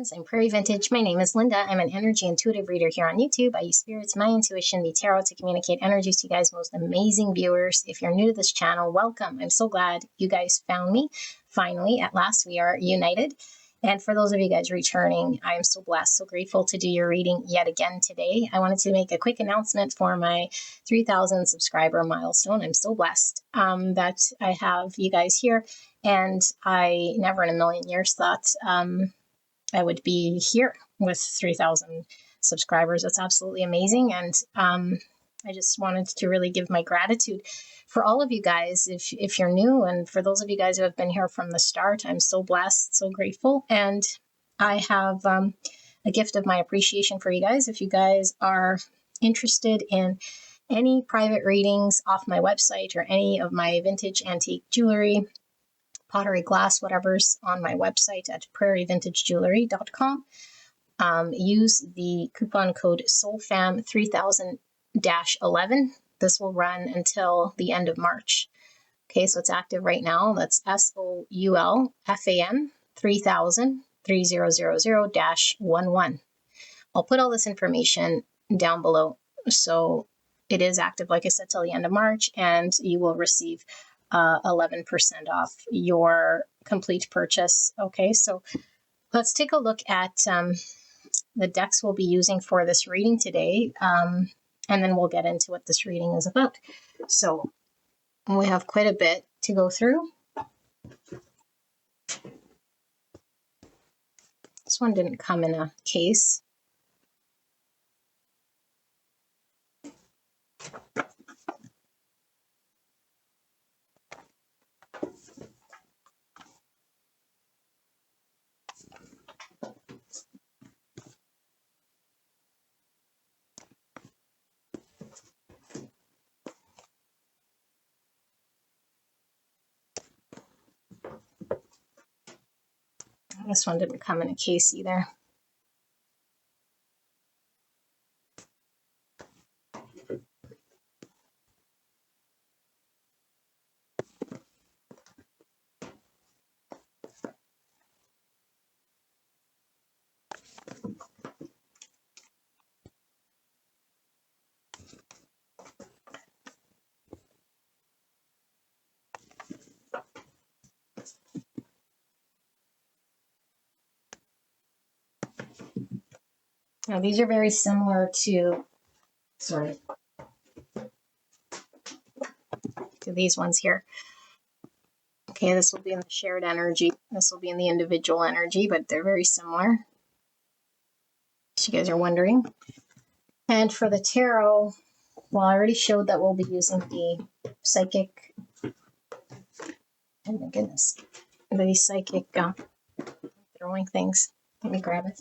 friends. I'm Prairie Vintage. My name is Linda. I'm an energy intuitive reader here on YouTube. I use spirits, my intuition, the tarot to communicate energies to you guys, most amazing viewers. If you're new to this channel, welcome. I'm so glad you guys found me. Finally, at last, we are united. And for those of you guys returning, I am so blessed, so grateful to do your reading yet again today. I wanted to make a quick announcement for my 3,000 subscriber milestone. I'm so blessed that I have you guys here. And I never in a million years thought I would be here with 3,000 subscribers. That's absolutely amazing. And I just wanted to really give my gratitude for all of you guys. If you're new, and for those of you guys who have been here from the start, I'm so blessed, so grateful. And I have a gift of my appreciation for you guys. If you guys are interested in any private readings off my website or any of my vintage antique jewelry, pottery, glass, whatever's on my website at prairievintagejewelry.com. Use the coupon code SOULFAM3000-11. This will run until the end of March. Okay, so it's active right now. That's SOULFAM 3000-11. I'll put all this information down below. So it is active, like I said, till the end of March, and you will receive 11% off your complete purchase. Okay, so let's take a look at the decks we'll be using for this reading today, and then we'll get into what this reading is about. So we have quite a bit to go through. This one didn't come in a case. This one didn't come in a case either. Now, these are very similar to these ones here. Okay, this will be in the shared energy. This will be in the individual energy, but they're very similar, if you guys are wondering. And for the tarot, well, I already showed that we'll be using the psychic, oh my goodness, the psychic, throwing things. Let me grab it.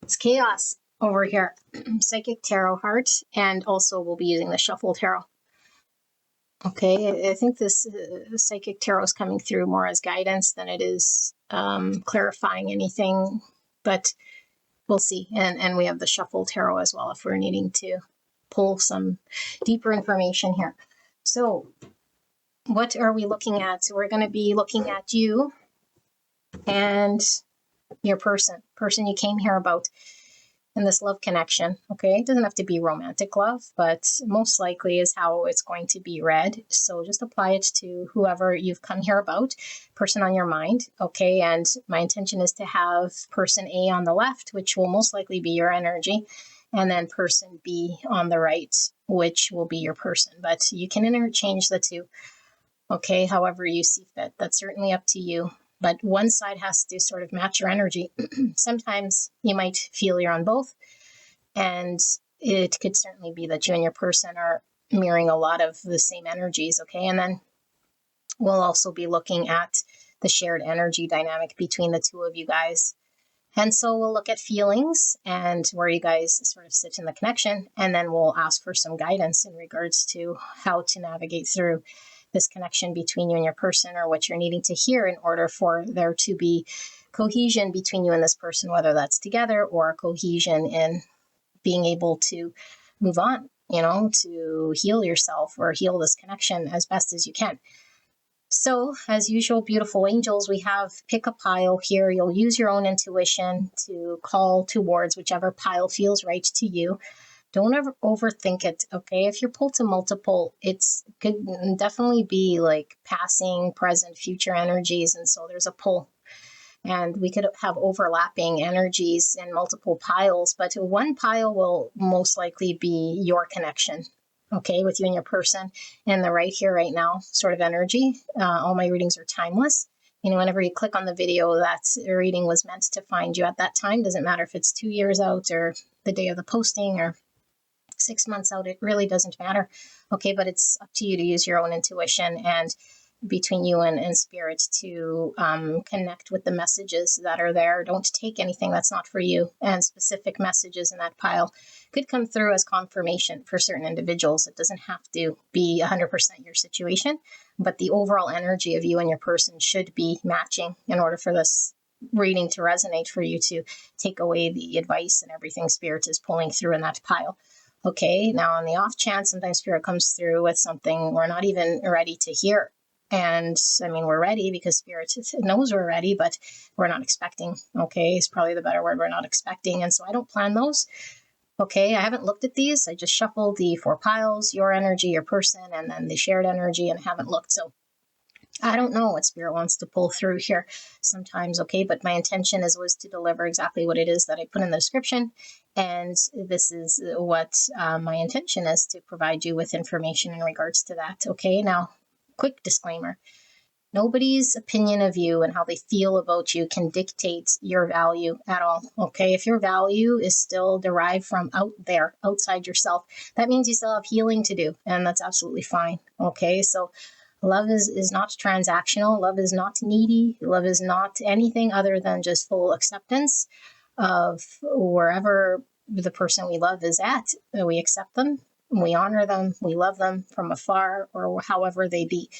It's chaos over here. Psychic tarot heart, and also we'll be using the shuffle tarot. Okay, I think this psychic tarot is coming through more as guidance than it is clarifying anything, but we'll see. And we have the shuffle tarot as well if we're needing to pull some deeper information here. So what are we looking at? So we're going to be looking at you and your person you came here about in this love connection. Okay, it doesn't have to be romantic love, but most likely is how it's going to be read. So just apply it to whoever you've come here about, person on your mind. Okay, and my intention is to have person A on the left, which will most likely be your energy, and then person B on the right, which will be your person. But you can interchange the two, okay, however you see fit. That's certainly up to you. But one side has to sort of match your energy. Sometimes you might feel you're on both, and it could certainly be that you and your person are mirroring a lot of the same energies, okay? And then we'll also be looking at the shared energy dynamic between the two of you guys. And so we'll look at feelings and where you guys sort of sit in the connection, and then we'll ask for some guidance in regards to how to navigate through this connection between you and your person, or what you're needing to hear in order for there to be cohesion between you and this person, whether that's together or cohesion in being able to move on, to heal yourself or heal this connection as best as you can. So, as usual, beautiful angels, we have pick a pile here. You'll use your own intuition to call towards whichever pile feels right to you. Don't ever overthink it, okay? If you're pulled to multiple, it's could definitely be like passing, present, future energies, and so there's a pull. And we could have overlapping energies in multiple piles, but one pile will most likely be your connection, okay, with you and your person, and the right here, right now sort of energy. All my readings are timeless. You know, whenever you click on the video, that reading was meant to find you at that time. Doesn't matter if it's 2 years out or the day of the posting or 6 months out, it really doesn't matter. Okay, but it's up to you to use your own intuition and between you and spirit to connect with the messages that are there. Don't take anything that's not for you. And specific messages in that pile could come through as confirmation for certain individuals. It doesn't have to be 100% your situation, but the overall energy of you and your person should be matching in order for this reading to resonate, for you to take away the advice and everything spirit is pulling through in that pile. Okay, now on the off chance, sometimes spirit comes through with something we're not even ready to hear. And I mean, we're ready because spirit knows we're ready, but we're not expecting. Okay, is probably the better word. We're not expecting. And so I don't plan those. Okay, I haven't looked at these. I just shuffled the 4 piles, your energy, your person, and then the shared energy, and haven't looked. So I don't know what spirit wants to pull through here sometimes, okay, but my intention was to deliver exactly what it is that I put in the description, and this is what my intention is, to provide you with information in regards to that, okay? Now, quick disclaimer. Nobody's opinion of you and how they feel about you can dictate your value at all, okay? If your value is still derived from out there, outside yourself, that means you still have healing to do, and that's absolutely fine, okay? So love is not transactional. Love is not needy. Love is not anything other than just full acceptance of wherever the person we love is at. We accept them, we honor them, we love them from afar or however they be.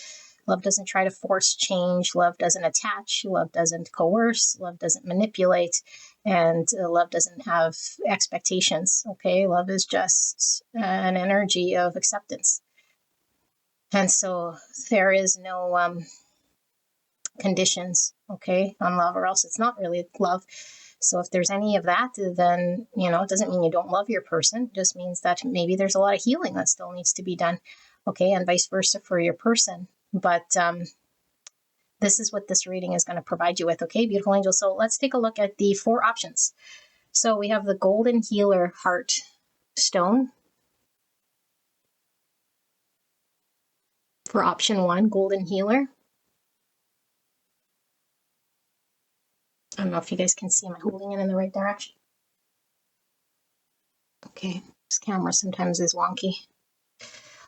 Love doesn't try to force change. Love doesn't attach. Love doesn't coerce. Love doesn't manipulate. And love doesn't have expectations, okay? Love is just an energy of acceptance. And so there is no conditions, okay, on love, or else it's not really love. So if there's any of that, then, you know, it doesn't mean you don't love your person. It just means that maybe there's a lot of healing that still needs to be done, okay, and vice versa for your person. But this is what this reading is going to provide you with, okay, beautiful angels. So let's take a look at the 4 options. So we have the Golden Healer Heart Stone. For option 1, Golden Healer. I don't know if you guys can see, am I holding it in the right direction? Okay, this camera sometimes is wonky.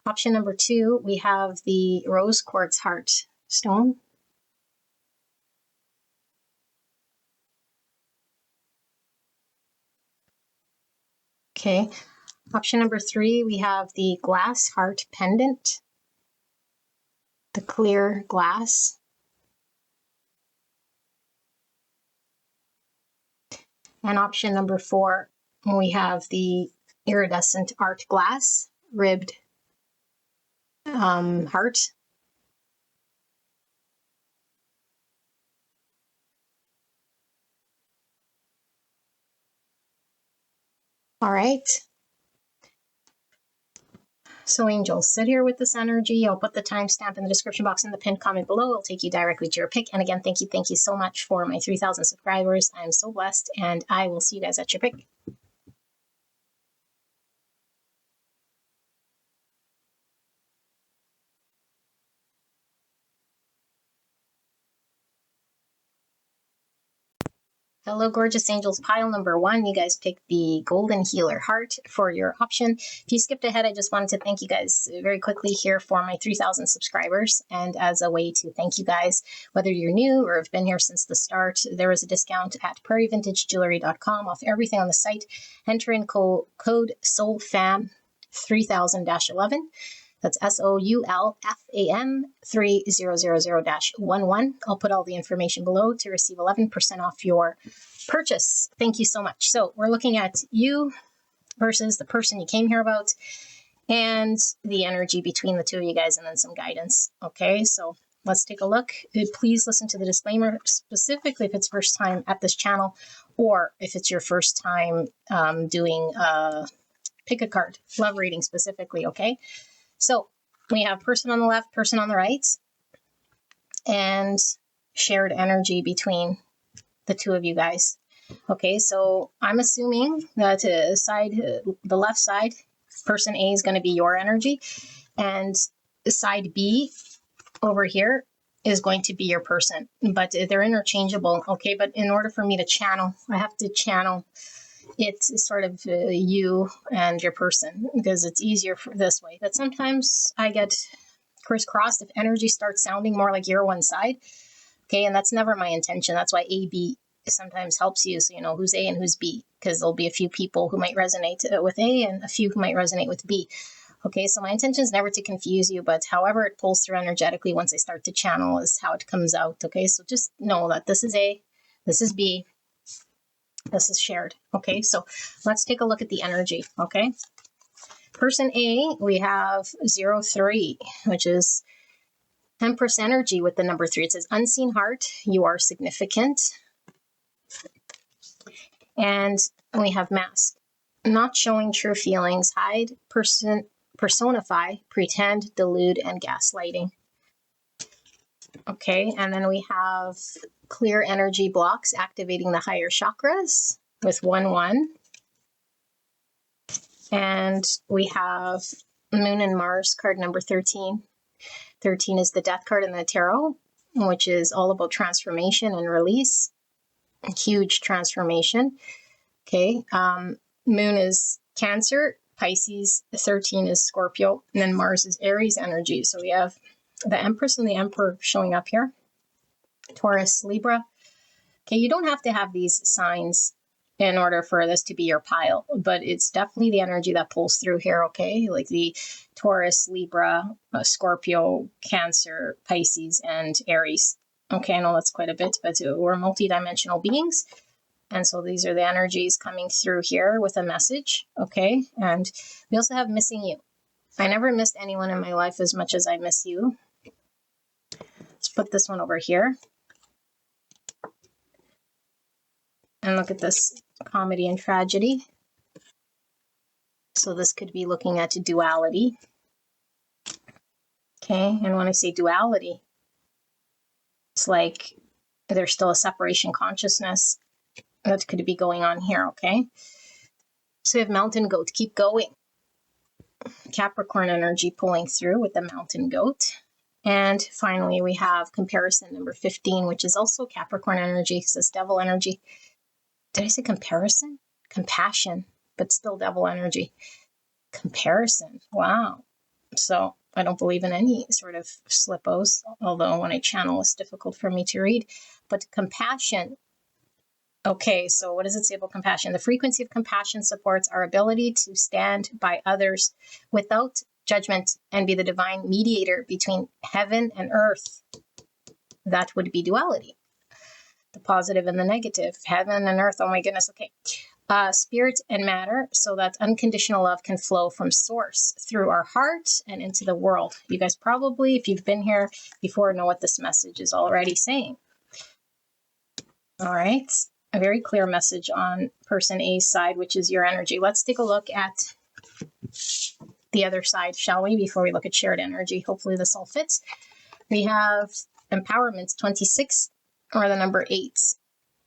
Option number 2, we have the Rose Quartz Heart Stone. Okay, option number 3, we have the Glass Heart Pendant, the clear glass. And option number 4, we have the Iridescent Art Glass Ribbed Heart. All right. So angels, sit here with this energy. I'll put the timestamp in the description box in the pinned comment below. It'll take you directly to your pick. And again, thank you so much for my 3,000 subscribers. I'm so blessed, and I will see you guys at your pick. Hello, gorgeous angels. Pile number 1, you guys picked the Golden Healer Heart for your option. If you skipped ahead, I just wanted to thank you guys very quickly here for my 3,000 subscribers. And as a way to thank you guys, whether you're new or have been here since the start, there is a discount at prairievintagejewelry.com off everything on the site. Enter in code SOULFAM 3000-11. That's SOULFAM 3000-11. I'll put all the information below to receive 11% off your purchase. Thank you so much. So we're looking at you versus the person you came here about, and the energy between the two of you guys, and then some guidance. Okay, so let's take a look. Please listen to the disclaimer, specifically if it's first time at this channel, or if it's your first time doing pick a card, love reading specifically, okay? So we have person on the left, person on the right, and shared energy between the two of you guys. Okay, so I'm assuming that the left side, person A is going to be your energy, and side B over here is going to be your person, but they're interchangeable. Okay, but in order for me to channel, I have to channel it's sort of you and your person, because it's easier for this way. But sometimes I get crisscrossed if energy starts sounding more like you're one side. Okay, and that's never my intention. That's why AB sometimes helps you, so you know who's A and who's B, because there'll be a few people who might resonate with A and a few who might resonate with B. Okay, so my intention is never to confuse you, but however it pulls through energetically once I start to channel is how it comes out. Okay, so just know that this is A, this is B, this is shared. Okay, so let's take a look at the energy. Okay, person A, we have 03, which is Empress energy with the number 3. It says, unseen heart, you are significant. And we have mask, not showing true feelings, hide, personify, pretend, delude, and gaslighting. Okay, and then we have clear energy blocks, activating the higher chakras with 1-1. And we have Moon and Mars, card number 13. 13 is the death card in the tarot, which is all about transformation and release. Huge transformation. Okay, Moon is Cancer, Pisces, 13 is Scorpio, and then Mars is Aries energy. So we have the Empress and the Emperor showing up here. Taurus, Libra. Okay, you don't have to have these signs in order for this to be your pile, but it's definitely the energy that pulls through here, okay? Like the Taurus, Libra, Scorpio, Cancer, Pisces, and Aries. Okay, I know that's quite a bit, but we're multidimensional beings. And so these are the energies coming through here with a message, okay? And we also have missing you. I never missed anyone in my life as much as I miss you. Let's put this one over here. And look at this, comedy and tragedy. So this could be looking at duality. Okay, and when I say duality, it's like there's still a separation consciousness that could be going on here, okay? So we have mountain goat, keep going. Capricorn energy pulling through with the mountain goat. And finally, we have comparison number 15, which is also Capricorn energy, because it's devil energy. Did I say comparison? Compassion, but still devil energy. Comparison, wow. So I don't believe in any sort of slippos, although when I channel, it's difficult for me to read. But compassion. Okay, so what does it say about compassion? The frequency of compassion supports our ability to stand by others without judgment and be the divine mediator between heaven and earth. That would be duality. The positive and the negative. Heaven and earth, oh my goodness, okay. Spirit and matter, so that unconditional love can flow from source through our heart and into the world. You guys probably, if you've been here before, know what this message is already saying. All right, a very clear message on person A's side, which is your energy. Let's take a look at the other side, shall we, before we look at shared energy. Hopefully this all fits. We have empowerment, 26, or the number 8.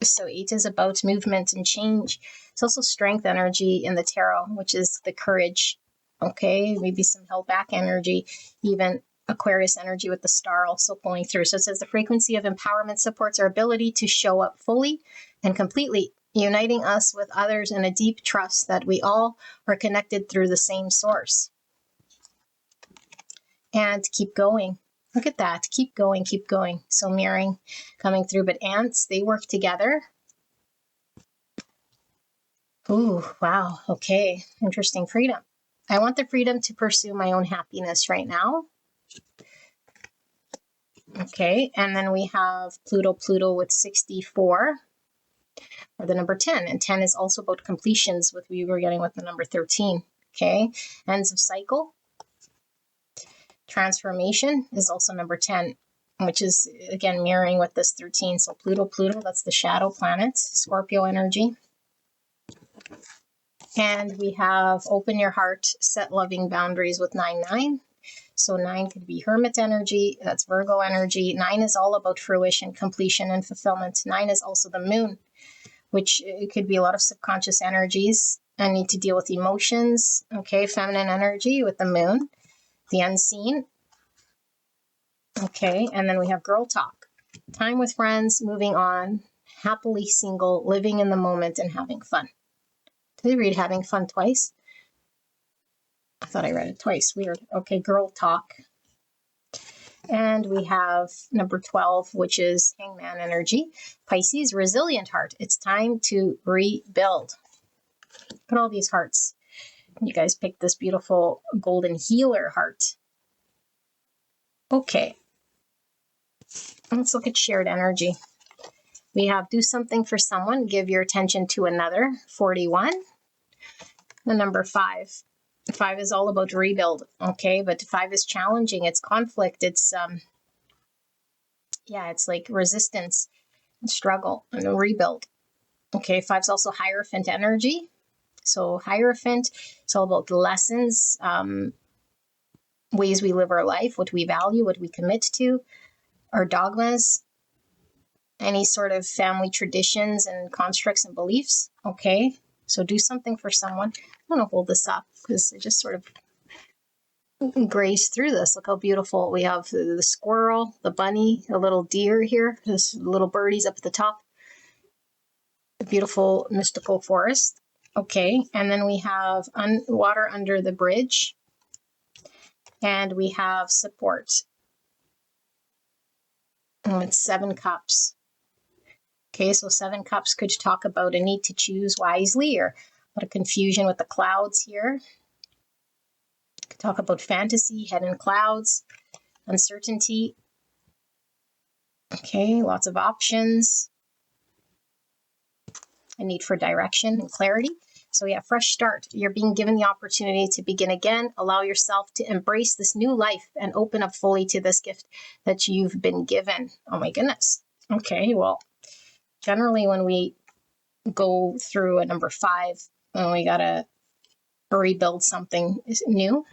So 8 is about movement and change. It's also strength energy in the tarot, which is the courage. Okay, maybe some held back energy, even Aquarius energy with the star also pulling through. So it says the frequency of empowerment supports our ability to show up fully and completely, uniting us with others in a deep trust that we all are connected through the same source. And keep going. Look at that. Keep going, keep going. So mirroring coming through, but ants, they work together. Ooh, wow. Okay. Interesting. Freedom. I want the freedom to pursue my own happiness right now. Okay. And then we have Pluto with 64, or the number 10. And 10 is also about completions, with we were getting with the number 13. Okay. Ends of cycle. Transformation is also number 10. which is, again, mirroring with this 13. So Pluto, that's the shadow planet, Scorpio energy. And we have open your heart, set loving boundaries with 9-9. So 9 could be hermit energy. That's Virgo energy. 9 is all about fruition, completion, and fulfillment. 9 is also the moon, which it could be a lot of subconscious energies. I need to deal with emotions. Okay, feminine energy with the moon, the unseen. Okay, and then we have girl talk. Time with friends, moving on, happily single, living in the moment, and having fun. Did I read having fun twice? I thought I read it twice. Weird. Okay, girl talk. And we have number 12, which is hangman energy. Pisces, resilient heart. It's time to rebuild. Put all these hearts. You guys picked this beautiful golden healer heart. Okay. Let's look at shared energy. We have do something for someone, give your attention to another, 41. The number 5. 5 is all about rebuild, okay? But 5 is challenging. It's conflict. It's, it's like resistance, struggle, and a rebuild. Okay, 5 is also Hierophant energy. So Hierophant, it's all about lessons, ways we live our life, what we value, what we commit to, our dogmas, any sort of family traditions and constructs and beliefs. Okay, so do something for someone. I'm going to hold this up because it just sort of grazed through this. Look how beautiful. We have the squirrel, the bunny, a little deer here, this little birdies up at the top. A beautiful mystical forest. Okay, and then we have water under the bridge. And we have support. And it's 7 cups. Okay, so 7 cups could talk about a need to choose wisely or a lot of confusion with the clouds here. Could talk about fantasy, head in clouds, uncertainty. Okay, lots of options. A need for direction and clarity. So yeah, fresh start. You're being given the opportunity to begin again. Allow yourself to embrace this new life and open up fully to this gift that you've been given. Oh my goodness. Okay, well, generally when we go through a number 5, we gotta rebuild something new.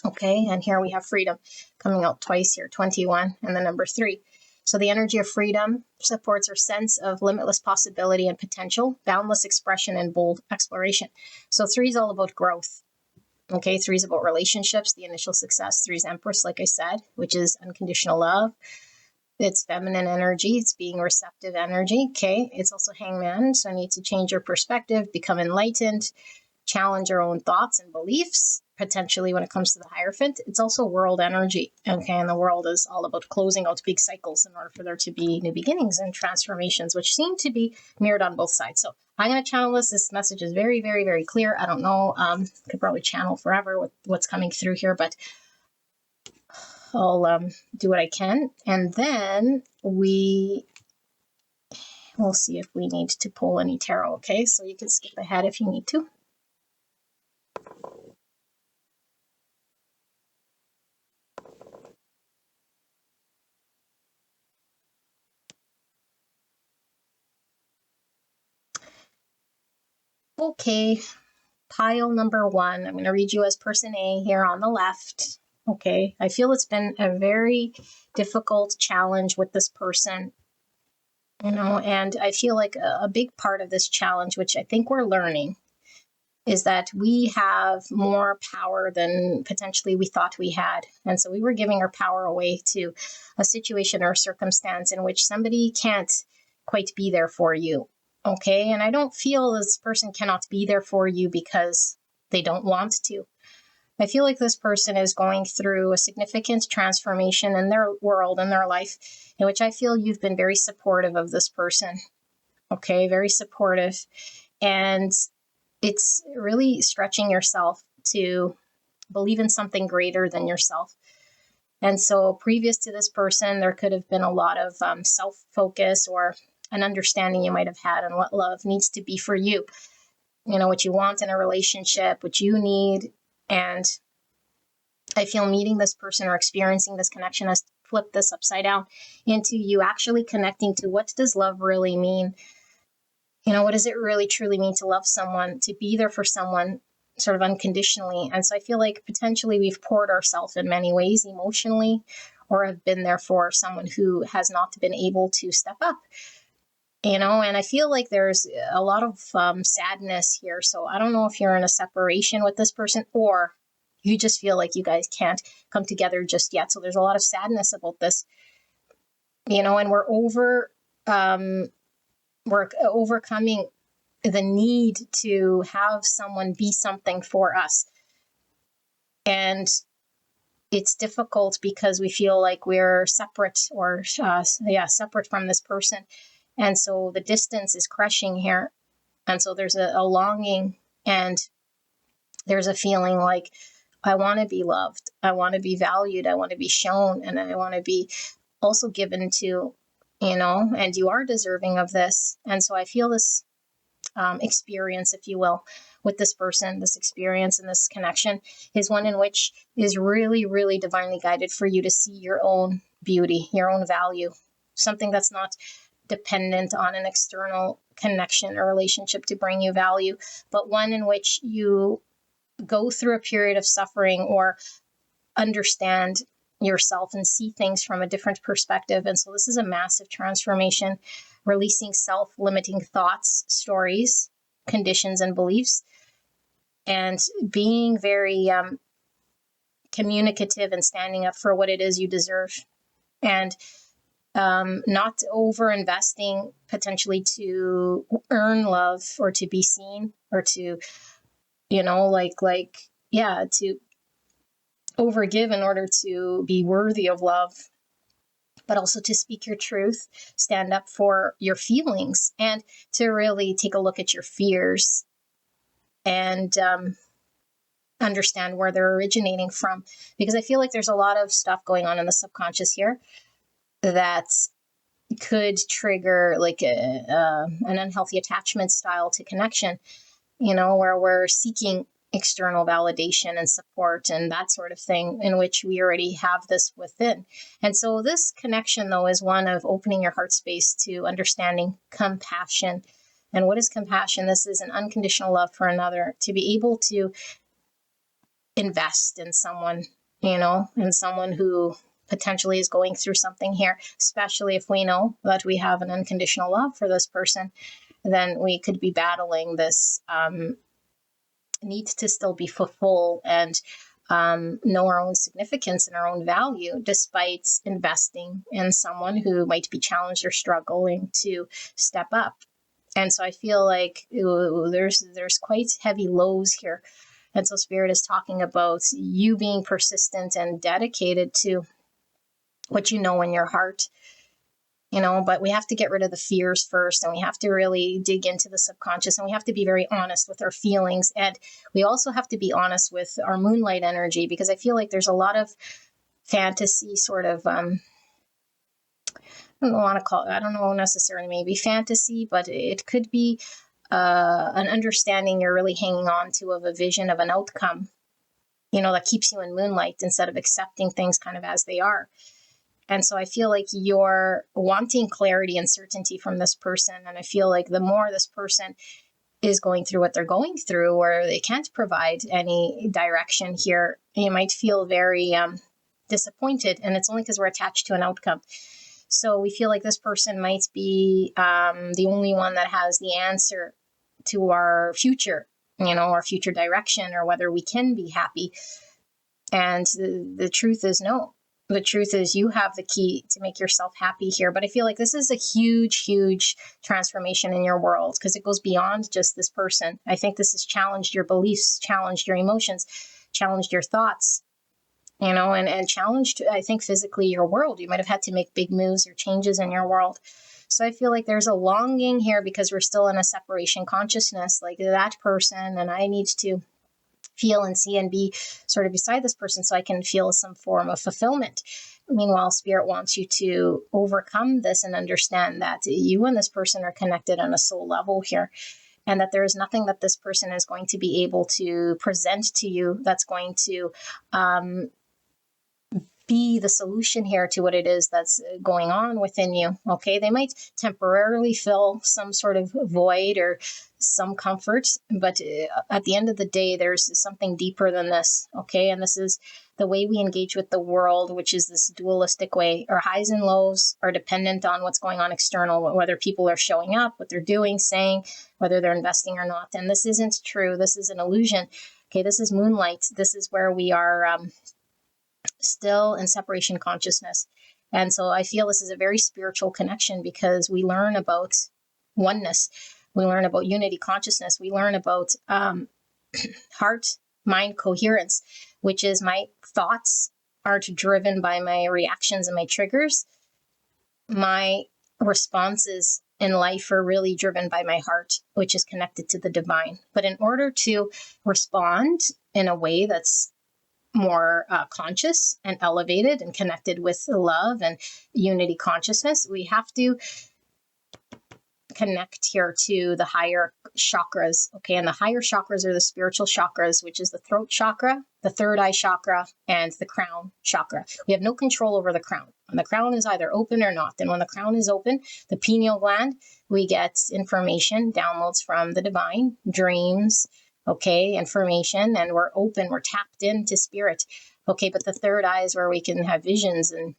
Okay, and here we have freedom coming out twice here, 21 and the number 3. So the energy of freedom supports our sense of limitless possibility and potential, boundless expression, and bold exploration. So 3 is all about growth. Okay, 3 is about relationships, the initial success. 3 is Empress, like I said, which is unconditional love. It's feminine energy. It's being receptive energy. Okay, it's also Hangman. So I need to change your perspective, become enlightened, challenge your own thoughts and beliefs, potentially when it comes to the Hierophant. It's also world energy. Okay, and the world is all about closing out big cycles in order for there to be new beginnings and transformations, which seem to be mirrored on both sides. So I'm going to channel this. This message is very, very, very clear. I don't know. Could probably channel forever with what's coming through here, but I'll do what I can. And then we'll see if we need to pull any tarot. Okay, so you can skip ahead if you need to. Okay, pile number 1. I'm going to read you as person A here on the left. Okay, I feel it's been a very difficult challenge with this person, and I feel like a big part of this challenge, which I think we're learning, is that we have more power than potentially we thought we had. And so we were giving our power away to a situation or a circumstance in which somebody can't quite be there for you. Okay, and I don't feel this person cannot be there for you because they don't want to. I feel like this person is going through a significant transformation in their world, in their life, in which I feel you've been very supportive of this person. Okay, very supportive. And it's really stretching yourself to believe in something greater than yourself. And so previous to this person, there could have been a lot of self-focus or an understanding you might have had on what love needs to be for you. What you want in a relationship, what you need. And I feel meeting this person or experiencing this connection has flip this upside down into you actually connecting to what does love really mean? What does it really truly mean to love someone, to be there for someone sort of unconditionally? And so I feel like potentially we've poured ourselves in many ways emotionally, or have been there for someone who has not been able to step up. And I feel like there's a lot of sadness here. So I don't know if you're in a separation with this person, or you just feel like you guys can't come together just yet. So there's a lot of sadness about this, and we're overcoming the need to have someone be something for us. And it's difficult because we feel like we're separate separate from this person. And so the distance is crushing here. And so there's a longing, and there's a feeling like, I want to be loved. I want to be valued. I want to be shown. And I want to be also given to, and you are deserving of this. And so I feel this experience, if you will, with this person, this experience and this connection is one in which is really, really divinely guided for you to see your own beauty, your own value, something that's not dependent on an external connection or relationship to bring you value, but one in which you go through a period of suffering or understand yourself and see things from a different perspective. And so this is a massive transformation, releasing self-limiting thoughts, stories, conditions, and beliefs, and being very communicative and standing up for what it is you deserve, and not over investing potentially to earn love or to be seen or to, to overgive in order to be worthy of love, but also to speak your truth, stand up for your feelings, and to really take a look at your fears and understand where they're originating from. Because I feel like there's a lot of stuff going on in the subconscious here that could trigger like an unhealthy attachment style to connection, where we're seeking external validation and support and that sort of thing, in which we already have this within. And so this connection, though, is one of opening your heart space to understanding compassion. And what is compassion? This is an unconditional love for another, to be able to invest in someone, and someone who potentially is going through something here, especially if we know that we have an unconditional love for this person, then we could be battling this need to still be fulfilled and know our own significance and our own value, despite investing in someone who might be challenged or struggling to step up. And so I feel like there's quite heavy lows here. And so Spirit is talking about you being persistent and dedicated to what you know in your heart, but we have to get rid of the fears first, and we have to really dig into the subconscious, and we have to be very honest with our feelings. And we also have to be honest with our moonlight energy, because I feel like there's a lot of fantasy sort of, I don't know necessarily maybe fantasy, but it could be an understanding you're really hanging on to of a vision of an outcome, that keeps you in moonlight instead of accepting things kind of as they are. And so I feel like you're wanting clarity and certainty from this person. And I feel like the more this person is going through what they're going through, where they can't provide any direction here, you might feel very disappointed. And it's only because we're attached to an outcome. So we feel like this person might be the only one that has the answer to our future, our future direction, or whether we can be happy. And the truth is no. The truth is you have the key to make yourself happy here. But I feel like this is a huge, huge transformation in your world, because it goes beyond just this person. I think this has challenged your beliefs, challenged your emotions, challenged your thoughts, and challenged, I think, physically your world. You might have had to make big moves or changes in your world. So I feel like there's a longing here, because we're still in a separation consciousness, like that person, and I need to feel and see and be sort of beside this person so I can feel some form of fulfillment. Meanwhile, Spirit wants you to overcome this and understand that you and this person are connected on a soul level here, and that there is nothing that this person is going to be able to present to you that's going to be the solution here to what it is that's going on within you. Okay, they might temporarily fill some sort of void or some comfort, but at the end of the day, there's something deeper than this. Okay, and this is the way we engage with the world, which is this dualistic way. Our highs and lows are dependent on what's going on external, whether people are showing up, what they're doing, saying, whether they're investing or not. And this isn't true. This is an illusion. Okay, this is moonlight. This is where we are still in separation consciousness. And so I feel this is a very spiritual connection because we learn about oneness. We learn about unity consciousness. We learn about heart mind coherence, which is my thoughts aren't driven by my reactions and my triggers. My responses in life are really driven by my heart, which is connected to the divine. But in order to respond in a way that's more conscious and elevated and connected with love and unity consciousness, we have to connect here to the higher chakras. Okay, and the higher chakras are the spiritual chakras, which is the throat chakra, the third eye chakra, and the crown chakra. We have no control over the crown. And the crown is either open or not. And when the crown is open, the pineal gland, we get information, downloads from the divine, dreams, okay, information, and we're open, we're tapped into spirit. Okay, but the third eye is where we can have visions and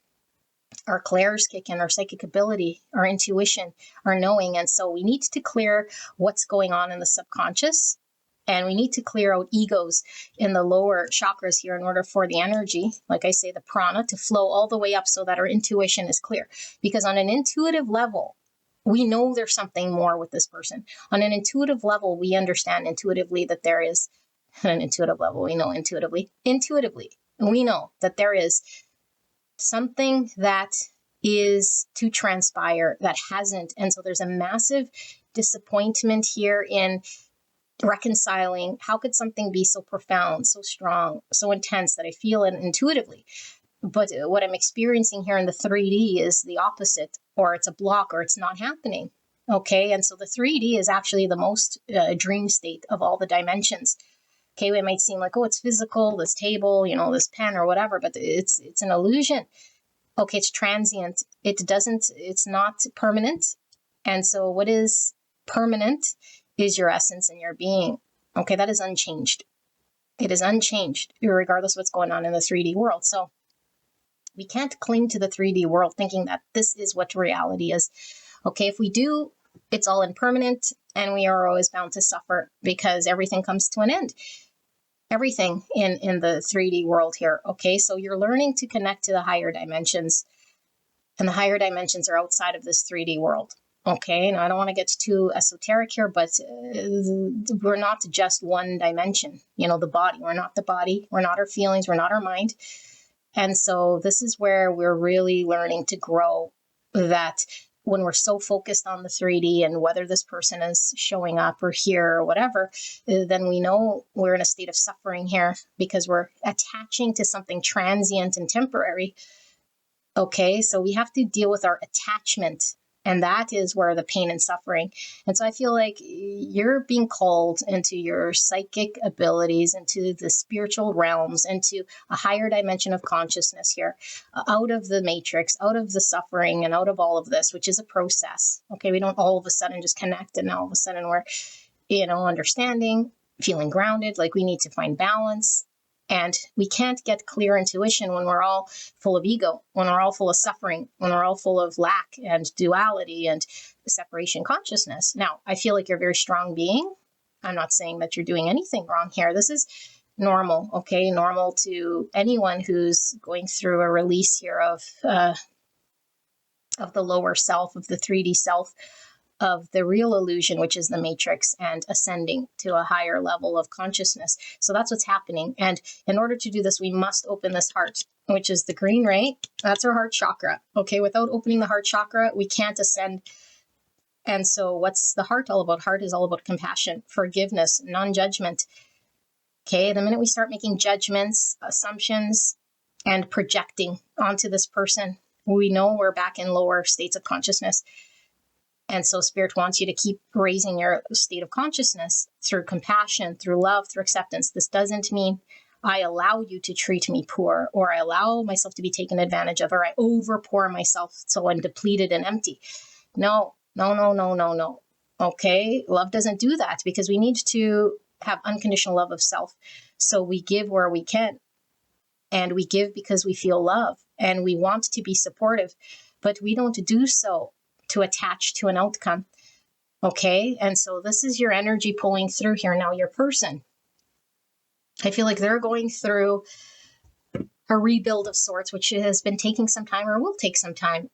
our clairs kick in, our psychic ability, our intuition, our knowing. And so we need to clear what's going on in the subconscious. And we need to clear out egos in the lower chakras here in order for the energy, like I say, the prana, to flow all the way up so that our intuition is clear. Because on an intuitive level, we know there's something more with this person. On an intuitive level, we understand intuitively that there is, on an intuitive level, we know intuitively, we know that there is something that is to transpire that hasn't. And so there's a massive disappointment here in reconciling. How could something be so profound, so strong, so intense that I feel it intuitively? But what I'm experiencing here in the 3D is the opposite, or it's a block, or it's not happening. Okay, and so the 3D is actually the most dream state of all the dimensions. Okay, it might seem like, oh, it's physical, this table, this pen or whatever, but it's an illusion. Okay, it's transient. It's not permanent. And so what is permanent is your essence and your being. Okay, that is unchanged. It is unchanged, regardless of what's going on in the 3D world. So we can't cling to the 3D world thinking that this is what reality is. Okay, if we do, it's all impermanent and we are always bound to suffer because everything comes to an end. Everything in the 3D world here. Okay, so you're learning to connect to the higher dimensions, and the higher dimensions are outside of this 3D world. Okay, and I don't want to get too esoteric here, but we're not just one dimension. The body. We're not the body. We're not our feelings. We're not our mind. And so this is where we're really learning to grow, that when we're so focused on the 3D and whether this person is showing up or here or whatever, then we know we're in a state of suffering here because we're attaching to something transient and temporary. Okay, so we have to deal with our attachment. And that is where the pain and suffering. And so I feel like you're being called into your psychic abilities, into the spiritual realms, into a higher dimension of consciousness here, out of the matrix, out of the suffering, and out of all of this, which is a process. Okay, we don't all of a sudden just connect and now all of a sudden we're, understanding, feeling grounded, like we need to find balance. And we can't get clear intuition when we're all full of ego, when we're all full of suffering, when we're all full of lack and duality and separation consciousness. Now, I feel like you're a very strong being. I'm not saying that you're doing anything wrong here. This is normal, okay? Normal to anyone who's going through a release here of the lower self, of the 3D self, of the real illusion, which is the matrix, and ascending to a higher level of consciousness. So that's what's happening. And in order to do this, we must open this heart, which is the green ray. That's our heart chakra. Okay, without opening the heart chakra, we can't ascend. And so what's the heart all about? Heart is all about compassion, forgiveness, non-judgment. Okay, the minute we start making judgments, assumptions, and projecting onto this person, we know we're back in lower states of consciousness. And so Spirit wants you to keep raising your state of consciousness through compassion, through love, through acceptance. This doesn't mean I allow you to treat me poor, or I allow myself to be taken advantage of, or I overpour myself so I'm depleted and empty. No. Okay, love doesn't do that, because we need to have unconditional love of self. So we give where we can, and we give because we feel love and we want to be supportive, but we don't do so to attach to an outcome. Okay, and so this is your energy pulling through here. Now, your person, I feel like they're going through a rebuild of sorts, which has been taking some time or will take some time.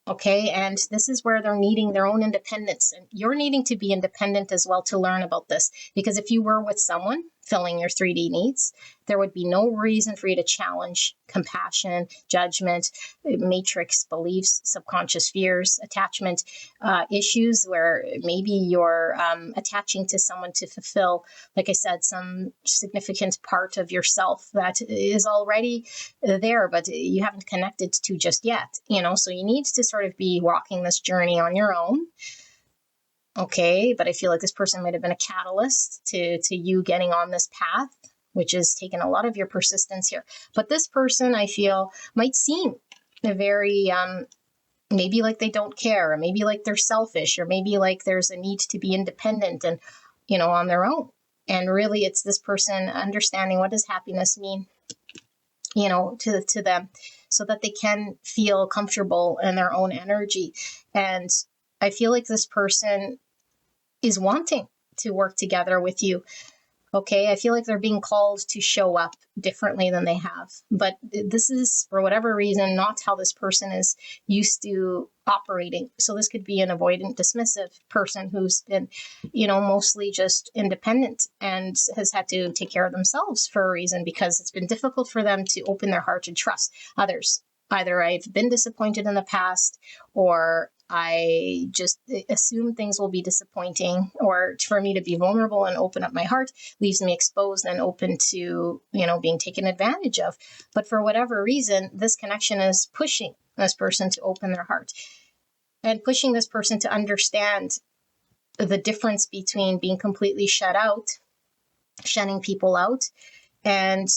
Okay, and this is where they're needing their own independence, and you're needing to be independent as well to learn about this, because if you were with someone filling your 3D needs, there would be no reason for you to challenge compassion, judgment, matrix beliefs, subconscious fears, attachment issues, where maybe you're attaching to someone to fulfill, like I said, some significant part of yourself that is already there, but you haven't connected to just yet, so you need to sort of be walking this journey on your own. Okay, but I feel like this person might have been a catalyst to you getting on this path, which has taken a lot of your persistence here. But this person, I feel, might seem very maybe like they don't care, or maybe like they're selfish, or maybe like there's a need to be independent and on their own. And really, it's this person understanding, what does happiness mean to them, so that they can feel comfortable in their own energy. And I feel like this person is wanting to work together with you. Okay, I feel like they're being called to show up differently than they have. But this is, for whatever reason, not how this person is used to operating. So this could be an avoidant, dismissive person who's been, mostly just independent and has had to take care of themselves for a reason, because it's been difficult for them to open their heart and trust others. Either I've been disappointed in the past, or I just assume things will be disappointing, or for me to be vulnerable and open up my heart leaves me exposed and open to, being taken advantage of. But for whatever reason, this connection is pushing this person to open their heart, and pushing this person to understand the difference between being completely shutting people out, and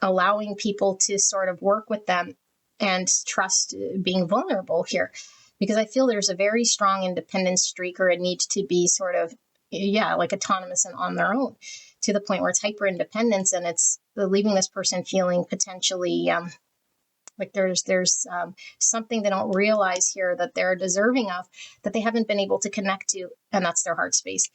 allowing people to sort of work with them and trust being vulnerable here. Because I feel there's a very strong independent streak, or a need to be sort of, like autonomous and on their own, to the point where it's hyper independence, and it's leaving this person feeling potentially like there's something they don't realize here that they're deserving of, that they haven't been able to connect to, and that's their heart space.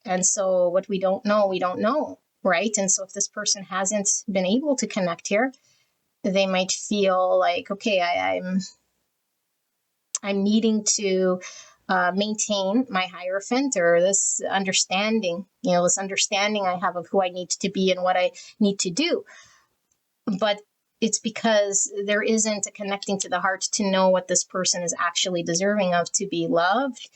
And so what we don't know, right? And so if this person hasn't been able to connect here, they might feel like, okay, I'm needing to maintain my hierophant, or this understanding I have of who I need to be and what I need to do. But it's because there isn't a connecting to the heart to know what this person is actually deserving of, to be loved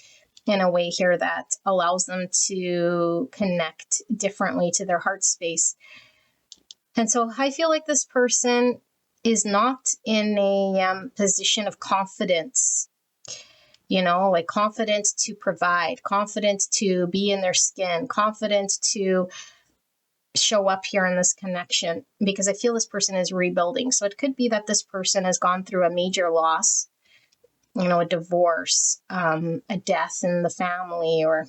in a way here that allows them to connect differently to their heart space. And so I feel like this person is not in a position of confidence, like confidence to provide, confidence to be in their skin, confidence to show up here in this connection, because I feel this person is rebuilding. So it could be that this person has gone through a major loss, a divorce, a death in the family, or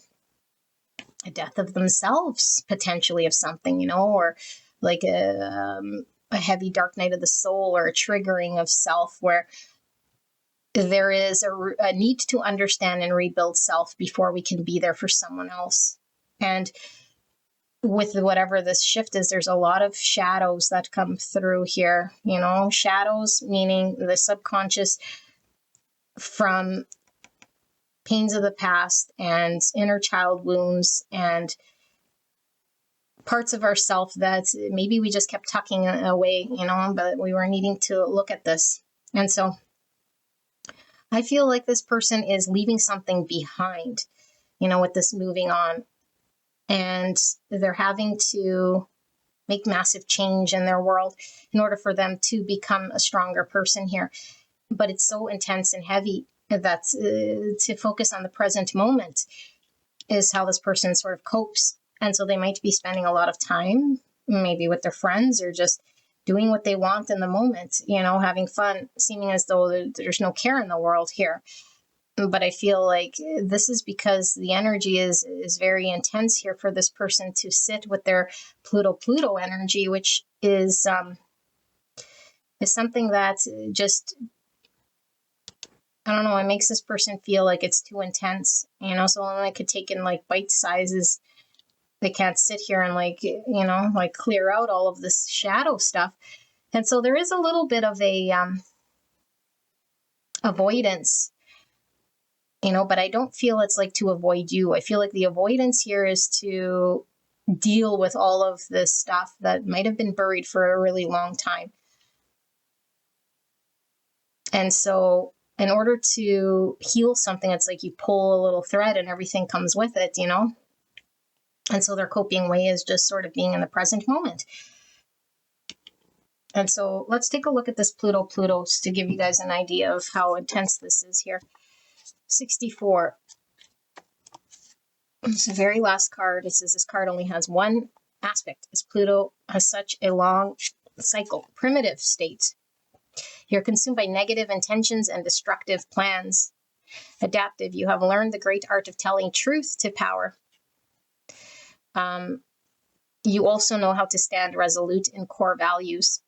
a death of themselves, potentially, of something, or like a heavy dark night of the soul, or a triggering of self, where there is a need to understand and rebuild self before we can be there for someone else. And with whatever this shift is, there's a lot of shadows that come through here, shadows meaning the subconscious from pains of the past and inner child wounds and parts of ourself that maybe we just kept tucking away, but we were needing to look at this. And so I feel like this person is leaving something behind, with this moving on. And they're having to make massive change in their world in order for them to become a stronger person here. But it's so intense and heavy that to focus on the present moment is how this person sort of copes. And so they might be spending a lot of time maybe with their friends, or just doing what they want in the moment, having fun, seeming as though there's no care in the world here. But I feel like this is because the energy is very intense here for this person to sit with their Pluto energy, which is something that just, I don't know, it makes this person feel like it's too intense, so when I could take in like bite sizes, they can't sit here and like clear out all of this shadow stuff. And so there is a little bit of a avoidance, but I don't feel it's like to avoid you. I feel like the avoidance here is to deal with all of this stuff that might have been buried for a really long time. And so in order to heal something, it's like you pull a little thread and everything comes with it, And so their coping way is just sort of being in the present moment. And so let's take a look at this Pluto to give you guys an idea of how intense this is here. 64. It's the very last card. It says this card only has one aspect, as Pluto has such a long cycle. Primitive state. You're consumed by negative intentions and destructive plans. Adaptive. You have learned the great art of telling truth to power. You also know how to stand resolute in core values.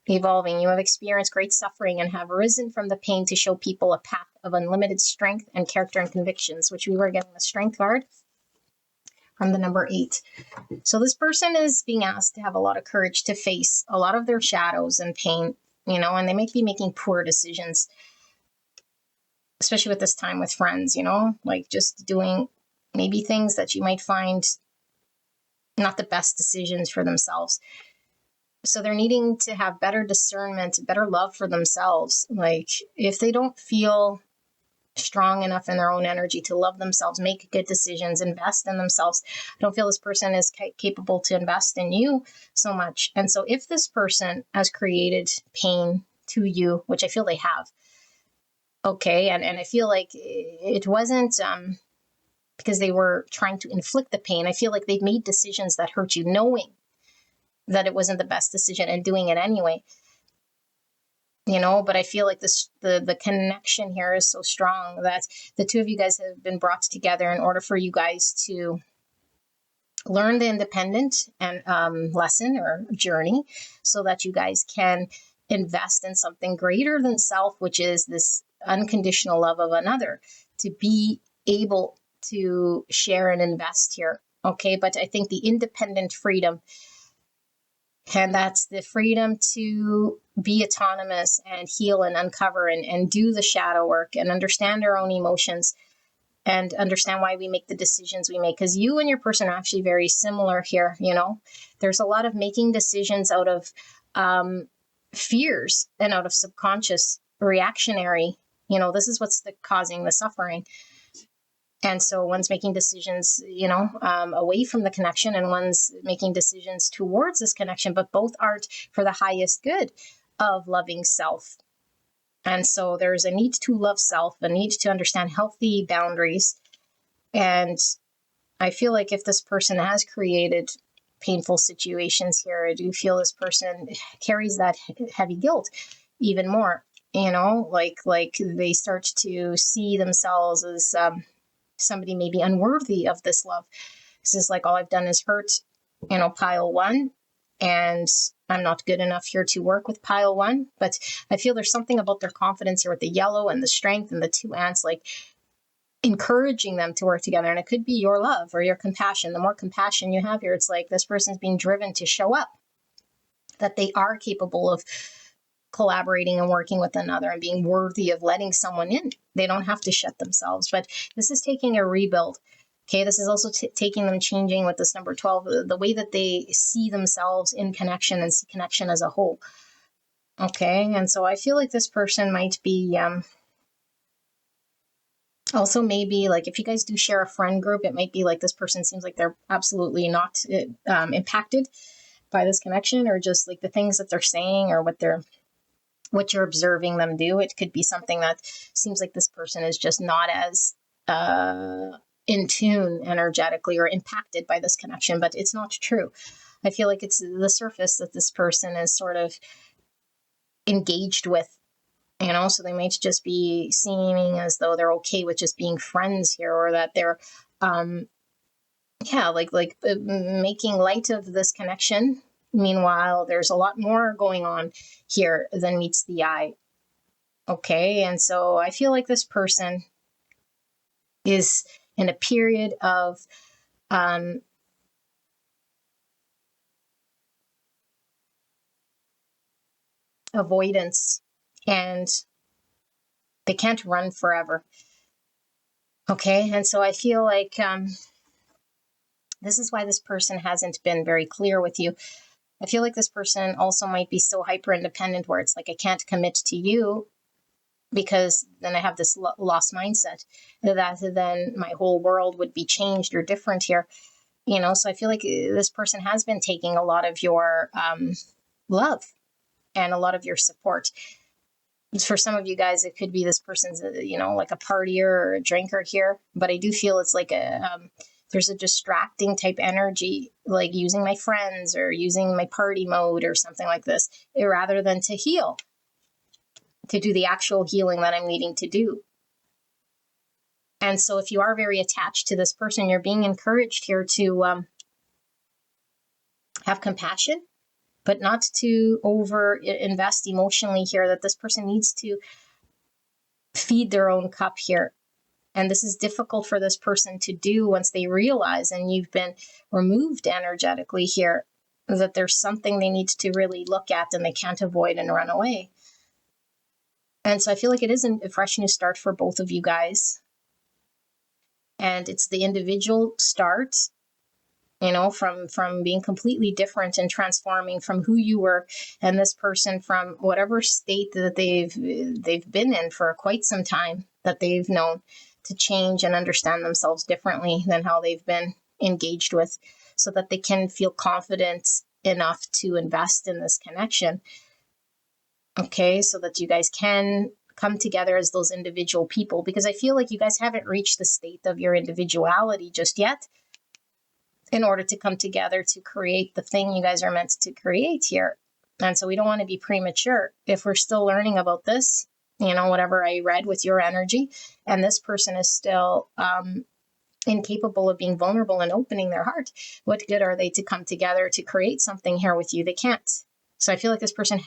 Evolving. You have experienced great suffering and have risen from the pain to show people a path of unlimited strength and character and convictions, which we were getting the strength card from the number 8. So this person is being asked to have a lot of courage to face a lot of their shadows and pain, and they might be making poor decisions, especially with this time with friends, like just doing maybe things that you might find not the best decisions for themselves. So they're needing to have better discernment, better love for themselves. Like if they don't feel strong enough in their own energy to love themselves, make good decisions, invest in themselves, I don't feel this person is capable to invest in you so much. And so if this person has created pain to you, which I feel they have, okay, and I feel like it wasn't because they were trying to inflict the pain. I feel like they've made decisions that hurt you, knowing that it wasn't the best decision and doing it anyway. But I feel like the connection here is so strong that the two of you guys have been brought together in order for you guys to learn the independent and lesson or journey, so that you guys can invest in something greater than self, which is this unconditional love of another, to be able to share and invest here. Okay, but I think the independent freedom, and that's the freedom to be autonomous and heal and uncover and do the shadow work and understand our own emotions and understand why we make the decisions we make. Because you and your person are actually very similar here. There's a lot of making decisions out of fears and out of subconscious reactionary. This is what's causing the suffering. And so one's making decisions, away from the connection, and one's making decisions towards this connection, but both aren't for the highest good of loving self. And so there's a need to love self, a need to understand healthy boundaries. And I feel like if this person has created painful situations here, I do feel this person carries that heavy guilt even more, like they start to see themselves as somebody maybe unworthy of this love. This is like, all I've done is hurt, pile 1, and I'm not good enough here to work with pile 1. But I feel there's something about their confidence here with the yellow and the strength and the 2 ants, like encouraging them to work together. And it could be your love or your compassion. The more compassion you have here, it's like this person's being driven to show up, that they are capable of collaborating and working with another and being worthy of letting someone in. They don't have to shut themselves. But this is taking a rebuild. Okay, this is also taking them changing with this number 12, the way that they see themselves in connection and see connection as a whole. Okay, and so I feel like this person might be also maybe like, if you guys do share a friend group, it might be like this person seems like they're absolutely not impacted by this connection, or just like the things that they're saying or what you're observing them do. It could be something that seems like this person is just not as in tune energetically or impacted by this connection, but it's not true. I feel like it's the surface that this person is sort of engaged with, so they might just be seeming as though they're okay with just being friends here, or that they're, making light of this connection. Meanwhile, there's a lot more going on here than meets the eye. Okay, and so I feel like this person is in a period of avoidance, and they can't run forever. Okay, and so I feel like this is why this person hasn't been very clear with you. I feel like this person also might be so hyper independent where it's like, I can't commit to you because then I have this lost mindset that then my whole world would be changed or different here. So I feel like this person has been taking a lot of your love and a lot of your support. For some of you guys, it could be this person's, like a partier or a drinker here. But I do feel it's like there's a distracting type energy, like using my friends or using my party mode or something like this, rather than to heal, to do the actual healing that I'm needing to do. And so if you are very attached to this person, you're being encouraged here to have compassion, but not to over invest emotionally here, that this person needs to feed their own cup here. And this is difficult for this person to do once they realize, and you've been removed energetically here, that there's something they need to really look at and they can't avoid and run away. And so I feel like it is a fresh new start for both of you guys. And it's the individual start, from being completely different and transforming from who you were, and this person from whatever state that they've been in for quite some time, that they've known, to change and understand themselves differently than how they've been engaged with, so that they can feel confident enough to invest in this connection. Okay, so that you guys can come together as those individual people, because I feel like you guys haven't reached the state of your individuality just yet, in order to come together to create the thing you guys are meant to create here. And so we don't want to be premature. If we're still learning about this, whatever I read with your energy, and this person is still incapable of being vulnerable and opening their heart, what good are they to come together to create something here with you? They can't. So I feel like this person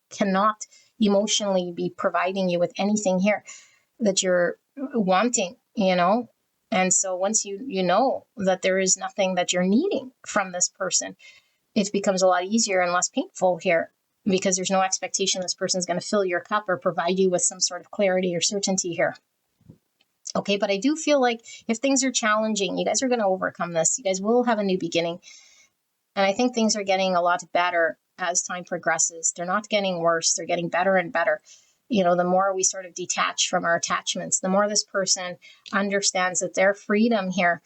cannot emotionally be providing you with anything here that you're wanting, And so once you know that there is nothing that you're needing from this person, it becomes a lot easier and less painful here, because there's no expectation this person's going to fill your cup or provide you with some sort of clarity or certainty here. Okay, but I do feel like if things are challenging, you guys are going to overcome this. You guys will have a new beginning. And I think things are getting a lot better as time progresses. They're not getting worse. They're getting better and better. The more we sort of detach from our attachments, the more this person understands that their freedom here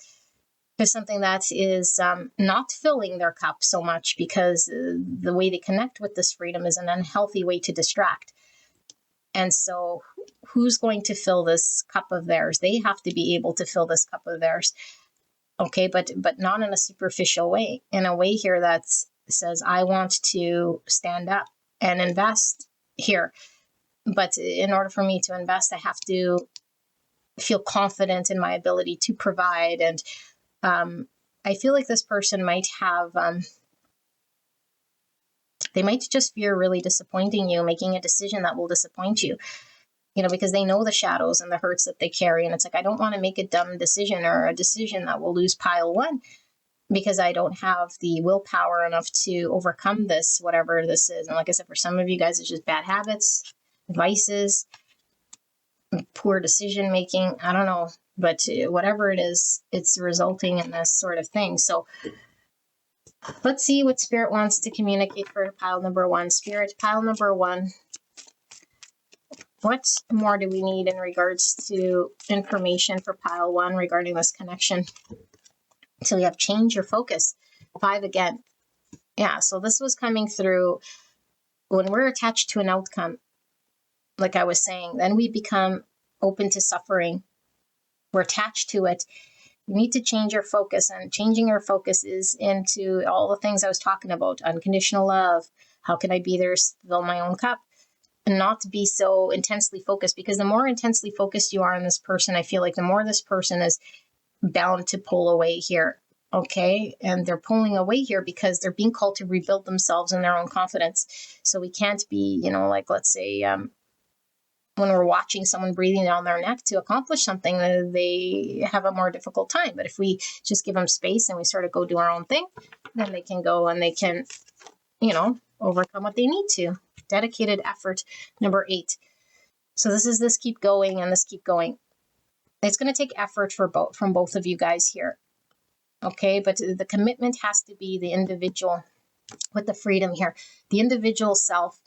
is something that is not filling their cup so much, because the way they connect with this freedom is an unhealthy way to distract. And so who's going to fill this cup of theirs? They have to be able to fill this cup of theirs. Okay, but not in a superficial way, in a way here that says, I want to stand up and invest here. But in order for me to invest, I have to feel confident in my ability to provide. And I feel like this person might have, they might just fear really disappointing you, making a decision that will disappoint you, because they know the shadows and the hurts that they carry. And it's like, I don't want to make a dumb decision, or a decision that will lose pile one, because I don't have the willpower enough to overcome this, whatever this is. And like I said, for some of you guys, it's just bad habits, vices, poor decision making. I don't know, but whatever it is, it's resulting in this sort of thing. So let's see what Spirit wants to communicate for pile number one. Spirit, pile number one. What more do we need in regards to information for pile one regarding this connection? So we have change your focus. 5 again. Yeah, so this was coming through when we're attached to an outcome, like I was saying, then we become open to suffering. We're attached to it. You need to change your focus, and changing your focus is into all the things I was talking about. Unconditional love. How can I be there to fill my own cup? And not to be so intensely focused, because the more intensely focused you are on this person, I feel like the more this person is bound to pull away here. Okay. And they're pulling away here because they're being called to rebuild themselves and their own confidence. So we can't be, like, let's say, when we're watching someone breathing down their neck to accomplish something, they have a more difficult time. But if we just give them space and we sort of go do our own thing, then they can go and they can, overcome what they need to. Dedicated effort, number 8. So this keep going and this keep going. It's going to take effort from both of you guys here. Okay, but the commitment has to be the individual with the freedom here. The individual self,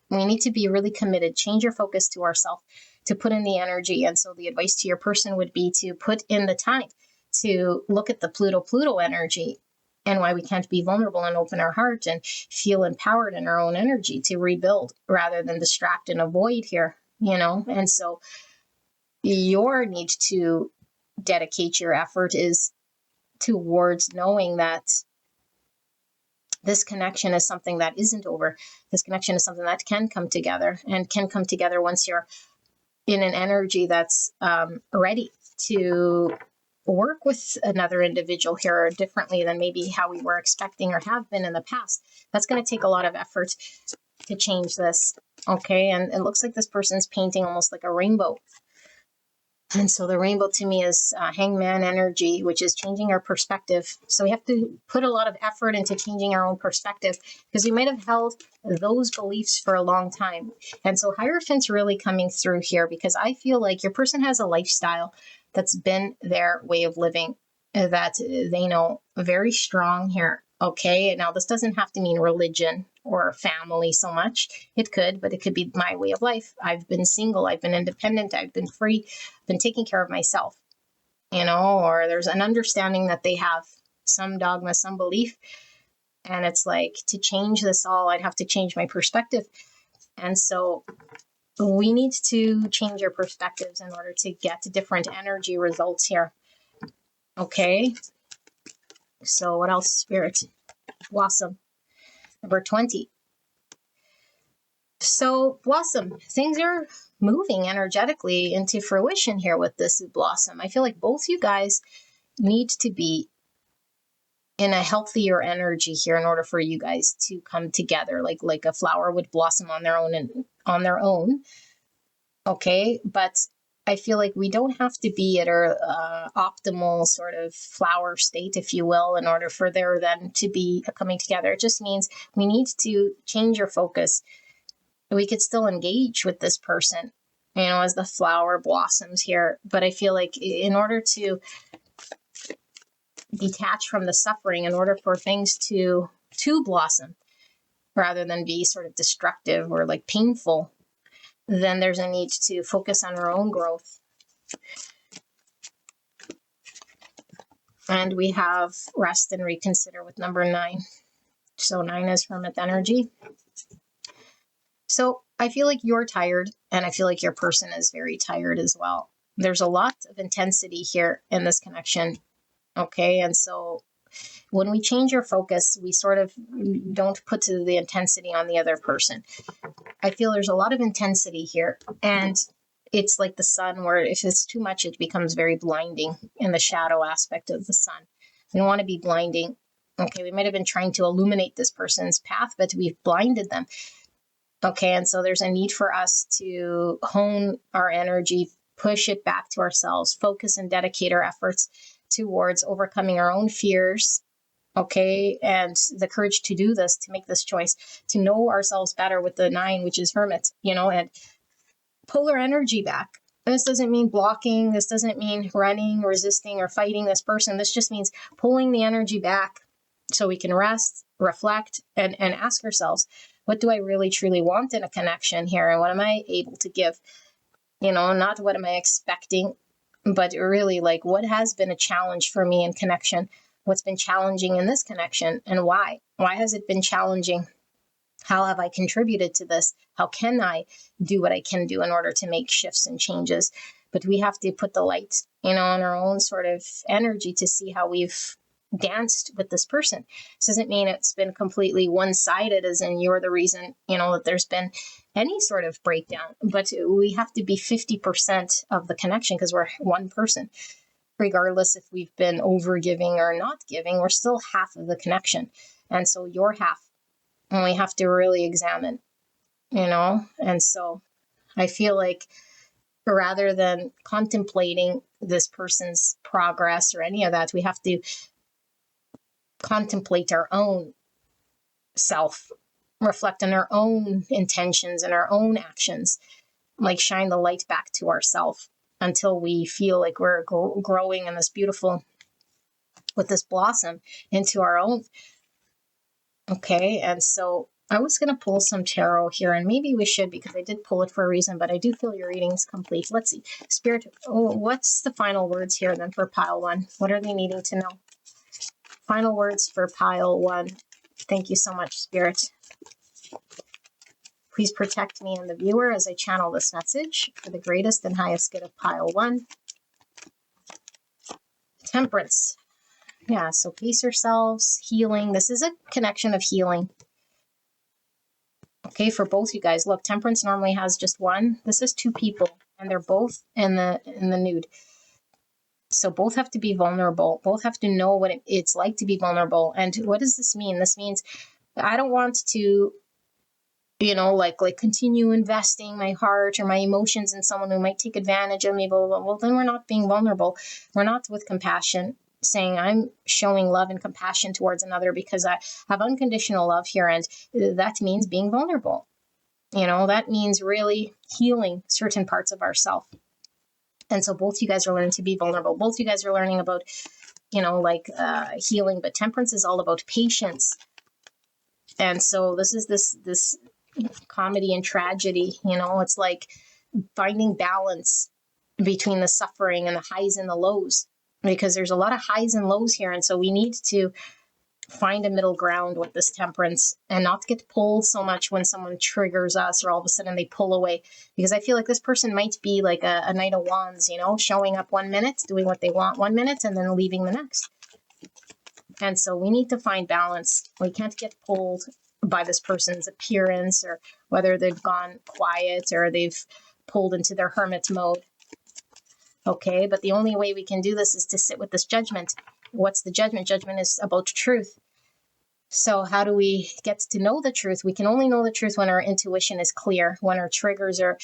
we need to be really committed. Change your focus to ourself, to put in the energy. And so the advice to your person would be to put in the time to look at the Pluto energy and why we can't be vulnerable and open our heart and feel empowered in our own energy to rebuild rather than distract and avoid here, And so your need to dedicate your effort is towards knowing that this connection is something that isn't over. This connection is something that can come together, and can come together once you're in an energy that's ready to work with another individual here differently than maybe how we were expecting or have been in the past. That's going to take a lot of effort to change this. Okay. And it looks like this person's painting almost like a rainbow. And so the rainbow to me is hangman energy, which is changing our perspective. So we have to put a lot of effort into changing our own perspective, because we might have held those beliefs for a long time. And so Hierophant's really coming through here, because I feel like your person has a lifestyle that's been their way of living, that they know very strong here. Okay. Now, this doesn't have to mean religion or family so much. It could, but it could be my way of life. I've been single. I've been independent. I've been free. I've been taking care of myself, or there's an understanding that they have some dogma, some belief. And it's like, to change this all, I'd have to change my perspective. And so we need to change our perspectives in order to get different energy results here. Okay. So what else, Spirit? Blossom. Number 20. So Blossom, things are moving energetically into fruition here with this Blossom. I feel like both you guys need to be in a healthier energy here in order for you guys to come together, like a flower would blossom on their own. Okay, but I feel like we don't have to be at our optimal sort of flower state, if you will, in order for there then to be a coming together. It just means we need to change your focus. We could still engage with this person, as the flower blossoms here. But I feel like in order to detach from the suffering, in order for things to blossom, rather than be sort of destructive or like painful, then there's a need to focus on our own growth. And we have rest and reconsider with number 9. So 9 is Hermit energy. So I feel like you're tired, and I feel like your person is very tired as well. There's a lot of intensity here in this connection. Okay. And so when we change our focus, we sort of don't put the intensity on the other person. I feel there's a lot of intensity here, and it's like the sun, where if it's too much, it becomes very blinding in the shadow aspect of the sun. We don't want to be blinding. Okay, we might have been trying to illuminate this person's path, but we've blinded them. Okay, and so there's a need for us to hone our energy, push it back to ourselves, focus and dedicate our efforts towards overcoming our own fears. Okay, and the courage to do this, to make this choice, to know ourselves better with the 9, which is Hermit, and pull our energy back. This doesn't mean blocking. This doesn't mean running, resisting, or fighting this person. This just means pulling the energy back so we can rest, reflect, and ask ourselves, what do I really truly want in a connection here? And what am I able to give? Not what am I expecting, but really like what has been a challenge for me in connection? What's been challenging in this connection, and why? Why has it been challenging? How have I contributed to this? How can I do what I can do in order to make shifts and changes? but we have to put the light, on our own sort of energy to see how we've danced with this person. This doesn't mean it's been completely one-sided, as in you're the reason, that there's been any sort of breakdown, but we have to be 50% of the connection because we're one person. Regardless if we've been over giving or not giving, we're still half of the connection. And so you're half, and we have to really examine, and so I feel like rather than contemplating this person's progress or any of that, we have to contemplate our own self, reflect on our own intentions and our own actions, like shine the light back to ourselves until we feel like we're growing in this beautiful, with this blossom into our own. Okay, and so I was going to pull some tarot here, and maybe we should, because I did pull it for a reason, but I do feel your reading is complete. Let's see. Spirit, what's the final words here then for pile 1? What are they needing to know? Final words for pile 1. Thank you so much, Spirit. Please protect me and the viewer as I channel this message for the greatest and highest good of pile 1. Temperance. Yeah, so pace yourselves, healing. This is a connection of healing. Okay, for both you guys. Look, Temperance normally has just one. This is 2 people, and they're both in the nude. So both have to be vulnerable. Both have to know what it's like to be vulnerable. And what does this mean? This means I don't want to, like continue investing my heart or my emotions in someone who might take advantage of me. Blah, blah, blah. Well, then we're not being vulnerable. We're not with compassion, saying I'm showing love and compassion towards another because I have unconditional love here. And that means being vulnerable. That means really healing certain parts of ourselves. And so both you guys are learning to be vulnerable. Both you guys are learning about, healing, but Temperance is all about patience. And so this is this comedy and tragedy, it's like finding balance between the suffering and the highs and the lows, because there's a lot of highs and lows here. And so we need to find a middle ground with this Temperance and not get pulled so much when someone triggers us or all of a sudden they pull away, because I feel like this person might be like a Knight of Wands, showing up 1 minute, doing what they want 1 minute, and then leaving the next. And so we need to find balance. We can't get pulled by this person's appearance, or whether they've gone quiet or they've pulled into their hermit mode. Okay, but the only way we can do this is to sit with this judgment. What's the judgment? Judgment is about truth. So how do we get to know the truth? We can only know the truth when our intuition is clear, when our triggers are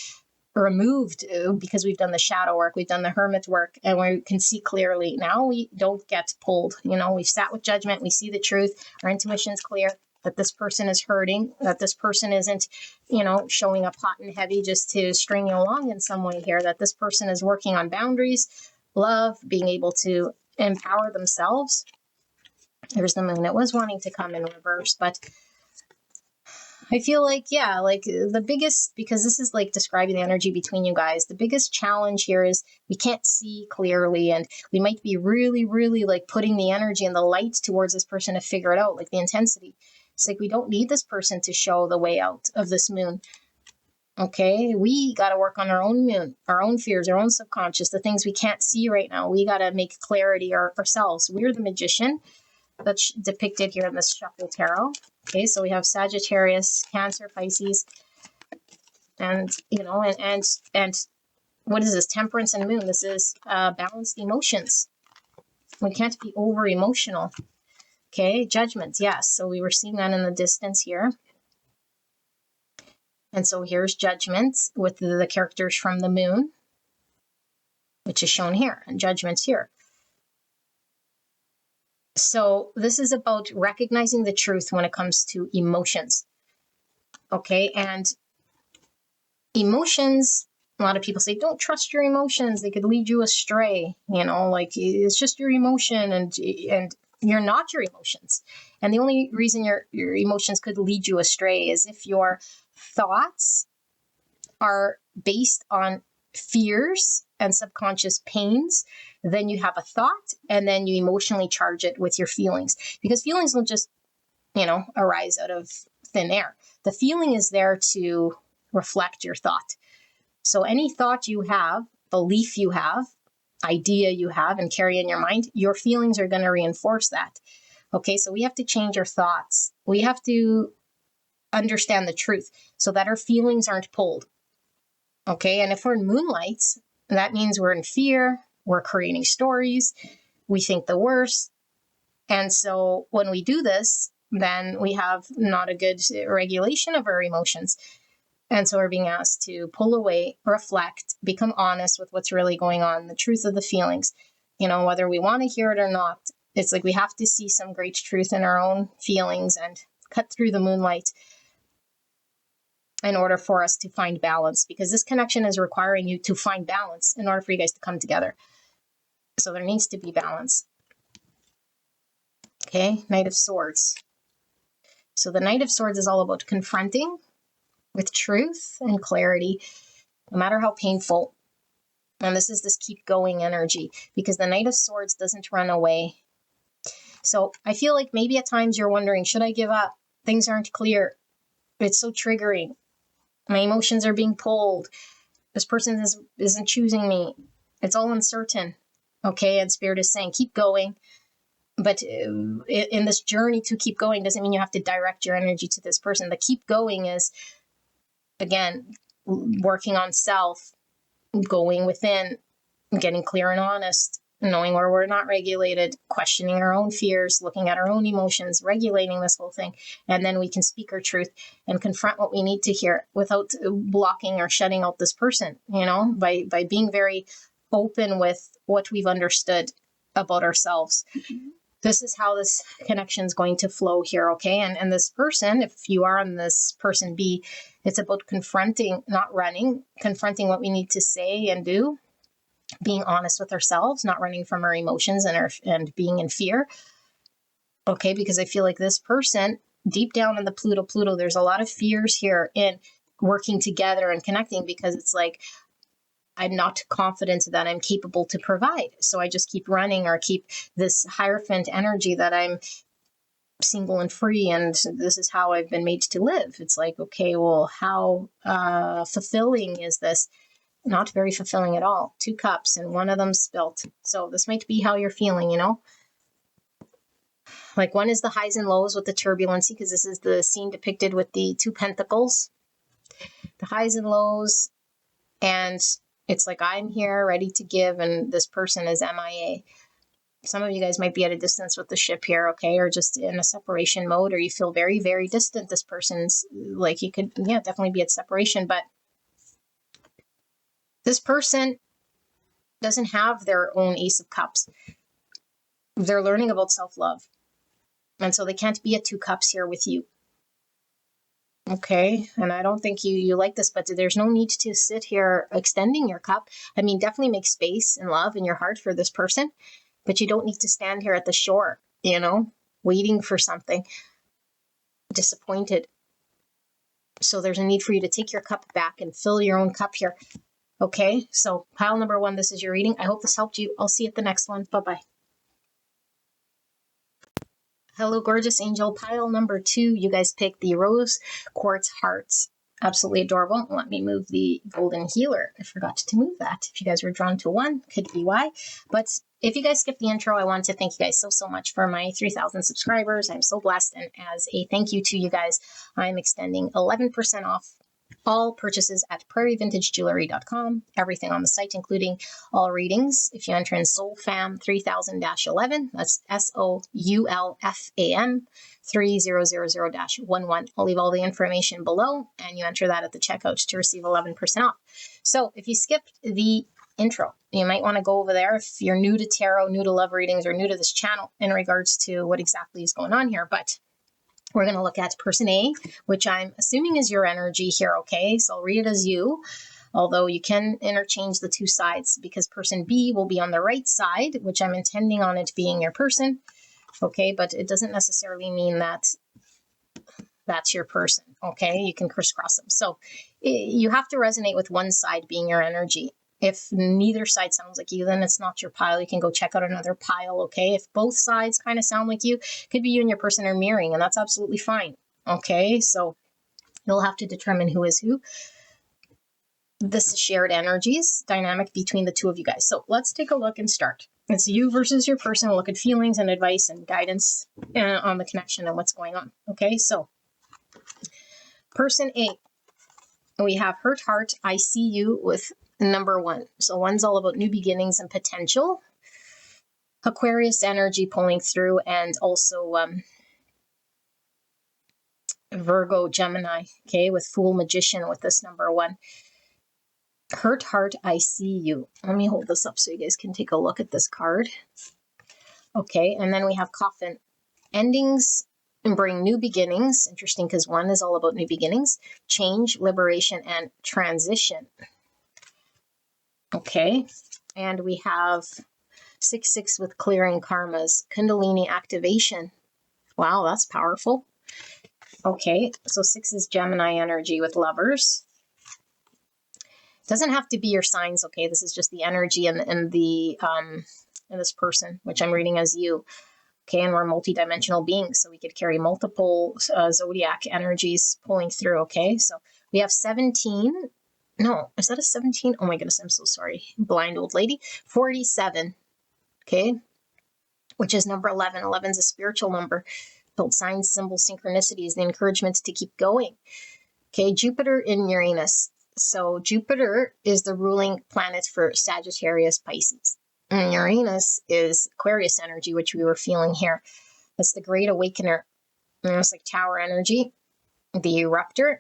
removed, because we've done the shadow work, we've done the hermit work, and we can see clearly. Now we don't get pulled. We've sat with judgment, we see the truth, our intuition's clear, that this person is hurting, that this person isn't, showing up hot and heavy just to string you along in some way here, that this person is working on boundaries, love, being able to empower themselves. There's the Moon. It was wanting to come in reverse, but I feel like, the biggest, because this is like describing the energy between you guys, the biggest challenge here is we can't see clearly, and we might be really, really like putting the energy and the light towards this person to figure it out, like the intensity. It's like we don't need this person to show the way out of this Moon. Okay, we got to work on our own Moon, our own fears, our own subconscious, the things we can't see right now. We got to make clarity ourselves. We're the magician that's depicted here in this Shuffle Tarot. Okay, so we have Sagittarius, Cancer, Pisces, and and what is this? Temperance and Moon. This is balanced emotions. We can't be over emotional. Okay, Judgment. Yes, so we were seeing that in the distance here. And so here's Judgment with the characters from the Moon, which is shown here, and Judgment's here. So this is about recognizing the truth when it comes to emotions. Okay, and emotions, a lot of people say, don't trust your emotions. They could lead you astray. Like it's just your emotion, and you're not your emotions. And the only reason your emotions could lead you astray is if your thoughts are based on fears and subconscious pains. Then you have a thought, and then you emotionally charge it with your feelings, because feelings don't just, arise out of thin air. The feeling is there to reflect your thought. So any thought you have belief you have, idea you have, and carry in your mind, your feelings are going to reinforce that. Okay, so we have to change our thoughts. We have to understand the truth so that our feelings aren't pulled. Okay, and if we're in moonlight, that means we're in fear, we're creating stories, we think the worst. And so when we do this, then we have not a good regulation of our emotions. And so we're being asked to pull away, reflect, become honest with what's really going on, the truth of the feelings, whether we want to hear it or not. It's like we have to see some great truth in our own feelings and cut through the moonlight in order for us to find balance, because this connection is requiring you to find balance in order for you guys to come together. So there needs to be balance. Okay, Knight of Swords. So the Knight of Swords is all about confronting with truth and clarity, no matter how painful. And this is this keep going energy, because the Knight of Swords doesn't run away. So I feel like maybe at times you're wondering, should I give up? Things aren't clear. It's so triggering. My emotions are being pulled. This person isn't choosing me. It's all uncertain. Okay, and Spirit is saying, keep going. But in this journey to keep going doesn't mean you have to direct your energy to this person. The keep going is, again, working on self, going within, getting clear and honest, knowing where we're not regulated, questioning our own fears, looking at our own emotions, regulating this whole thing. And then we can speak our truth and confront what we need to hear without blocking or shutting out this person, by being very open with what we've understood about ourselves. This is how this connection is going to flow here, okay? And this person, if you are on this person B, it's about confronting, not running, confronting what we need to say and do, being honest with ourselves, not running from our emotions and being in fear, okay? Because I feel like this person, deep down in the Pluto, there's a lot of fears here in working together and connecting, because it's like, I'm not confident that I'm capable to provide. So I just keep running, or keep this Hierophant energy that I'm single and free, and this is how I've been made to live. It's like, okay, well, how fulfilling is this? Not very fulfilling at all. 2 cups and one of them spilt. So this might be how you're feeling, Like, one is the highs and lows with the turbulency, because this is the scene depicted with the 2 pentacles. The highs and lows, and it's like, I'm here ready to give, and this person is MIA. Some of you guys might be at a distance with the ship here, okay, or just in a separation mode, or you feel very, very distant. This person's like, you could, definitely be at separation, but this person doesn't have their own Ace of Cups. They're learning about self-love, and so they can't be at 2 cups here with you. Okay, and I don't think you like this, but there's no need to sit here extending your cup. I mean, definitely make space and love in your heart for this person, but you don't need to stand here at the shore, waiting for something, disappointed. So there's a need for you to take your cup back and fill your own cup here. Okay, so pile number 1, this is your reading. I hope this helped you. I'll see you at the next one. Bye-bye. Hello, gorgeous angel. Pile number 2, you guys picked the rose quartz hearts. Absolutely adorable. Let me move the golden healer. I forgot to move that. If you guys were drawn to 1, could be why. But if you guys skipped the intro, I want to thank you guys so much for my 3,000 subscribers. I'm so blessed. And as a thank you to you guys, I'm extending 11% off all purchases at prairievintagejewelry.com. Everything on the site, including all readings. If you enter in SoulFam 3000-11, that's SOULFAM 3000-11. I'll leave all the information below, and you enter that at the checkout to receive 11% off. So if you skipped the intro, you might want to go over there if you're new to tarot, new to love readings, or new to this channel in regards to what exactly is going on here. But we're going to look at person A, which I'm assuming is your energy here, okay? So I'll read it as you, although you can interchange the 2 sides, because person B will be on the right side, which I'm intending on it being your person, okay? But it doesn't necessarily mean that that's your person, okay? You can crisscross them. So you have to resonate with one side being your energy. If neither side sounds like you, then it's not your pile. You can go check out another pile, okay? If both sides kind of sound like you, could be you and your person are mirroring, and that's absolutely fine, okay? So you'll have to determine who is who. this shared energies dynamic between the two of you guys. So let's take a look and start. It's you versus your person. We'll look at feelings and advice and guidance on the connection and what's going on. Okay, so person A, we have hurt heart, I see you with number 1. So 1's all about new beginnings and potential. Aquarius energy pulling through, and also Virgo, Gemini, okay, with Fool, Magician with this number 1. Hurt heart, I see you. Let me hold this up so you guys can take a look at this card. Okay, and then we have Coffin. Endings and bring new beginnings. Interesting, because 1 is all about new beginnings, change, liberation, and transition. Okay, and we have 6-6 with clearing karmas, Kundalini activation. Wow, that's powerful. Okay, so 6 is Gemini energy with lovers. Doesn't have to be your signs, okay? This is just the energy and the in this person, which I'm reading as you. Okay, and we're multidimensional beings, so we could carry multiple zodiac energies pulling through, okay? So we have 17. No, is that a 17? Oh my goodness, I'm so sorry. Blind old lady. 47, okay? Which is number 11. 11 is a spiritual number. Build signs, symbols, synchronicities, the encouragement to keep going. Okay, Jupiter in Uranus. So Jupiter is the ruling planet for Sagittarius, Pisces. And Uranus is Aquarius energy, which we were feeling here. That's the great awakener. It's like tower energy, the eruptor,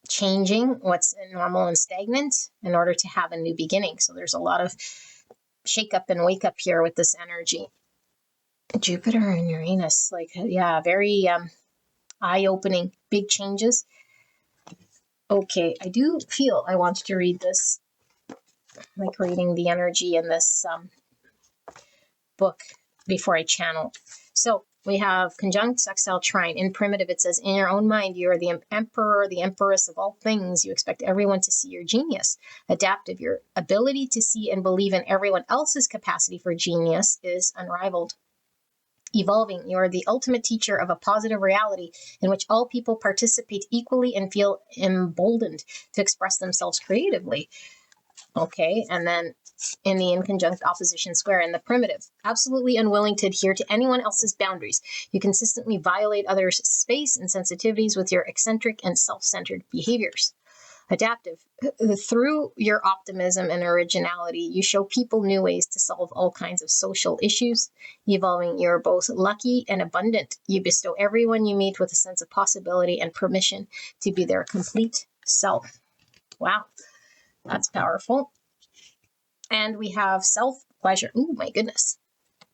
changing what's normal and stagnant in order to have a new beginning. So there's a lot of shake up and wake up here with this energy. Jupiter and Uranus, like, yeah, very eye-opening, big changes. Okay, I do feel I want to read this, like reading the energy in this book before I channel. So we have conjunct, sextile, trine. In primitive, it says, in your own mind, you are the emperor, the empress of all things. You expect everyone to see your genius. Adaptive, your ability to see and believe in everyone else's capacity for genius is unrivaled. Evolving, you are the ultimate teacher of a positive reality in which all people participate equally and feel emboldened to express themselves creatively. Okay, and then in the inconjunct opposition square, in the primitive, absolutely unwilling to adhere to anyone else's boundaries. You consistently violate others' space and sensitivities with your eccentric and self-centered behaviors. Adaptive, through your optimism and originality, you show people new ways to solve all kinds of social issues. Evolving, you're both lucky and abundant. You bestow everyone you meet with a sense of possibility and permission to be their complete self. Wow, that's powerful. And we have self-pleasure. Oh my goodness.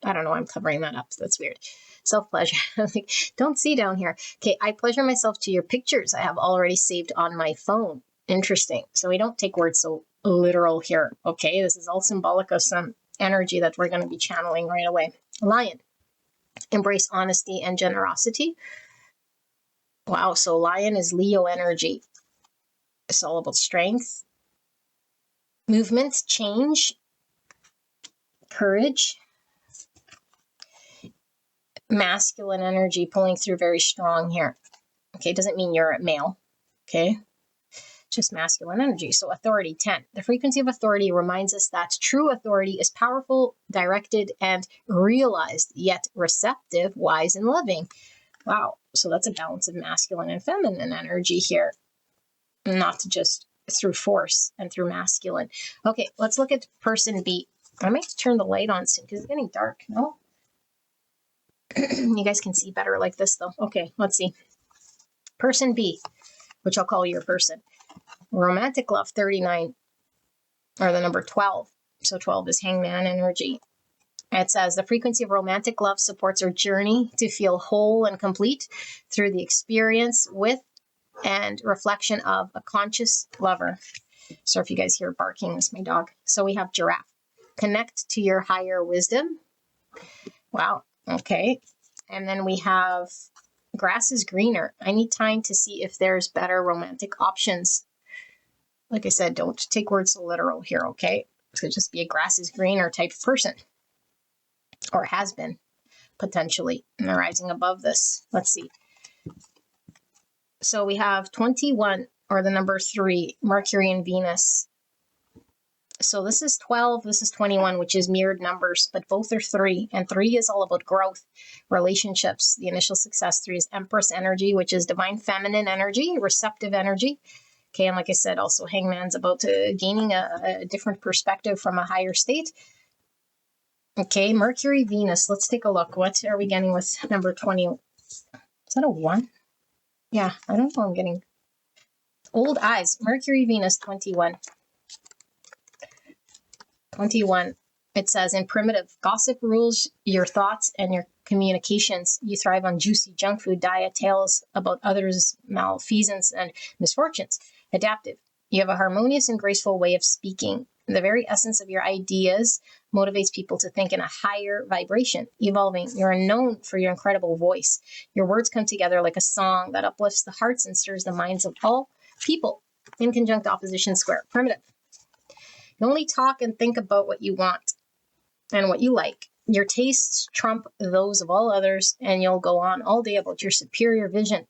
I don't know, I'm covering that up. That's weird. Self-pleasure. Like, don't see down here. Okay, I pleasure myself to your pictures I have already saved on my phone. Interesting. So we don't take words so literal here. Okay, this is all symbolic of some energy that we're going to be channeling right away. Lion. Embrace honesty and generosity. Wow, so Lion is Leo energy. It's all about strength, movement, change, courage. Masculine energy pulling through very strong here. Okay, doesn't mean you're a male. Okay, just masculine energy. So authority, 10. The frequency of authority reminds us that true authority is powerful, directed, and realized, yet receptive, wise, and loving. Wow, so that's a balance of masculine and feminine energy here, not just through force and through masculine. Okay, let's look at person B. I might turn the light on soon because it's getting dark, no? You guys can see better like this, though. Okay, let's see. Person B, which I'll call your person. Romantic love, 39, or the number 12. So 12 is hangman energy. It says, the frequency of romantic love supports our journey to feel whole and complete through the experience with and reflection of a conscious lover. So if you guys hear barking, it's my dog. So we have giraffe. Connect to your higher wisdom. Wow. Okay. And then we have grass is greener. I need time to see if there's better romantic options. Like I said, don't take words so literal here, okay? So just be a grass is greener type of person. Or has been, potentially, and they're rising above this. Let's see. So we have 21 or the number 3, Mercury and Venus. So this is 12, this is 21, which is mirrored numbers, but both are 3. And 3 is all about growth, relationships, the initial success. 3 is Empress energy, which is divine feminine energy, receptive energy. Okay, and like I said, also Hangman's about gaining a different perspective from a higher state. Okay, Mercury, Venus. Let's take a look. What are we getting with number 20? Is that a 1? Yeah, I don't know. I'm getting old eyes. Mercury, Venus, 21. 21. It says, in primitive, gossip rules your thoughts and your communications. You thrive on juicy junk food diet, tales about others' malfeasance and misfortunes. Adaptive. You have a harmonious and graceful way of speaking. The very essence of your ideas motivates people to think in a higher vibration. Evolving. You're known for your incredible voice. Your words come together like a song that uplifts the hearts and stirs the minds of all people. In conjunct opposition square. Primitive. You only talk and think about what you want and what you like. Your tastes trump those of all others, and you'll go on all day about your superior vision.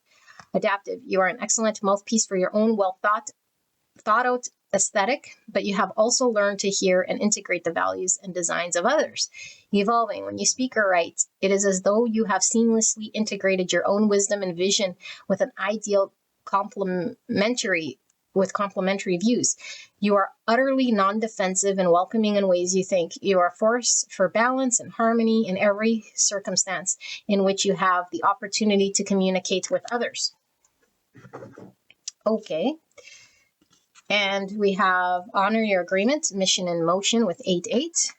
Adaptive. You are an excellent mouthpiece for your own well thought out aesthetic, but you have also learned to hear and integrate the values and designs of others. Evolving. When you speak or write, it is as though you have seamlessly integrated your own wisdom and vision with an ideal complementary views. You are utterly non-defensive and welcoming in ways you think. You are a force for balance and harmony in every circumstance in which you have the opportunity to communicate with others. Okay. And we have honor your agreement, mission in motion with 8-8.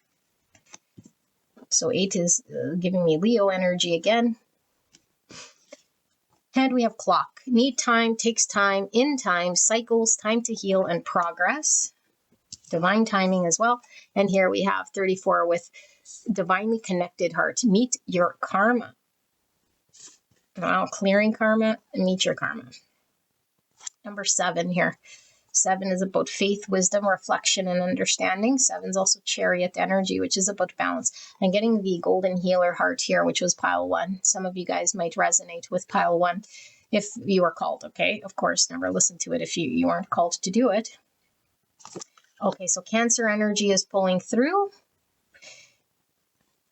So 8 is giving me Leo energy again. And we have clock. Need time, takes time, in time, cycles, time to heal, and progress. Divine timing as well. And here we have 34 with divinely connected heart. Meet your karma. Wow, clearing karma, meet your karma. Number 7 here. 7 is about faith, wisdom, reflection, and understanding. 7 is also chariot energy, which is about balance. And getting the golden healer heart here, which was pile 1. Some of you guys might resonate with pile 1 if you are called, okay? Of course, never listen to it if you aren't called to do it. Okay, so Cancer energy is pulling through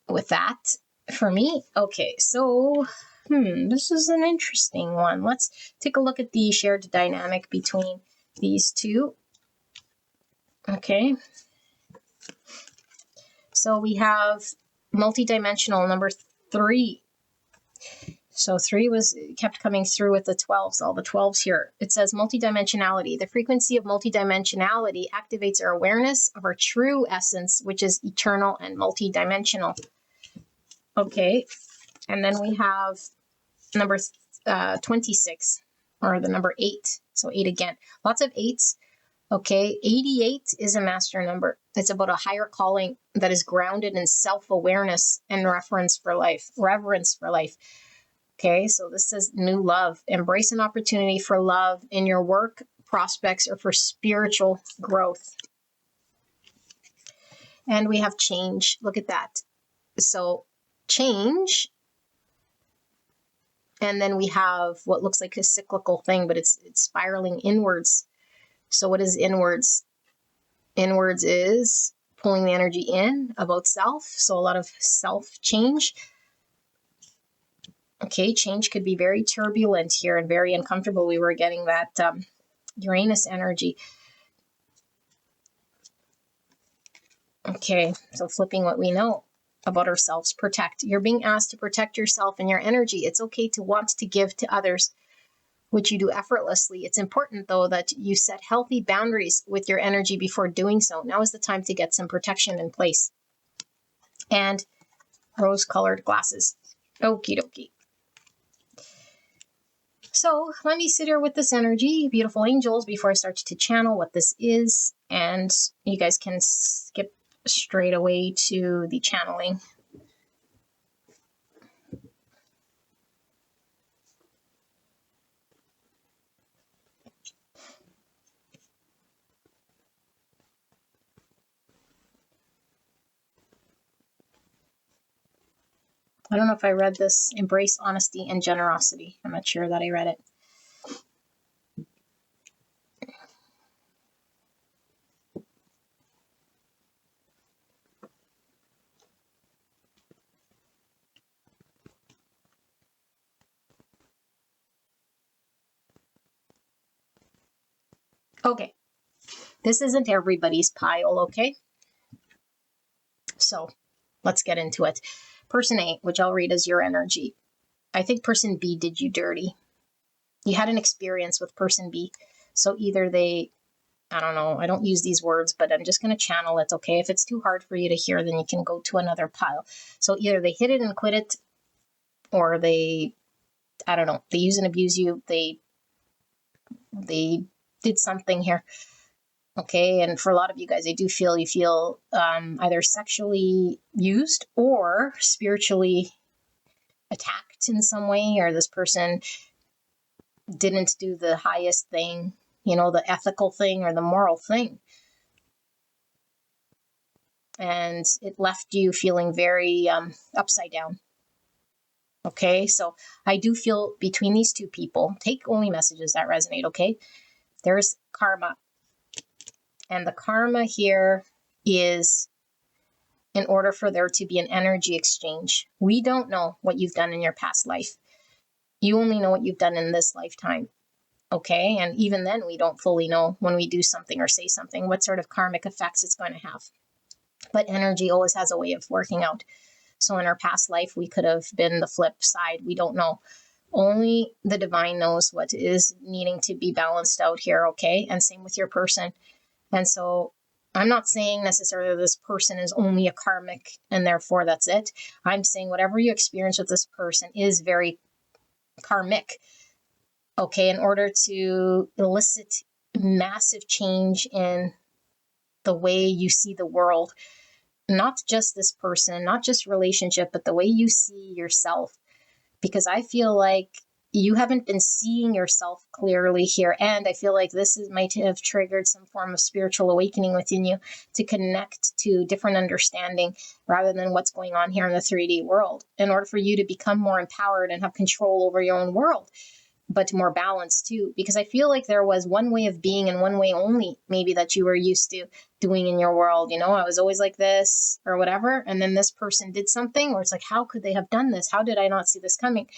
with that for me. Okay, so this is an interesting one. Let's take a look at the shared dynamic between these two. Okay. So we have multidimensional number 3. So 3 kept coming through with the 12s, all the 12s here. It says multidimensionality. The frequency of multidimensionality activates our awareness of our true essence, which is eternal and multidimensional. Okay. And then we have number 26, or the number 8. So 8 again. Lots of 8s. Okay. 88 is a master number. It's about a higher calling that is grounded in self-awareness and reverence for life. Okay. So this says new love. Embrace an opportunity for love in your work, prospects, or for spiritual growth. And we have change. Look at that. So change. And then we have what looks like a cyclical thing, but it's spiraling inwards. So what is inwards? Inwards is pulling the energy in about self. So a lot of self change. Okay, change could be very turbulent here and very uncomfortable. We were getting that Uranus energy. Okay, so flipping what we know about ourselves. Protect. You're being asked to protect yourself and your energy. It's okay to want to give to others, which you do effortlessly. It's important, though, that you set healthy boundaries with your energy before doing so. Now is the time to get some protection in place. And rose-colored glasses. Okie dokie. So let me sit here with this energy, beautiful angels, before I start to channel what this is. And you guys can skip straight away to the channeling. I don't know if I read this. Embrace honesty and generosity. I'm not sure that I read it. Okay. This isn't everybody's pile, okay? So let's get into it. Person A, which I'll read as your energy. I think person B did you dirty. You had an experience with person B. So either they, I don't know, I don't use these words, but I'm just going to channel it, okay? If it's too hard for you to hear, then you can go to another pile. So either they hit it and quit it, or they, I don't know, they use and abuse you. They did something here. Okay, and for a lot of you guys, I do feel you feel either sexually used or spiritually attacked in some way, or this person didn't do the highest thing, the ethical thing or the moral thing. And it left you feeling very upside down. Okay, so I do feel between these two people, take only messages that resonate, okay? There's karma. And the karma here is in order for there to be an energy exchange. We don't know what you've done in your past life. You only know what you've done in this lifetime. Okay, and even then we don't fully know when we do something or say something what sort of karmic effects it's going to have. But energy always has a way of working out. So in our past life, we could have been the flip side. We don't know. Only the divine knows what is needing to be balanced out here, okay? And same with your person. And so I'm not saying necessarily this person is only a karmic and therefore that's it. I'm saying whatever you experience with this person is very karmic, okay, in order to elicit massive change in the way you see the world. Not just this person, not just relationship, but the way you see yourself. Because I feel like you haven't been seeing yourself clearly here. And I feel like might have triggered some form of spiritual awakening within you to connect to different understanding rather than what's going on here in the 3D world in order for you to become more empowered and have control over your own world, but more balanced too. Because I feel like there was one way of being and one way only maybe that you were used to doing in your world. I was always like this or whatever. And then this person did something where it's like, how could they have done this? How did I not see this coming?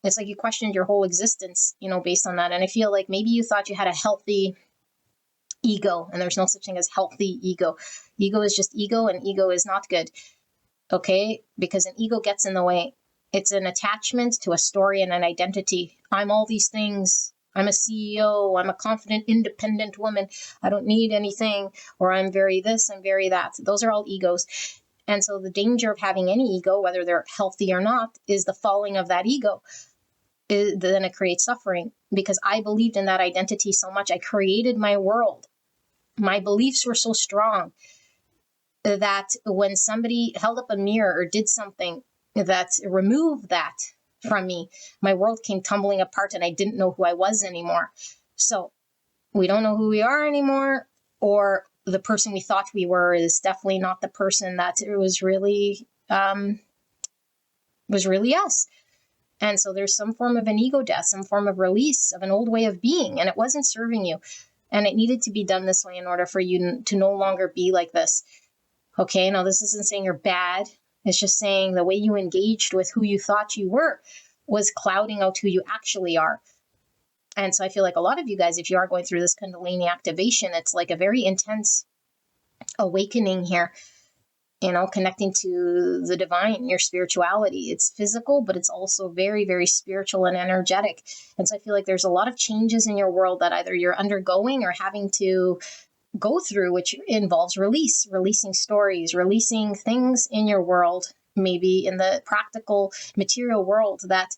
It's like you questioned your whole existence, based on that. And I feel like maybe you thought you had a healthy ego, and there's no such thing as healthy ego. Ego is just ego, and ego is not good. Okay? Because an ego gets in the way. It's an attachment to a story and an identity. I'm all these things. I'm a CEO. I'm a confident, independent woman. I don't need anything. Or I'm very this, I'm very that. Those are all egos. And so the danger of having any ego, whether they're healthy or not, is the falling of that ego. Then it creates suffering because I believed in that identity so much. I created my world. My beliefs were so strong that when somebody held up a mirror or did something that removed that from me, my world came tumbling apart and I didn't know who I was anymore. So we don't know who we are anymore, or the person we thought we were is definitely not the person that it was really us. And so there's some form of an ego death, some form of release of an old way of being, and it wasn't serving you. And it needed to be done this way in order for you to no longer be like this. Okay, now this isn't saying you're bad. It's just saying the way you engaged with who you thought you were was clouding out who you actually are. And so I feel like a lot of you guys, if you are going through this Kundalini activation, it's like a very intense awakening here. Connecting to the divine, your spirituality. It's physical, but it's also very, very spiritual and energetic. And so I feel like there's a lot of changes in your world that either you're undergoing or having to go through, which involves releasing stories, releasing things in your world, maybe in the practical material world that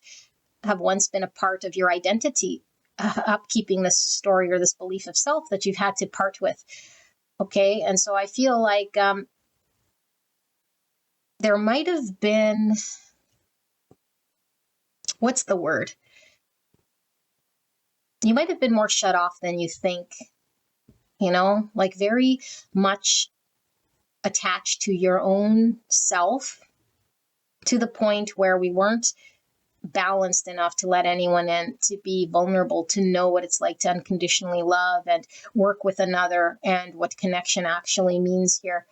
have once been a part of your identity, upkeeping this story or this belief of self that you've had to part with. Okay. And so I feel like, there might have been, what's the word? You might have been more shut off than you think, like very much attached to your own self to the point where we weren't balanced enough to let anyone in, to be vulnerable, to know what it's like to unconditionally love and work with another and what connection actually means here.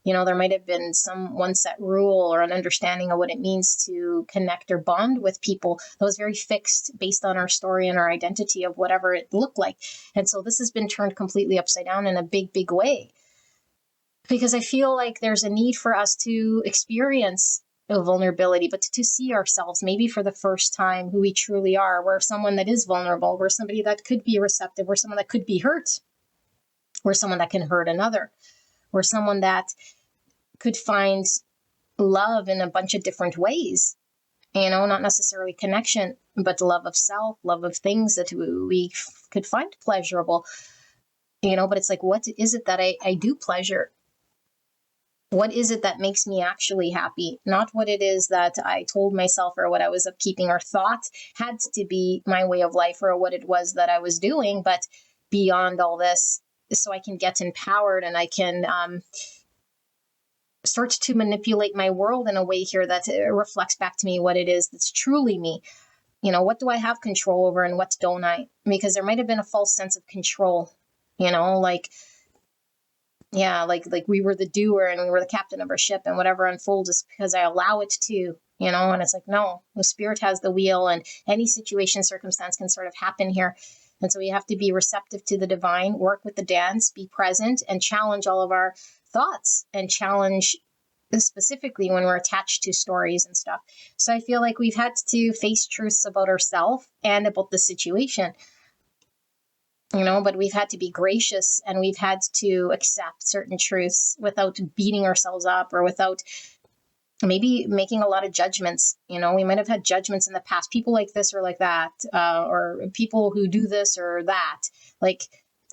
There might have been some one set rule or an understanding of what it means to connect or bond with people that was very fixed based on our story and our identity of whatever it looked like. And so this has been turned completely upside down in a big, big way. Because I feel like there's a need for us to experience vulnerability, but to see ourselves maybe for the first time who we truly are. We're someone that is vulnerable. We're somebody that could be receptive. We're someone that could be hurt. We're someone that can hurt another. We're someone that could find love in a bunch of different ways. Not necessarily connection, but love of self, love of things that we could find pleasurable. But it's like, what is it that I do pleasure? What is it that makes me actually happy? Not what it is that I told myself or what I was upkeeping or thought had to be my way of life or what it was that I was doing, but beyond all this, so I can get empowered and I can start to manipulate my world in a way here that reflects back to me what it is that's truly me. What do I have control over and what don't I? Because there might have been a false sense of control, like we were the doer and we were the captain of our ship, and whatever unfolds is because I allow it to, and it's like, no, the spirit has the wheel, and any situation, circumstance can sort of happen here. And so we have to be receptive to the divine, work with the dance, be present, and challenge all of our thoughts, and challenge specifically when we're attached to stories and stuff. So I feel like we've had to face truths about ourselves and about the situation. But we've had to be gracious and we've had to accept certain truths without beating ourselves up or without maybe making a lot of judgments. We might have had judgments in the past, people like this or like that, or people who do this or that, like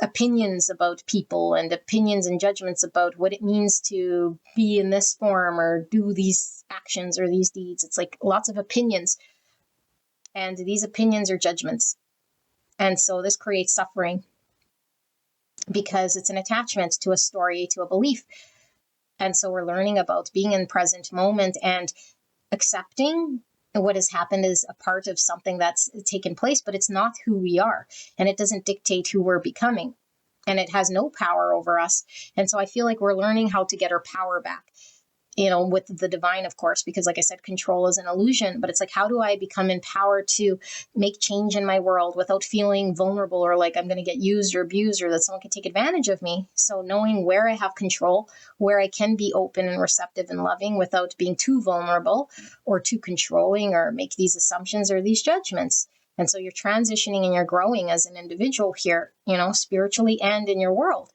opinions about people and opinions and judgments about what it means to be in this form or do these actions or these deeds. It's like lots of opinions, and these opinions are judgments. And so this creates suffering because it's an attachment to a story, to a belief. And so we're learning about being in the present moment and accepting what has happened is a part of something that's taken place, but it's not who we are. And it doesn't dictate who we're becoming. And it has no power over us. And so I feel like we're learning how to get our power back. With the divine, of course, because like I said, control is an illusion, but it's like, how do I become empowered to make change in my world without feeling vulnerable or like I'm going to get used or abused or that someone can take advantage of me? So knowing where I have control, where I can be open and receptive and loving without being too vulnerable or too controlling or make these assumptions or these judgments. And so you're transitioning and you're growing as an individual here, spiritually and in your world.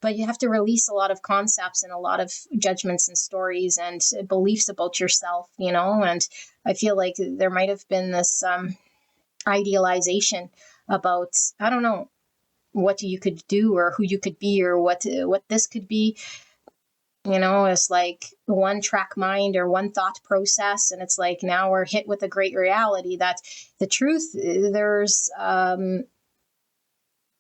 But you have to release a lot of concepts and a lot of judgments and stories and beliefs about yourself, and I feel like there might have been this idealization about, I don't know, what you could do or who you could be or what this could be. It's like one track mind or one thought process. And it's like now we're hit with a great reality that the truth,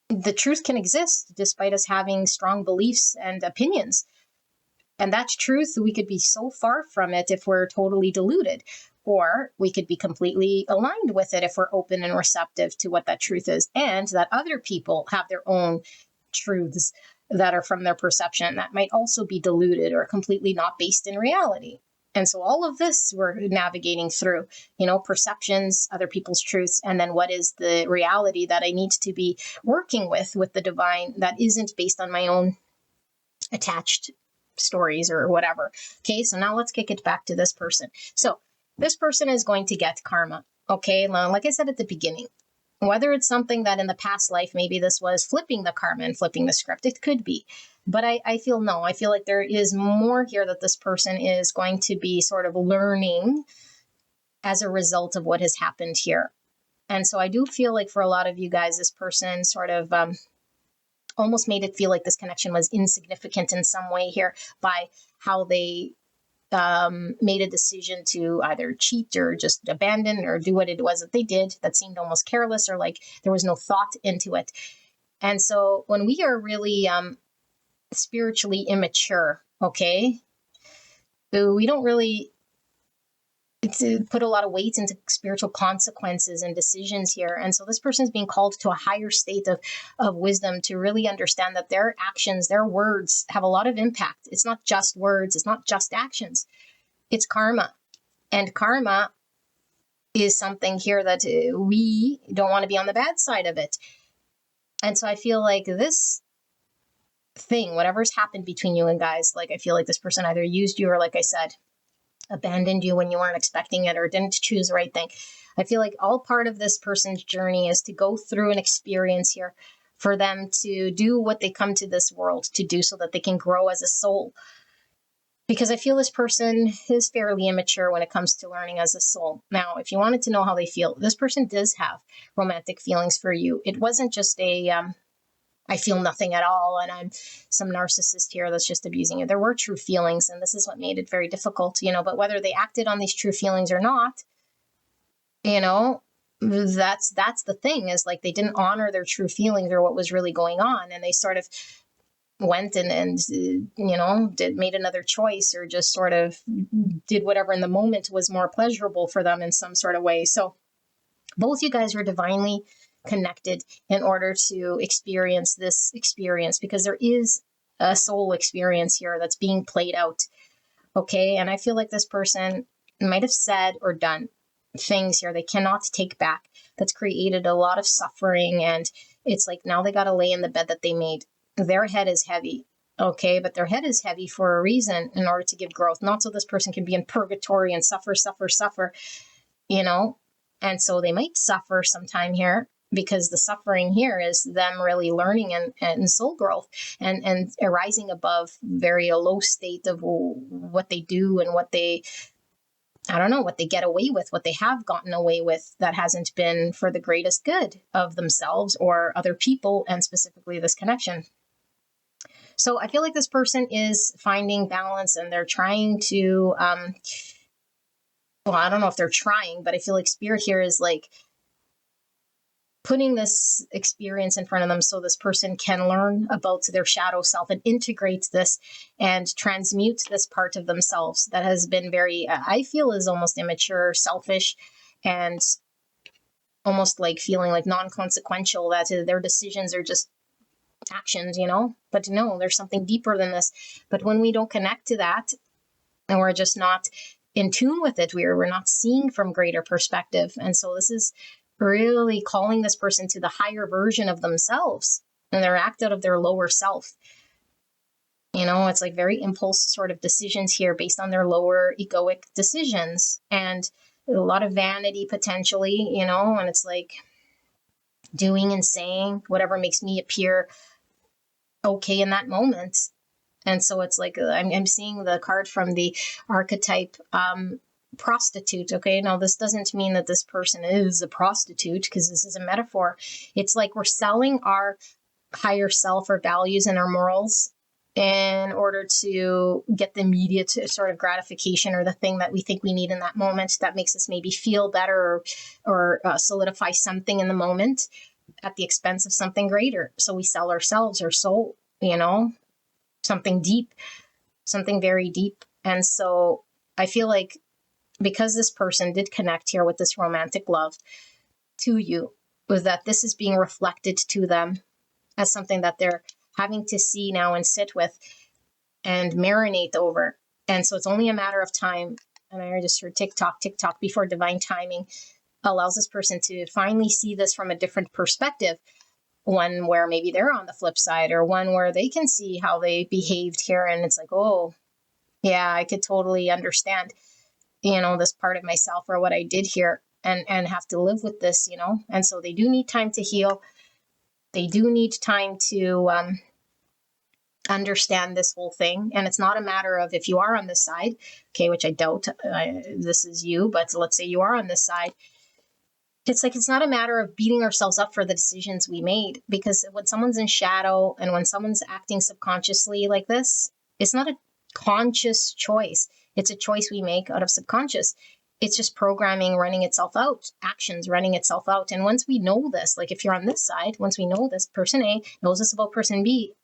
the truth can exist despite us having strong beliefs and opinions. And that's truth. We could be so far from it if we're totally deluded, or we could be completely aligned with it if we're open and receptive to what that truth is, and that other people have their own truths that are from their perception that might also be deluded or completely not based in reality. And so all of this we're navigating through, perceptions, other people's truths, and then what is the reality that I need to be working with the divine that isn't based on my own attached stories or whatever. Okay, so now let's kick it back to this person. So this person is going to get karma. Okay, now, like I said at the beginning, whether it's something that in the past life, maybe this was flipping the karma and flipping the script, it could be. But I feel no, I feel like there is more here that this person is going to be sort of learning as a result of what has happened here. And so I do feel like for a lot of you guys, this person sort of almost made it feel like this connection was insignificant in some way here by how they made a decision to either cheat or just abandon or do what it was that they did that seemed almost careless or like there was no thought into it. And so when we are really spiritually immature, okay, we don't really to put a lot of weight into spiritual consequences and decisions here. And so this person is being called to a higher state of wisdom to really understand that their actions, their words have a lot of impact. It's not just words. It's not just actions. It's karma. And karma is something here that we don't want to be on the bad side of it. And so I feel like this thing, whatever's happened between you and guys, like I feel like this person either used you or, like I said, abandoned you when you weren't expecting it or didn't choose the right thing. I feel like all part of this person's journey is to go through an experience here for them to do what they come to this world to do so that they can grow as a soul. Because I feel this person is fairly immature when it comes to learning as a soul. Now, if you wanted to know how they feel, this person does have romantic feelings for you. It wasn't just I feel nothing at all, and I'm some narcissist here that's just abusing it. There were true feelings, and this is what made it very difficult, but whether they acted on these true feelings or not, that's the thing, is like they didn't honor their true feelings or what was really going on, and they sort of went and made another choice, or just sort of did whatever in the moment was more pleasurable for them in some sort of way. So both you guys were divinely connected in order to experience this experience, because there is a soul experience here that's being played out. Okay. And I feel like this person might have said or done things here they cannot take back, that's created a lot of suffering. And it's like now they got to lay in the bed that they made. Their head is heavy. Okay. But their head is heavy for a reason, in order to give growth, not so this person can be in purgatory and suffer, and so they might suffer sometime here, because the suffering here is them really learning and soul growth and arising above very a low state of what they do and what they get away with, what they have gotten away with that hasn't been for the greatest good of themselves or other people, and specifically this connection. So I feel like this person is finding balance, and they're trying to, I don't know if they're trying, but I feel like spirit here is like putting this experience in front of them so this person can learn about their shadow self and integrate this and transmute this part of themselves that has been very, I feel, is almost immature, selfish, and almost like feeling like non-consequential, that their decisions are just actions, but no, there's something deeper than this. But when we don't connect to that, and we're just not in tune with it, we're not seeing from greater perspective. And so this is really calling this person to the higher version of themselves, and they're act out of their lower self. It's like very impulse sort of decisions here based on their lower egoic decisions, and a lot of vanity potentially, and it's like doing and saying whatever makes me appear okay in that moment. And so it's like I'm seeing the card from the archetype prostitute. Okay, now this doesn't mean that this person is a prostitute, because this is a metaphor. It's like we're selling our higher self, our values and our morals, in order to get the immediate sort of gratification, or the thing that we think we need in that moment that makes us maybe feel better, or solidify something in the moment at the expense of something greater. So we sell ourselves, our soul, something deep, something very deep. And so I feel like, because this person did connect here with this romantic love to you, was that this is being reflected to them as something that they're having to see now and sit with and marinate over. And so it's only a matter of time. And I just heard TikTok before divine timing allows this person to finally see this from a different perspective. One where maybe they're on the flip side, or one where they can see how they behaved here. And it's like, oh, yeah, I could totally understand, this part of myself, or what I did here, and have to live with this, And so they do need time to heal. They do need time to understand this whole thing. And it's not a matter of, if you are on this side, okay, which I doubt this is you, but let's say you are on this side. It's like, it's not a matter of beating ourselves up for the decisions we made, because when someone's in shadow and when someone's acting subconsciously like this, it's not a conscious choice. It's a choice we make out of subconscious. It's just programming running itself out, actions running itself out. And once we know this, like if you're on this side, once we know this, person A knows this about person B,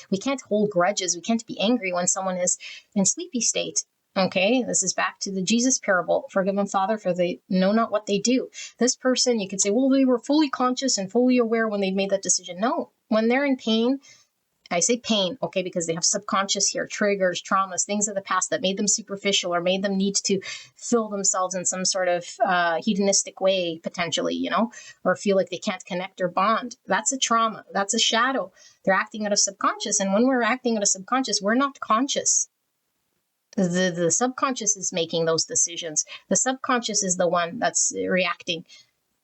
we can't hold grudges. We can't be angry when someone is in sleepy state. Okay, this is back to the Jesus parable. Forgive them, Father, for they know not what they do. This person, you could say, well, they were fully conscious and fully aware when they made that decision. No, when they're in pain, I say pain, okay, because they have subconscious here, triggers, traumas, things of the past that made them superficial or made them need to fill themselves in some sort of hedonistic way, potentially, or feel like they can't connect or bond. That's a trauma. That's a shadow. They're acting out of subconscious. And when we're acting out of subconscious, we're not conscious. The subconscious is making those decisions. The subconscious is the one that's reacting.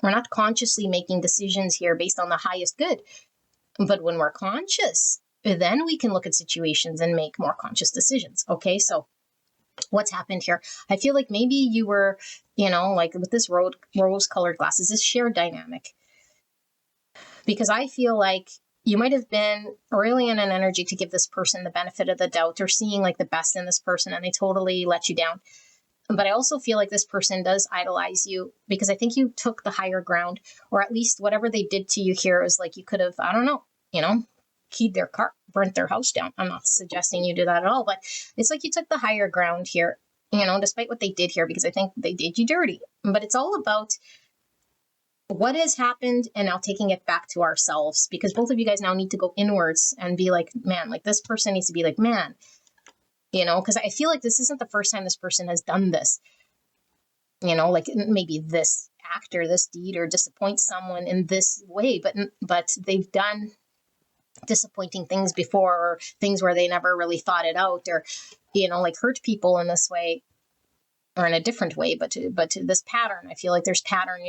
We're not consciously making decisions here based on the highest good. But when we're conscious, then we can look at situations and make more conscious decisions. Okay, so what's happened here? I feel like maybe you were, like with this rose-colored glasses, this shared dynamic. Because I feel like you might have been really in an energy to give this person the benefit of the doubt or seeing like the best in this person, and they totally let you down. But I also feel like this person does idolize you because I think you took the higher ground, or at least whatever they did to you here is like you could have, I don't know, keyed their car, burnt their house down. I'm not suggesting you do that at all, but it's like you took the higher ground here, despite what they did here, because I think they did you dirty. But it's all about what has happened and now taking it back to ourselves, because both of you guys now need to go inwards and be like, man, like this person needs to be like, man, because I feel like this isn't the first time this person has done this, like maybe this act or this deed or disappoint someone in this way, but they've done disappointing things before, or things where they never really thought it out, or, like hurt people in this way or in a different way, but this pattern, I feel like there's pattern,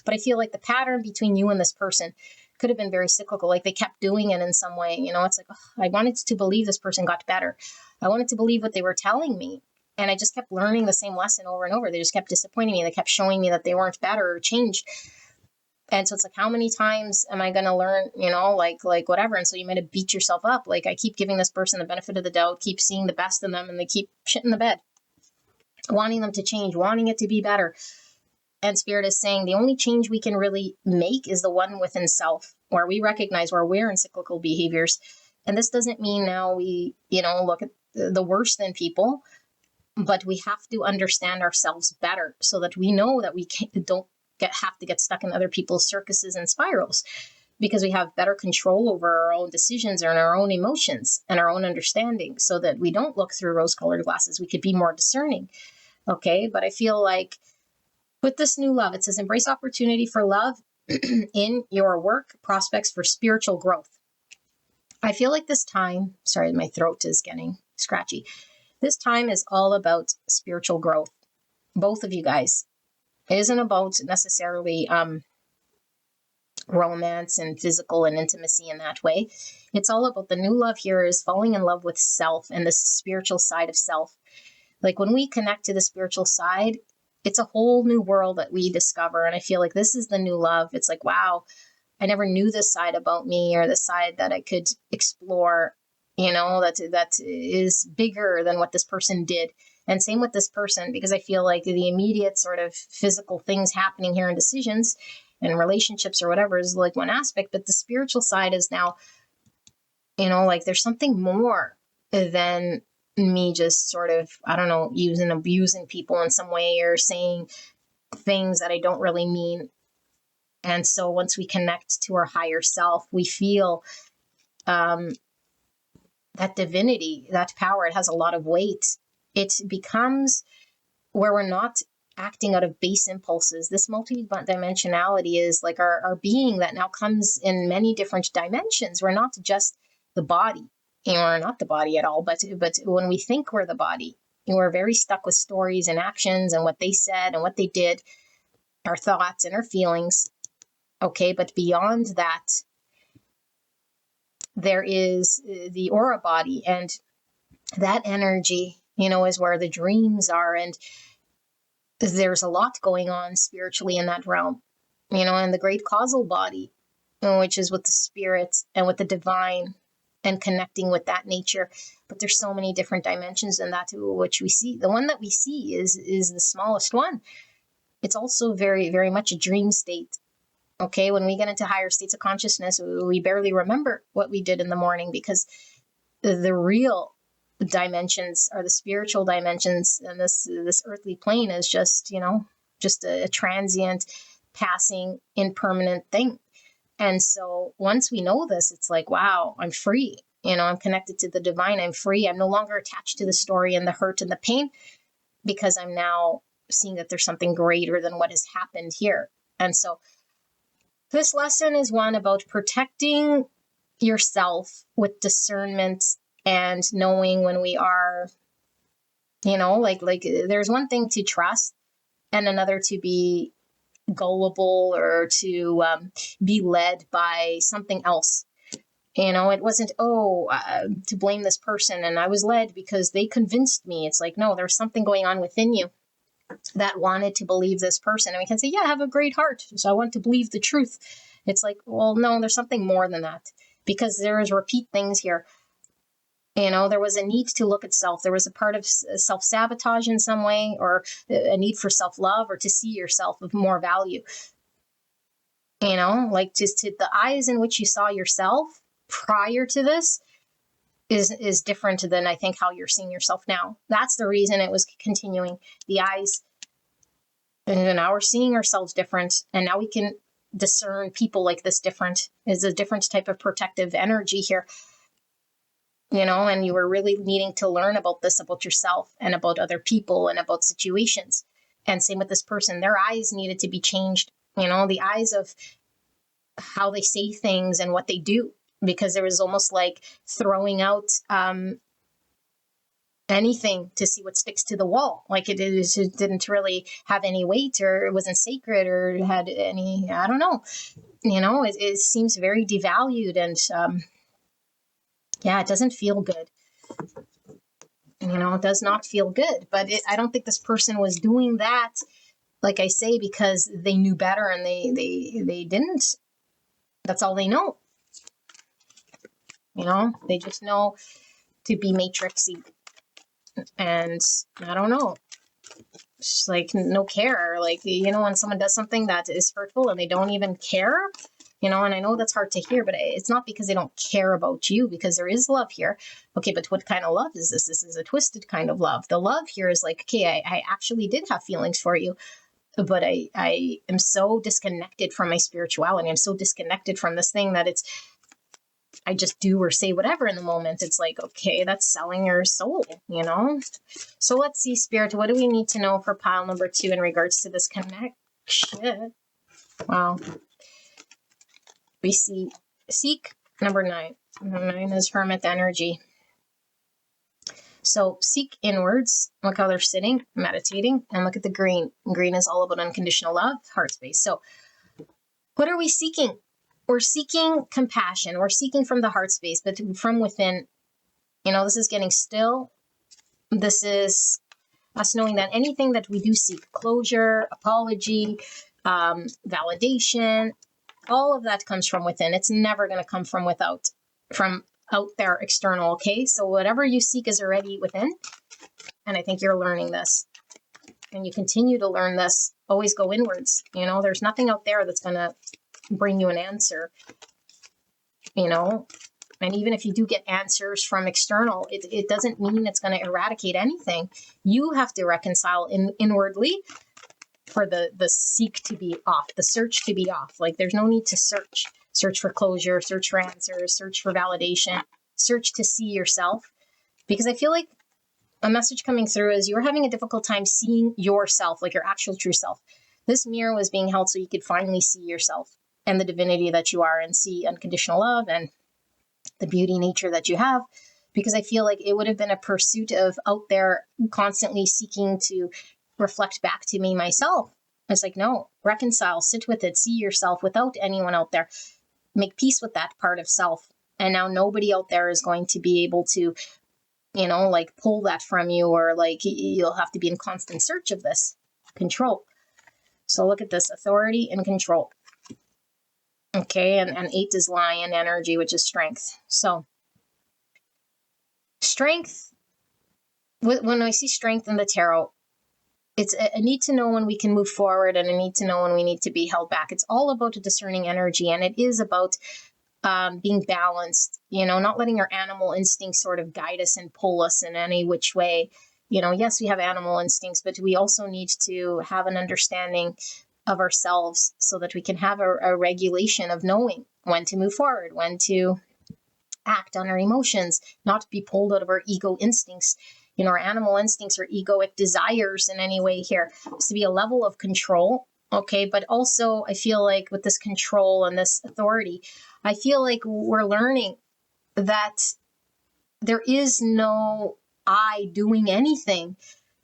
but I feel like the pattern between you and this person could have been very cyclical. Like they kept doing it in some way, it's like, oh, I wanted to believe this person got better. I wanted to believe what they were telling me. And I just kept learning the same lesson over and over. They just kept disappointing me. They kept showing me that they weren't better or changed. And so it's like, how many times am I going to learn, like whatever. And so you might have beat yourself up. Like I keep giving this person the benefit of the doubt, keep seeing the best in them, and they keep shitting the bed, wanting them to change, wanting it to be better. And Spirit is saying the only change we can really make is the one within self, where we recognize where we're in cyclical behaviors. And this doesn't mean now we, look at the worst in people, but we have to understand ourselves better so that we know that we don't have to get stuck in other people's circuses and spirals, because we have better control over our own decisions and our own emotions and our own understanding, so that we don't look through rose-colored glasses. We could be more discerning. Okay, but I feel like with this new love, it says embrace opportunity for love in your work, prospects for spiritual growth. I feel like this time, sorry, my throat is getting scratchy. This time is all about spiritual growth. Both of you guys. It isn't about necessarily romance and physical and intimacy in that way. It's all about the new love here is falling in love with self and the spiritual side of self. Like when we connect to the spiritual side, it's a whole new world that we discover. And I feel like this is the new love. It's like, wow, I never knew this side about me, or the side that I could explore, that is bigger than what this person did. And same with this person, because I feel like the immediate sort of physical things happening here in decisions and relationships or whatever is like one aspect, but the spiritual side is now, like there's something more than me just sort of, I don't know, abusing people in some way or saying things that I don't really mean. And so once we connect to our higher self, we feel that divinity, that power. It has a lot of weight. It becomes where we're not acting out of base impulses. This multidimensionality is like our being that now comes in many different dimensions. We're not just the body. We're not the body at all, but when we think we're the body, we're very stuck with stories and actions and what they said and what they did, our thoughts and our feelings. Okay, but beyond that, there is the aura body, and that energy, is where the dreams are. And there's a lot going on spiritually in that realm, and the great causal body, which is with the spirit and with the divine and connecting with that nature. But there's so many different dimensions in that, which we see. The one that we see is the smallest one. It's also very, very much a dream state. Okay, when we get into higher states of consciousness, we barely remember what we did in the morning, because the real dimensions are the spiritual dimensions, and this earthly plane is just, just a transient, passing, impermanent thing. And so once we know this, it's like, wow, I'm free. I'm connected to the divine. I'm free. I'm no longer attached to the story and the hurt and the pain, because I'm now seeing that there's something greater than what has happened here. And so this lesson is one about protecting yourself with discernment and knowing when we are, like there's one thing to trust and another to be gullible or to be led by something else. It wasn't, to blame this person and I was led because they convinced me. It's like, no, there's something going on within you that wanted to believe this person. And we can say, yeah, I have a great heart, so I want to believe the truth. It's like, well, no, there's something more than that, because there is repeat things here. There was a need to look at self. There was a part of self-sabotage in some way, or a need for self-love, or to see yourself of more value. Like just to the eyes in which you saw yourself prior to this is different than I think how you're seeing yourself now. That's the reason it was continuing. The eyes, and now we're seeing ourselves different, and now we can discern people like this different. Is a different type of protective energy here. And you were really needing to learn about this, about yourself and about other people and about situations. And same with this person, their eyes needed to be changed, the eyes of how they say things and what they do, because there was almost like throwing out anything to see what sticks to the wall. Like it didn't really have any weight, or it wasn't sacred, or had any, I don't know, it seems very devalued, and it doesn't feel good. It does not feel good. But I don't think this person was doing that, like I say, because they knew better, and they didn't. That's all they know. They just know to be matrixy. And I don't know. It's like no care. Like, when someone does something that is hurtful and they don't even care, and I know that's hard to hear, but it's not because they don't care about you, because there is love here. Okay, but what kind of love is this? This is a twisted kind of love. The love here is like, okay, I actually did have feelings for you, but I am so disconnected from my spirituality. I'm so disconnected from this thing that I just do or say whatever in the moment. It's like, okay, that's selling your soul, So let's see, Spirit, what do we need to know for pile number 2 in regards to this connection? Wow. We see seek number 9. Number 9 is Hermit energy. So seek inwards. Look how they're sitting, meditating, and look at the green. Green is all about unconditional love, heart space. So what are we seeking? We're seeking compassion. We're seeking from the heart space, but from within. This is getting still. This is us knowing that anything that we do seek, closure, apology, validation, all of that comes from within. It's never going to come from out there external. Okay. So whatever you seek is already within. And I think you're learning this, and you continue to learn this. Always go inwards. There's nothing out there that's going to bring you an answer, and even if you do get answers from external, it doesn't mean it's going to eradicate anything. You have to reconcile inwardly for the seek to be off, the search to be off. Like there's no need to search for closure, search for answers, search for validation, search to see yourself. Because I feel like a message coming through is you're having a difficult time seeing yourself, like your actual true self. This mirror was being held so you could finally see yourself and the divinity that you are, and see unconditional love and the beauty nature that you have. Because I feel like it would have been a pursuit of out there constantly seeking to reflect back to me myself. It's like, no, reconcile, sit with it, see yourself without anyone out there. Make peace with that part of self. And now nobody out there is going to be able to, like pull that from you, or like you'll have to be in constant search of this control. So look at this, authority and control. Okay, and 8 is lion energy, which is strength. So strength, when I see strength in the tarot, it's a need to know when we can move forward, and a need to know when we need to be held back. It's all about a discerning energy, and it is about being balanced, not letting our animal instincts sort of guide us and pull us in any which way. Yes, we have animal instincts, but we also need to have an understanding of ourselves so that we can have a regulation of knowing when to move forward, when to act on our emotions, not to be pulled out of our ego instincts. Our animal instincts or egoic desires in any way here. It's to be a level of control. Okay. But also I feel like with this control and this authority, I feel like we're learning that there is no I doing anything,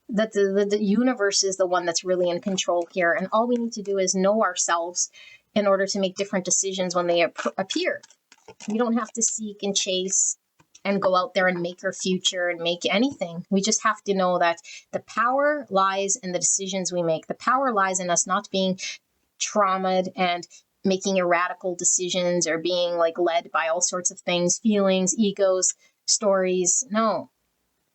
that the universe is the one that's really in control here. And all we need to do is know ourselves in order to make different decisions when they appear. We don't have to seek and chase and go out there and make our future and make anything. We just have to know that the power lies in the decisions we make. The power lies in us not being traumatized and making irradical decisions or being like led by all sorts of things, feelings, egos, stories. No.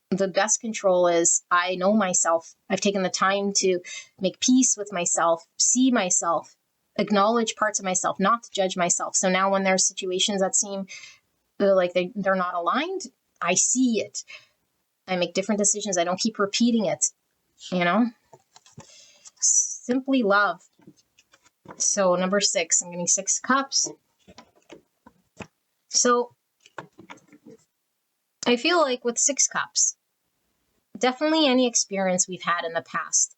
The best control is I know myself. I've taken the time to make peace with myself, see myself, acknowledge parts of myself, not to judge myself. So now when there's situations that seem like they're not aligned, I see it. I make different decisions. I don't keep repeating it, Simply love. So number 6, I'm getting 6 cups. So I feel like with 6 cups, definitely any experience we've had in the past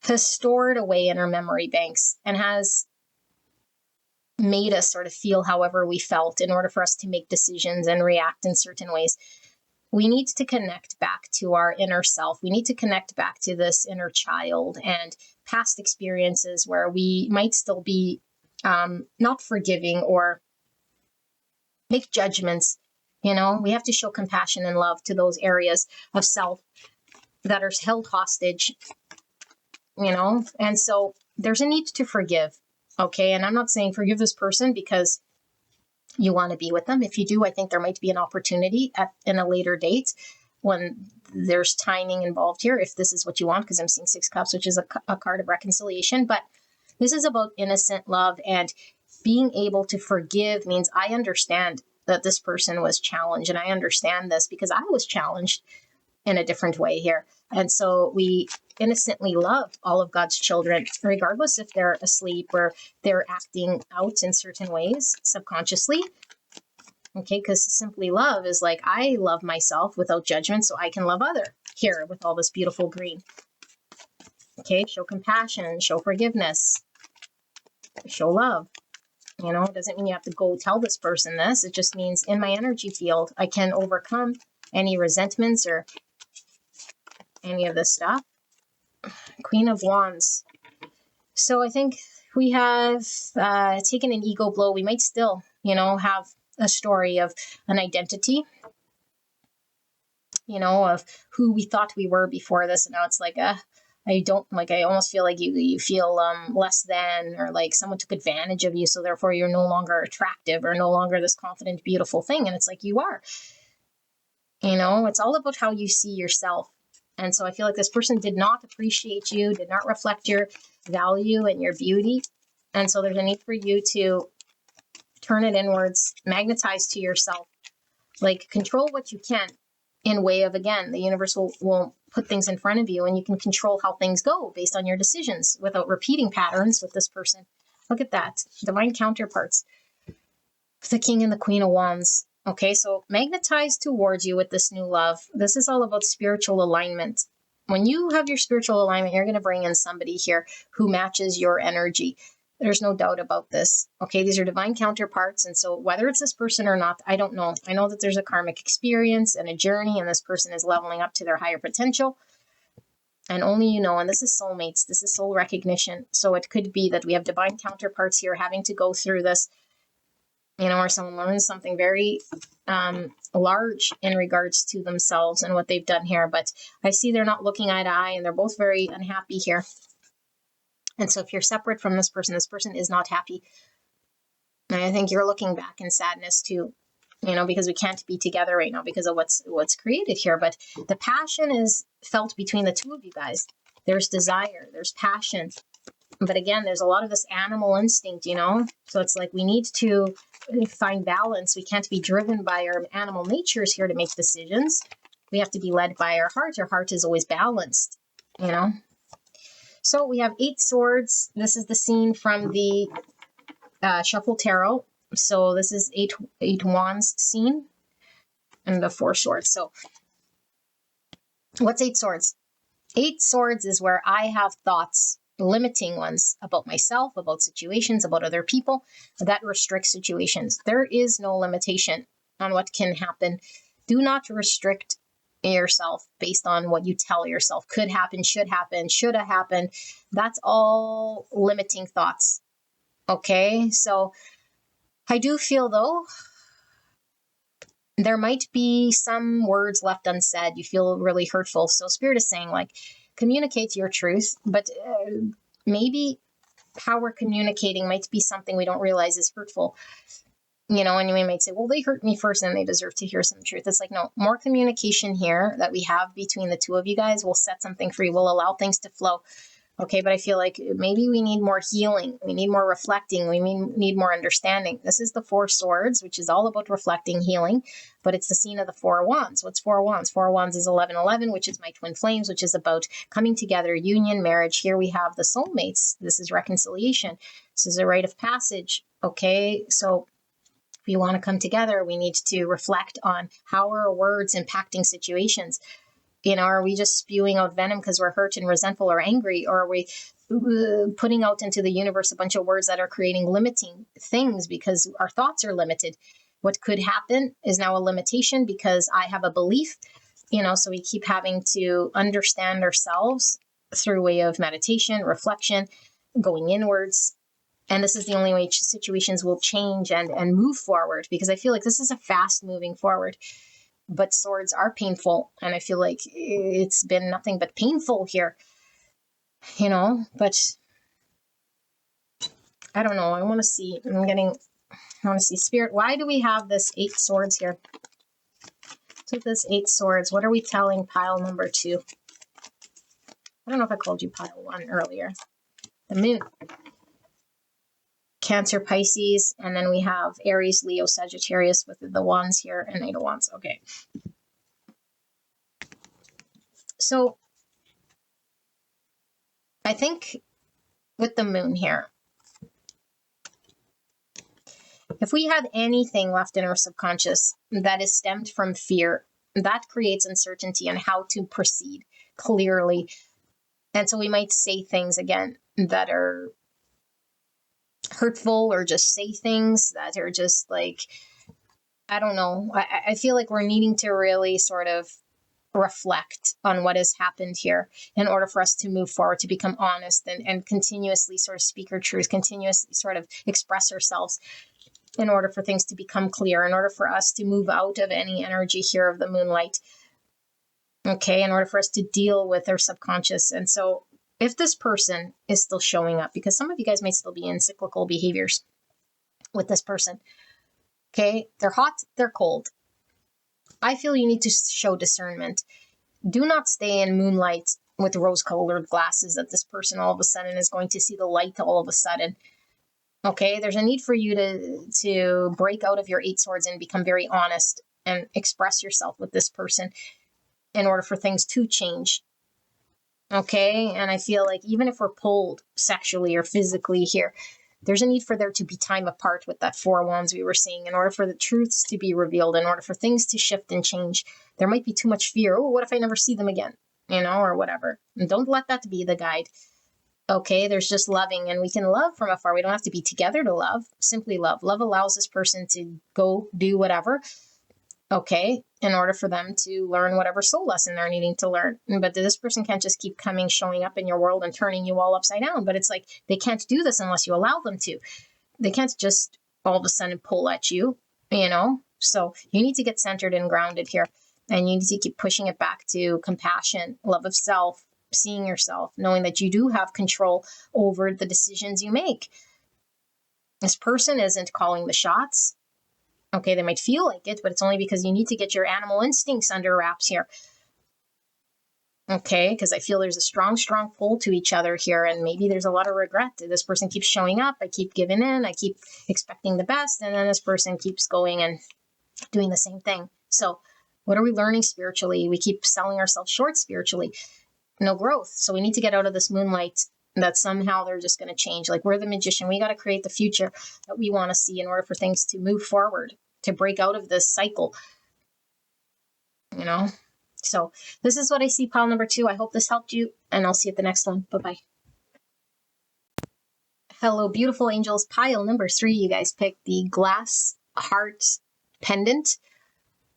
has stored away in our memory banks and has made us sort of feel however we felt in order for us to make decisions and react in certain ways. We need to connect back to our inner self. We need to connect back to this inner child and past experiences where we might still be not forgiving or make judgments. We have to show compassion and love to those areas of self that are held hostage, and so there's a need to forgive. Okay. And I'm not saying forgive this person because you want to be with them. If you do, I think there might be an opportunity in a later date when there's timing involved here, if this is what you want, because I'm seeing 6 cups, which is a card of reconciliation. But this is about innocent love, and being able to forgive means I understand that this person was challenged, and I understand this because I was challenged in a different way here. And so we innocently love all of God's children, regardless if they're asleep or they're acting out in certain ways subconsciously. Okay, because simply love is like, I love myself without judgment so I can love other here with all this beautiful green. Okay, show compassion, show forgiveness, show love. It doesn't mean you have to go tell this person this. It just means in my energy field, I can overcome any resentments or any of this stuff. Queen of Wands. So I think we have taken an ego blow. We might still, have a story of an identity, of who we thought we were before this. And now it's like, I almost feel like you feel less than, or like someone took advantage of you. So therefore you're no longer attractive or no longer this confident, beautiful thing. And it's like, you are, it's all about how you see yourself. And so I feel like this person did not appreciate you, did not reflect your value and your beauty. And so there's a need for you to turn it inwards, magnetize to yourself, like control what you can in way of, again, the universe will put things in front of you and you can control how things go based on your decisions without repeating patterns with this person. Look at that. Divine counterparts. The King and the Queen of Wands. Okay, so magnetize towards you with this new love. This is all about spiritual alignment. When you have your spiritual alignment, you're going to bring in somebody here who matches your energy. There's no doubt about this. Okay, these are divine counterparts. And so whether it's this person or not, I don't know. I know that there's a karmic experience and a journey, and this person is leveling up to their higher potential. And only you know, and this is soulmates. This is soul recognition. So it could be that we have divine counterparts here having to go through this, or someone learns something very large in regards to themselves and what they've done here. But I see they're not looking eye to eye, and they're both very unhappy here. And so if you're separate from this person is not happy. And I think you're looking back in sadness too, because we can't be together right now because of what's created here. But the passion is felt between the two of you guys. There's desire, there's passion. But again, there's a lot of this animal instinct, So it's like we need to find balance. We can't be driven by our animal natures here to make decisions. We have to be led by our heart. Our heart is always balanced, So we have 8 swords. This is the scene from the Shuffle Tarot. So this is eight wands scene and the 4 swords. So what's 8 swords? 8 swords is where I have thoughts, limiting ones, about myself, about situations, about other people, that restricts situations. There is no limitation on what can happen. Do not restrict yourself based on what you tell yourself could happen, should have happened. That's all limiting thoughts. Okay, so I do feel, though, there might be some words left unsaid. You feel really hurtful. So Spirit is saying, like, communicate your truth, but maybe how we're communicating might be something we don't realize is hurtful. And you might say, well, they hurt me first and they deserve to hear some truth. It's like, no, more communication here that we have between the two of you guys will set something free, will allow things to flow. Okay, but I feel like maybe we need more healing. We need more reflecting. We need more understanding. This is the 4 swords, which is all about reflecting, healing, but it's the scene of the 4 wands. What's 4 wands? 4 wands is 1111, which is my twin flames, which is about coming together, union, marriage. Here we have the soulmates. This is reconciliation. This is a rite of passage. Okay, so if we want to come together, we need to reflect on how are our words impacting situations. Are we just spewing out venom because we're hurt and resentful or angry? Or are we putting out into the universe a bunch of words that are creating limiting things because our thoughts are limited? What could happen is now a limitation because I have a belief, so we keep having to understand ourselves through way of meditation, reflection, going inwards. And this is the only way situations will change and move forward, because I feel like this is a fast moving forward. But swords are painful, and I feel like it's been nothing but painful here, but I don't know. I want to see, Spirit. Why do we have this 8 swords here? So this 8 swords, what are we telling pile number 2? I don't know if I called you pile 1 earlier. The moon. Cancer, Pisces, and then we have Aries, Leo, Sagittarius with the wands here and 8 of wands. Okay. So I think with the moon here, if we had anything left in our subconscious that is stemmed from fear, that creates uncertainty on how to proceed clearly. And so we might say things again that are hurtful, or just say things that are just like, I don't know. I feel like we're needing to really sort of reflect on what has happened here in order for us to move forward, to become honest and continuously sort of speak our truth, continuously sort of express ourselves in order for things to become clear, in order for us to move out of any energy here of the moonlight. Okay, in order for us to deal with our subconscious. And so if this person is still showing up, because some of you guys might still be in cyclical behaviors with this person, okay, they're hot, they're cold. I feel you need to show discernment. Do not stay in moonlight with rose-colored glasses that this person all of a sudden is going to see the light all of a sudden. Okay, there's a need for you to break out of your 8 swords and become very honest and express yourself with this person in order for things to change. Okay, and I feel like even if we're pulled sexually or physically here, there's a need for there to be time apart with that 4 wands we were seeing in order for the truths to be revealed, in order for things to shift and change. There might be too much fear. Oh, what if I never see them again? Or whatever. And don't let that be the guide. Okay, there's just loving, and we can love from afar. We don't have to be together to love. Simply love. Love allows this person to go do whatever, okay, in order for them to learn whatever soul lesson they're needing to learn. But this person can't just keep showing up in your world and turning you all upside down. But it's like they can't do this unless you allow them to. They can't just all of a sudden pull at you, So you need to get centered and grounded here. And you need to keep pushing it back to compassion, love of self, seeing yourself, knowing that you do have control over the decisions you make. This person isn't calling the shots. Okay, they might feel like it, but it's only because you need to get your animal instincts under wraps here. Okay, because I feel there's a strong, strong pull to each other here, and maybe there's a lot of regret. This person keeps showing up, I keep giving in, I keep expecting the best, and then this person keeps going and doing the same thing. So what are we learning spiritually? We keep selling ourselves short spiritually. No growth. So we need to get out of this moonlight that somehow they're just going to change. Like, we're the magician. We got to create the future that we want to see in order for things to move forward, to break out of this cycle, you know? So this is what I see, pile number 2. I hope this helped you, and I'll see you at the next one. Bye-bye. Hello, beautiful angels. Pile number 3, you guys picked the glass heart pendant.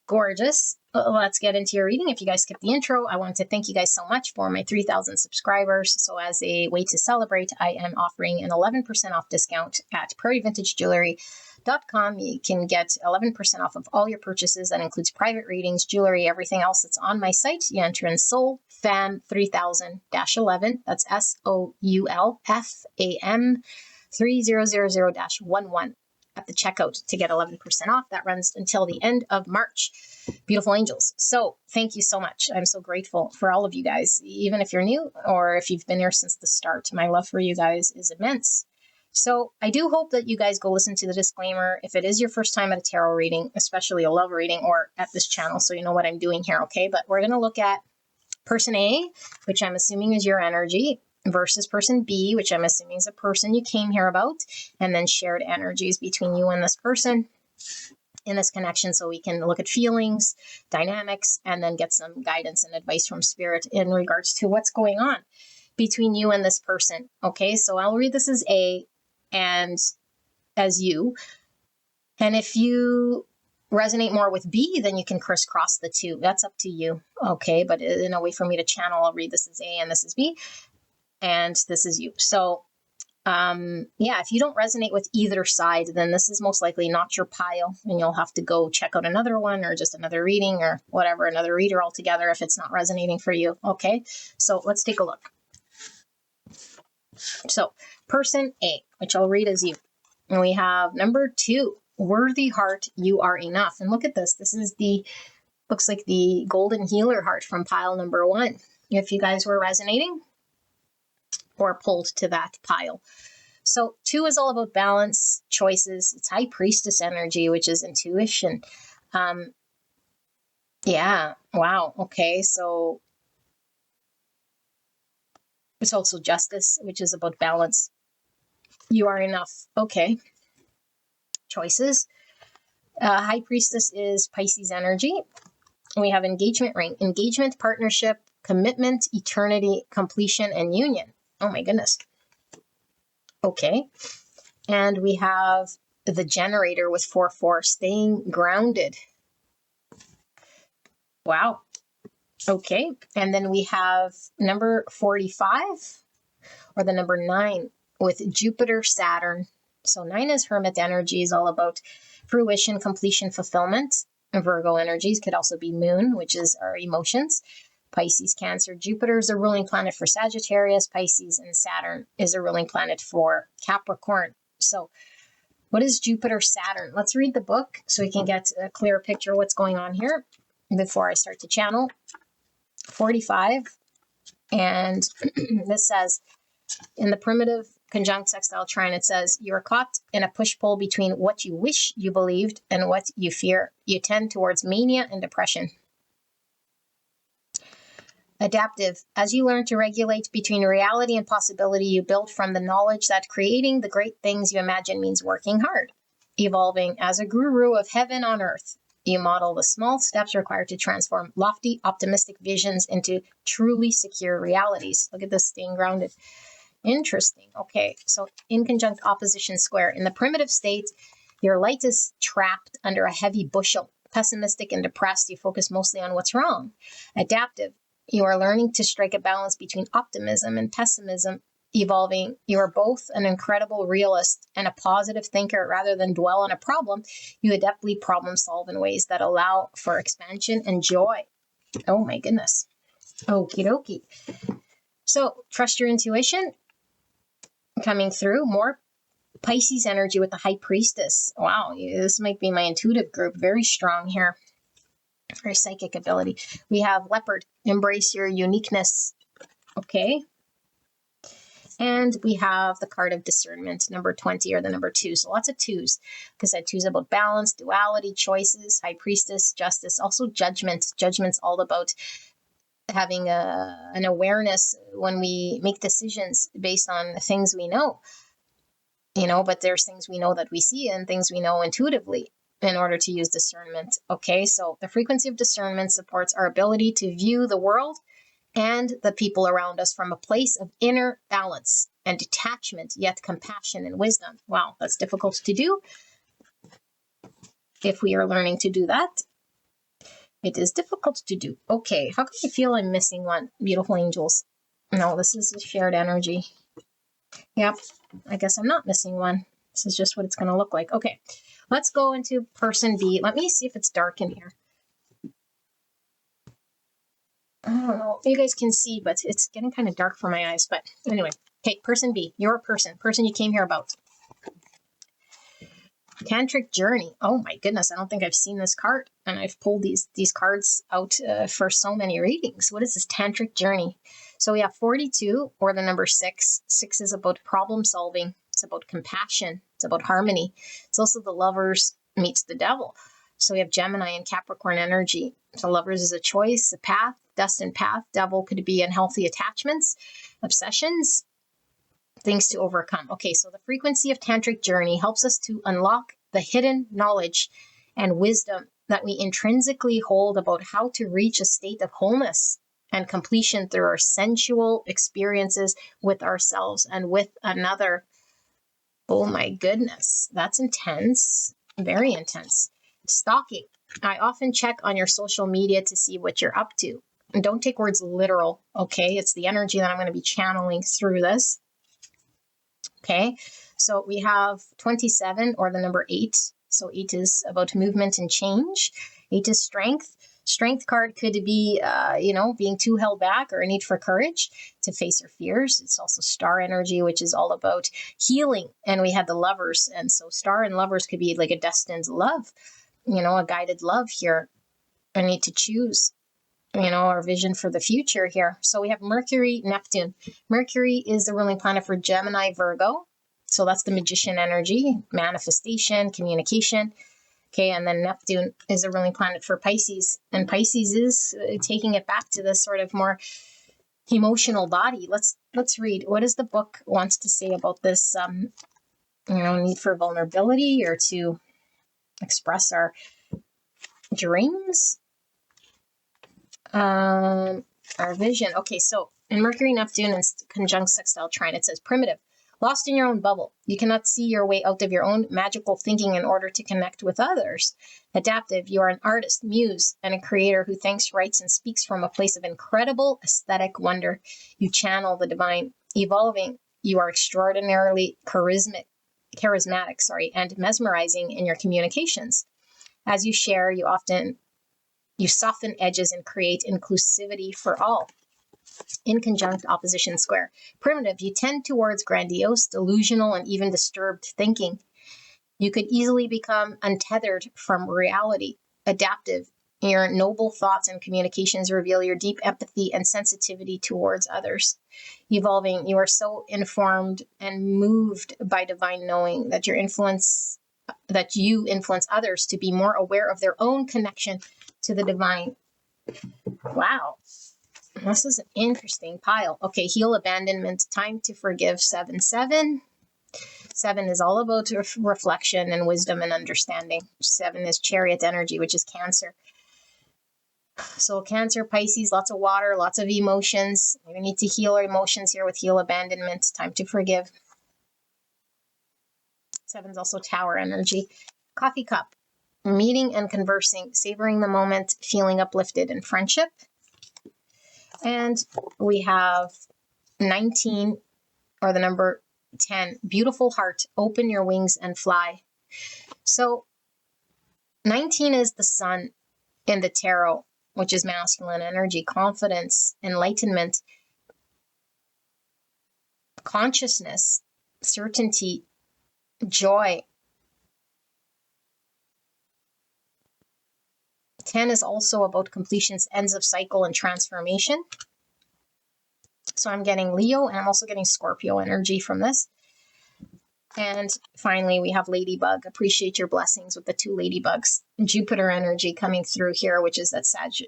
Gorgeous. Let's get into your reading. If you guys skipped the intro, I want to thank you guys so much for my 3,000 subscribers. So as a way to celebrate, I am offering an 11% off discount at prairievintagejewelry.com. You can get 11% off of all your purchases. That includes private readings, jewelry, everything else that's on my site. You enter in Soul Fam 3000-11. That's SOULFAM 3000-11 at the checkout to get 11% off. That runs until the end of March. Beautiful angels. So thank you so much. I'm so grateful for all of you guys, even if you're new or if you've been here since the start. My love for you guys is immense. So I do hope that you guys go listen to the disclaimer. If it is your first time at a tarot reading, especially a love reading, or at this channel, so you know what I'm doing here, okay? But we're going to look at person A, which I'm assuming is your energy, versus person B, which I'm assuming is a person you came here about, and then shared energies between you and this person in this connection, so we can look at feelings, dynamics, and then get some guidance and advice from spirit in regards to what's going on between you and this person. Okay, so I'll read this as A and as you. And if you resonate more with B, then you can crisscross the two. That's up to you. Okay, but in a way for me to channel, I'll read this as A and this is B. And this is you. So if you don't resonate with either side, then this is most likely not your pile, and you'll have to go check out another one or just another reading or whatever, another reader altogether if it's not resonating for you. Okay, so let's take a look. So person A, which I'll read as you, and we have number 2, worthy heart, you are enough. And look at this. This is looks like the golden healer heart from pile number 1. If you guys were resonating or pulled to that pile. So 2 is all about balance, choices. It's high priestess energy, which is intuition. Wow. Okay. So it's also justice, which is about balance. You are enough. Okay. Choices. High priestess is Pisces energy. We have engagement ring, engagement, partnership, commitment, eternity, completion, and union. Oh my goodness. Okay. And we have the generator with 4-4, staying grounded. Wow. Okay. And then we have number 45, or the number 9, with Jupiter, Saturn. So 9 is hermit energy, is all about fruition, completion, fulfillment. Virgo energies could also be moon, which is our emotions. Pisces, Cancer. Jupiter is a ruling planet for Sagittarius, Pisces, and Saturn is a ruling planet for Capricorn. So what is Jupiter, Saturn? Let's read the book so we can get a clearer picture of what's going on here before I start to channel. 45. And this says, in the primitive conjunct sextile trine, it says, you are caught in a push-pull between what you wish you believed and what you fear. You tend towards mania and depression. Adaptive. As you learn to regulate between reality and possibility, you build from the knowledge that creating the great things you imagine means working hard. Evolving. As a guru of heaven on earth, you model the small steps required to transform lofty, optimistic visions into truly secure realities. Look at this, staying grounded. Interesting. Okay, so in conjunct opposition square. In the primitive state, your light is trapped under a heavy bushel. Pessimistic and depressed, you focus mostly on what's wrong. Adaptive. You are learning to strike a balance between optimism and pessimism. Evolving. You are both an incredible realist and a positive thinker. Rather than dwell on a problem, you adeptly problem solve in ways that allow for expansion and joy. Oh my goodness. Okie dokie. So trust your intuition. Coming through, more Pisces energy with the high priestess. Wow, this might be my intuitive group. Very strong here. Very psychic ability. We have leopard, Embrace your uniqueness. Okay. And we have the card of discernment, number 20, or the number 2. So lots of 2s. Because that 2 is about balance, duality, choices, high priestess, justice, also judgment. Judgment's all about having an awareness when we make decisions based on things we know. But there's things we know that we see and things we know intuitively in order to use discernment. Okay, so the frequency of discernment supports our ability to view the world and the people around us from a place of inner balance and detachment, yet compassion and wisdom. Wow, that's difficult to do. If we are learning to do that, it is difficult to do. Okay, how come I feel I'm missing one? Beautiful angels. No, this is a shared energy. Yep, I guess I'm not missing one. This is just what it's going to look like. Okay, let's go into person B. Let me see if it's dark in here. I don't know. You guys can see, but it's getting kind of dark for my eyes. But anyway, okay, person B, your person you came here about. Tantric Journey. Oh my goodness, I don't think I've seen this card. And I've pulled these cards out for so many readings. What is this Tantric Journey? So we have 42, or the number 6. 6 is about problem solving. It's about compassion. It's about harmony. It's also the Lovers meets the Devil. So we have Gemini and Capricorn energy. So Lovers is a choice, a path, destined path. Devil could be unhealthy attachments, obsessions, things to overcome. Okay, so the frequency of Tantric Journey helps us to unlock the hidden knowledge and wisdom that we intrinsically hold about how to reach a state of wholeness and completion through our sensual experiences with ourselves and with another. Oh my goodness, that's intense, very intense. Stalking. I often check on your social media to see what you're up to. And don't take words literal, okay? It's the energy that I'm going to be channeling through this. Okay, so we have 27, or the number 8. So 8 is about movement and change. 8 is strength. Strength card could be, being too held back or a need for courage to face your fears. It's also star energy, which is all about healing. And we had the Lovers. And so star and Lovers could be like a destined love, a guided love here. I need to choose, our vision for the future here. So we have Mercury, Neptune. Mercury is the ruling planet for Gemini, Virgo. So that's the magician energy, manifestation, communication. Okay, and then Neptune is the ruling planet for Pisces. And Pisces is taking it back to this sort of more emotional body. Let's read. What does the book wants to say about this, need for vulnerability or to express our dreams? Our vision. Okay, so in Mercury, Neptune, and conjunct sextile trine, it says primitive, lost in your own bubble. You cannot see your way out of your own magical thinking in order to connect with others. Adaptive, you are an artist, muse, and a creator who thinks, writes, and speaks from a place of incredible aesthetic wonder. You channel the divine. Evolving, you are extraordinarily charismatic, and mesmerizing in your communications. As you share, you soften edges and create inclusivity for all. In conjunct opposition square. Primitive, you tend towards grandiose, delusional, and even disturbed thinking. You could easily become untethered from reality. Adaptive, your noble thoughts and communications reveal your deep empathy and sensitivity towards others. Evolving, you are so informed and moved by divine knowing that you influence others to be more aware of their own connection to the divine. Wow. This is an interesting pile. Okay, heal, abandonment, time to forgive, 7. 7 is all about reflection and wisdom and understanding. 7 is chariot energy, which is Cancer. So Cancer, Pisces, lots of water, lots of emotions. We need to heal our emotions here with heal, abandonment, time to forgive. 7 is also Tower energy. Coffee cup, meeting and conversing, savoring the moment, feeling uplifted in friendship. And we have 19, or the number 10, beautiful heart, open your wings and fly. So 19 is the sun in the tarot, which is masculine energy, confidence, enlightenment, consciousness, certainty, joy. 10 is also about completions, ends of cycle, and transformation. So I'm getting Leo, and I'm also getting Scorpio energy from this. And finally, we have Ladybug. Appreciate your blessings with the 2 ladybugs. Jupiter energy coming through here, which is that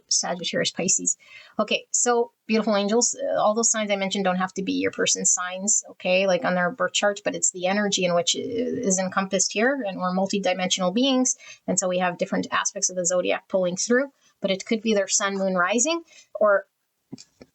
Sagittarius Pisces. Okay, so beautiful angels. All those signs I mentioned don't have to be your person's signs, okay, like on their birth chart, but it's the energy in which is encompassed here. And we're multidimensional beings. And so we have different aspects of the zodiac pulling through, but it could be their sun, moon, rising, or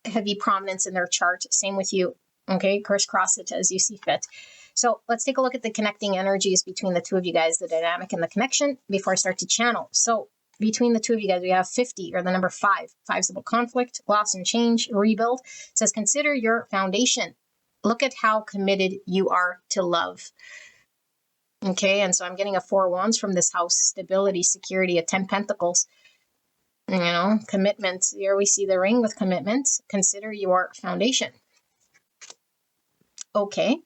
heavy prominence in their chart. Same with you. Okay, crisscross it as you see fit. So let's take a look at the connecting energies between the 2 of you guys, the dynamic and the connection, before I start to channel. So between the 2 of you guys, we have 50, or the number 5. 5 is about conflict, loss and change, rebuild. It says, consider your foundation. Look at how committed you are to love. Okay, and so I'm getting a 4 wands from this house, stability, security, a 10 pentacles. You know, commitment. Here we see the ring with commitment. Consider your foundation. Okay.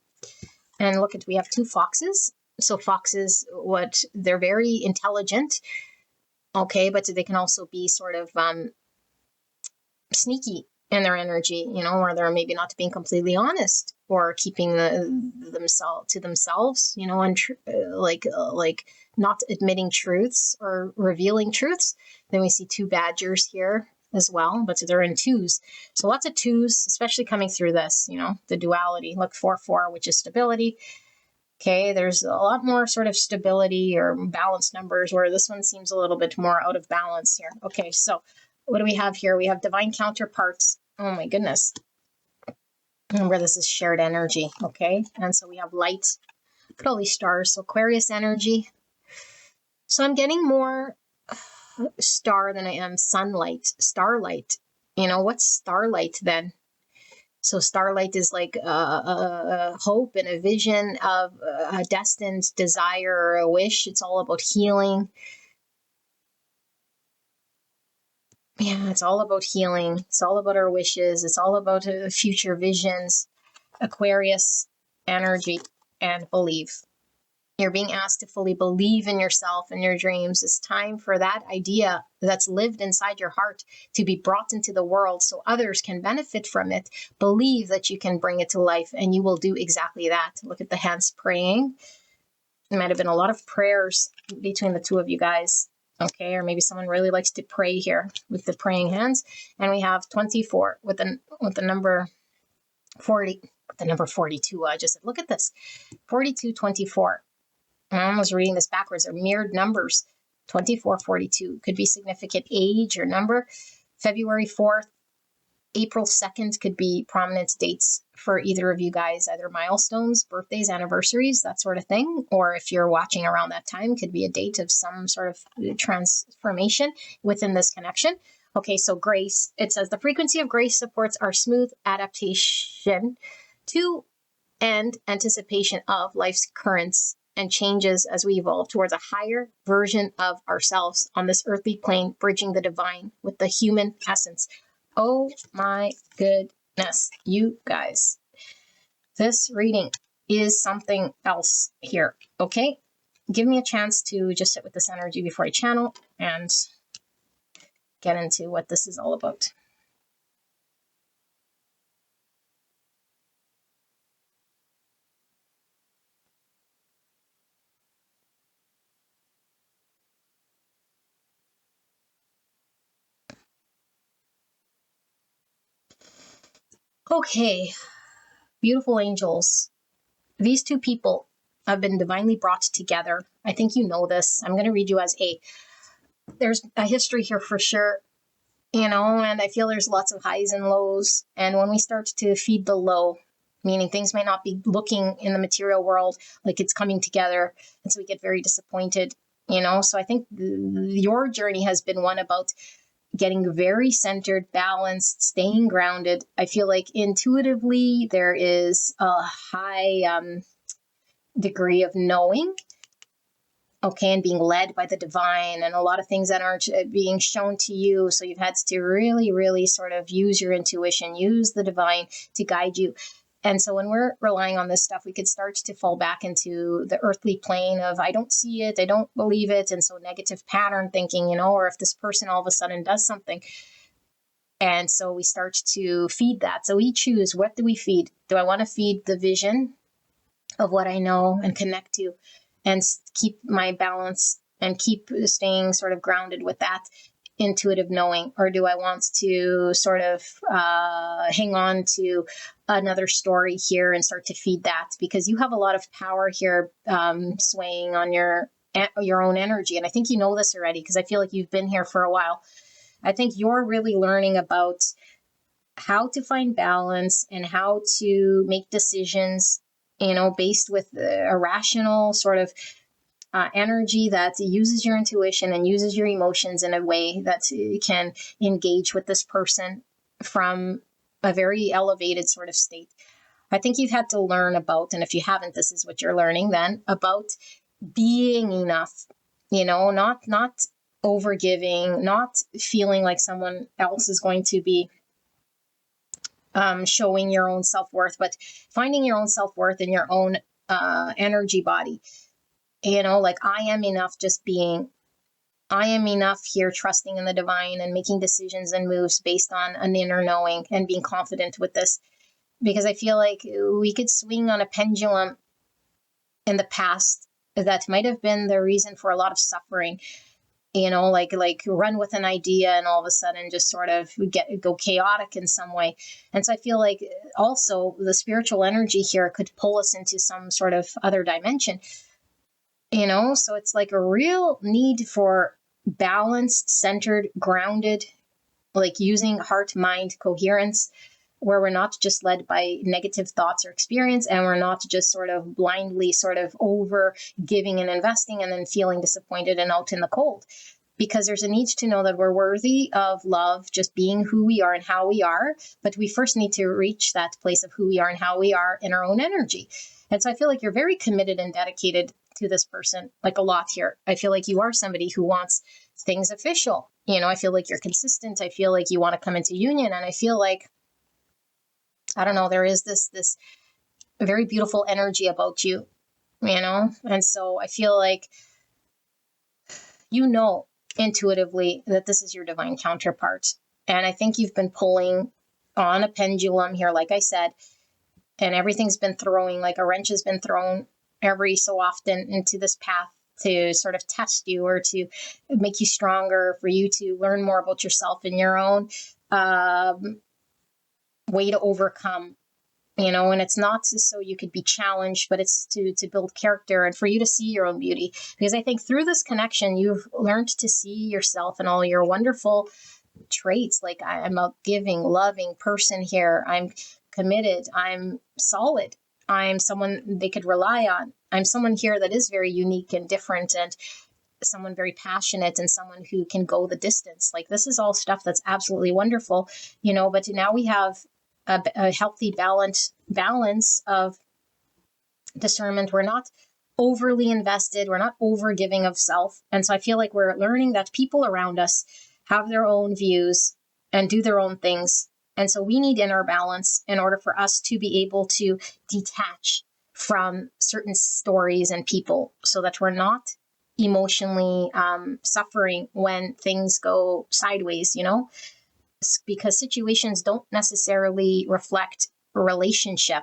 And look at, we have 2 foxes. So foxes, they're very intelligent. Okay, but they can also be sort of sneaky in their energy, you know, where they're maybe not being completely honest or keeping themselves to themselves, you know, and like not admitting truths or revealing truths. Then we see 2 badgers here as well, but they're in 2s. So lots of 2s, especially coming through this, you know, the duality. Look, 4-4, which is stability. Okay, there's a lot more sort of stability or balanced numbers, where this one seems a little bit more out of balance here. Okay, so what do we have here? We have divine counterparts. Oh my goodness. Remember, this is shared energy, okay? And so we have light. Look at all these stars. So Aquarius energy. So I'm getting more star than I am sunlight, starlight. You know, what's starlight then? So starlight is like a hope and a vision of a destined desire or a wish. It's all about healing. Yeah, it's all about healing. It's all about our wishes. It's all about future visions. Aquarius energy, and believe. You're being asked to fully believe in yourself and your dreams. It's time for that idea that's lived inside your heart to be brought into the world so others can benefit from it. Believe that you can bring it to life, and you will do exactly that. Look at the hands praying. There might have been a lot of prayers between the 2 of you guys. Okay, or maybe someone really likes to pray here with the praying hands. And we have 24 with the number 40, the number 42. I just said, look at this, 42, 24. I was reading this backwards. They're mirrored numbers. 24, 42 could be significant age or number. February 4th, April 2nd could be prominent dates for either of you guys, either milestones, birthdays, anniversaries, that sort of thing. Or if you're watching around that time, could be a date of some sort of transformation within this connection. Okay, so grace. It says the frequency of grace supports our smooth adaptation to and anticipation of life's currents and changes as we evolve towards a higher version of ourselves on this earthly plane, bridging the divine with the human essence. Oh my goodness, you guys. This reading is something else here, okay? Give me a chance to just sit with this energy before I channel and get into what this is all about. Okay, beautiful angels. These 2 people have been divinely brought together. I think you know this. I'm going to read you as there's a history here for sure, you know, and I feel there's lots of highs and lows. And when we start to feed the low, meaning things may not be looking in the material world like it's coming together, and so we get very disappointed, you know. So I think your journey has been one about getting very centered, balanced, staying grounded. I feel like intuitively there is a high degree of knowing, okay, and being led by the divine, and a lot of things that aren't being shown to you. So you've had to really, really sort of use your intuition, use the divine to guide you. And so when we're relying on this stuff, we could start to fall back into the earthly plane of, I don't see it, I don't believe it. And so negative pattern thinking, or if this person all of a sudden does something. And so we start to feed that. So we choose, what do we feed? Do I want to feed the vision of what I know and connect to and keep my balance and keep staying sort of grounded with that intuitive knowing? Or do I want to sort of hang on to another story here and start to feed that? Because you have a lot of power here, swaying on your own energy. And I think you know this already, because I feel like you've been here for a while. I think you're really learning about how to find balance and how to make decisions, based with a rational sort of energy that uses your intuition and uses your emotions in a way that can engage with this person from a very elevated sort of state. I think you've had to learn about, and if you haven't, this is what you're learning then, about being enough, not overgiving, not feeling like someone else is going to be showing your own self-worth, but finding your own self-worth in your own energy body. Like, I am enough just being. I am enough here, trusting in the divine and making decisions and moves based on an inner knowing and being confident with this. Because I feel like we could swing on a pendulum in the past that might have been the reason for a lot of suffering. Like run with an idea and all of a sudden just sort of go chaotic in some way. And so I feel like also the spiritual energy here could pull us into some sort of other dimension, so it's like a real need for balance, centered, grounded, like using heart mind coherence, where we're not just led by negative thoughts or experience, and we're not just sort of blindly sort of over giving and investing and then feeling disappointed and out in the cold. Because there's a need to know that we're worthy of love, just being who we are and how we are. But we first need to reach that place of who we are and how we are in our own energy. And so I feel like you're very committed and dedicated to this person, like a lot here. I feel like you are somebody who wants things official. I feel like you're consistent. I feel like you want to come into union. And I feel like, I don't know, there is this very beautiful energy about you, And so I feel like, intuitively that this is your divine counterpart. And I think you've been pulling on a pendulum here, like I said, and everything's been throwing, like a wrench has been thrown every so often into this path to sort of test you or to make you stronger, for you to learn more about yourself and your own way to overcome, and it's not so you could be challenged, but it's to build character and for you to see your own beauty. Because I think through this connection, you've learned to see yourself and all your wonderful traits. Like, I'm a giving, loving person here. I'm committed. I'm solid. I'm someone they could rely on. I'm someone here that is very unique and different, and someone very passionate, and someone who can go the distance. Like, this is all stuff that's absolutely wonderful, but now we have a healthy balance of discernment. We're not overly invested. We're not over giving of self. And so I feel like we're learning that people around us have their own views and do their own things. And so we need inner balance in order for us to be able to detach from certain stories and people, so that we're not emotionally suffering when things go sideways, because situations don't necessarily reflect a relationship.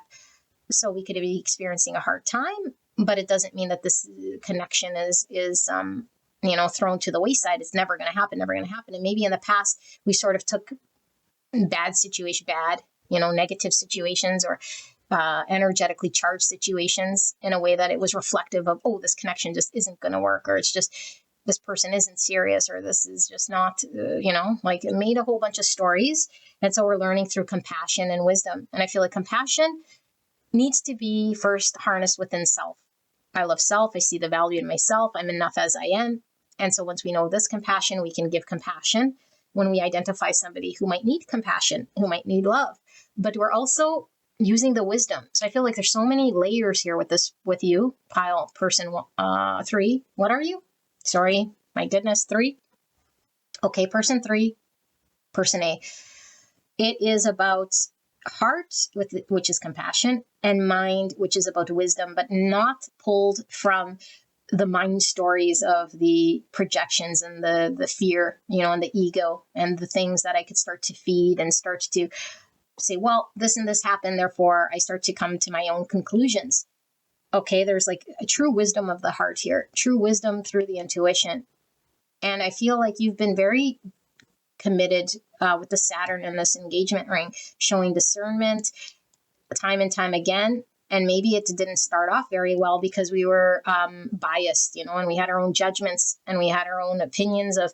So we could be experiencing a hard time, but it doesn't mean that this connection is thrown to the wayside. It's never going to happen. And maybe in the past we sort of took negative situations or energetically charged situations in a way that it was reflective of, oh, this connection just isn't going to work, or it's just, this person isn't serious, or this is just not, like, it made a whole bunch of stories. And so we're learning through compassion and wisdom. And I feel like compassion needs to be first harnessed within self. I love self. I see the value in myself. I'm enough as I am. And so once we know this compassion, we can give compassion when we identify somebody who might need compassion, who might need love. But we're also using the wisdom. So I feel like there's so many layers here with you, pile person 3. What are you? Sorry, my goodness, 3. Okay, person 3, person A. It is about heart, which is compassion, and mind, which is about wisdom, but not pulled from the mind stories of the projections and the fear, and the ego and the things that I could start to feed and start to say, well, this and this happened, therefore I start to come to my own conclusions. Okay, there's like a true wisdom of the heart here, true wisdom through the intuition. And I feel like you've been very committed with the Saturn in this engagement ring, showing discernment time and time again. And maybe it didn't start off very well because we were biased, and we had our own judgments and we had our own opinions of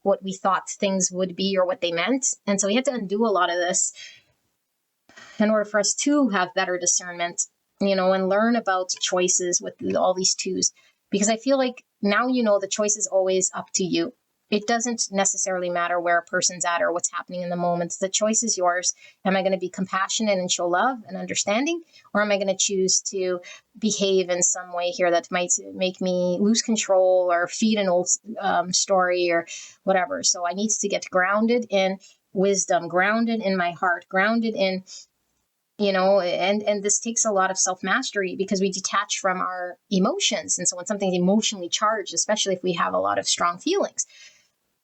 what we thought things would be or what they meant. And so we had to undo a lot of this in order for us to have better discernment, and learn about choices with all these twos. Because I feel like now, the choice is always up to you. It doesn't necessarily matter where a person's at or what's happening in the moment. The choice is yours. Am I going to be compassionate and show love and understanding? Or am I going to choose to behave in some way here that might make me lose control or feed an old story or whatever? So I need to get grounded in wisdom, grounded in my heart, grounded in, and this takes a lot of self-mastery because we detach from our emotions. And so when something's emotionally charged, especially if we have a lot of strong feelings,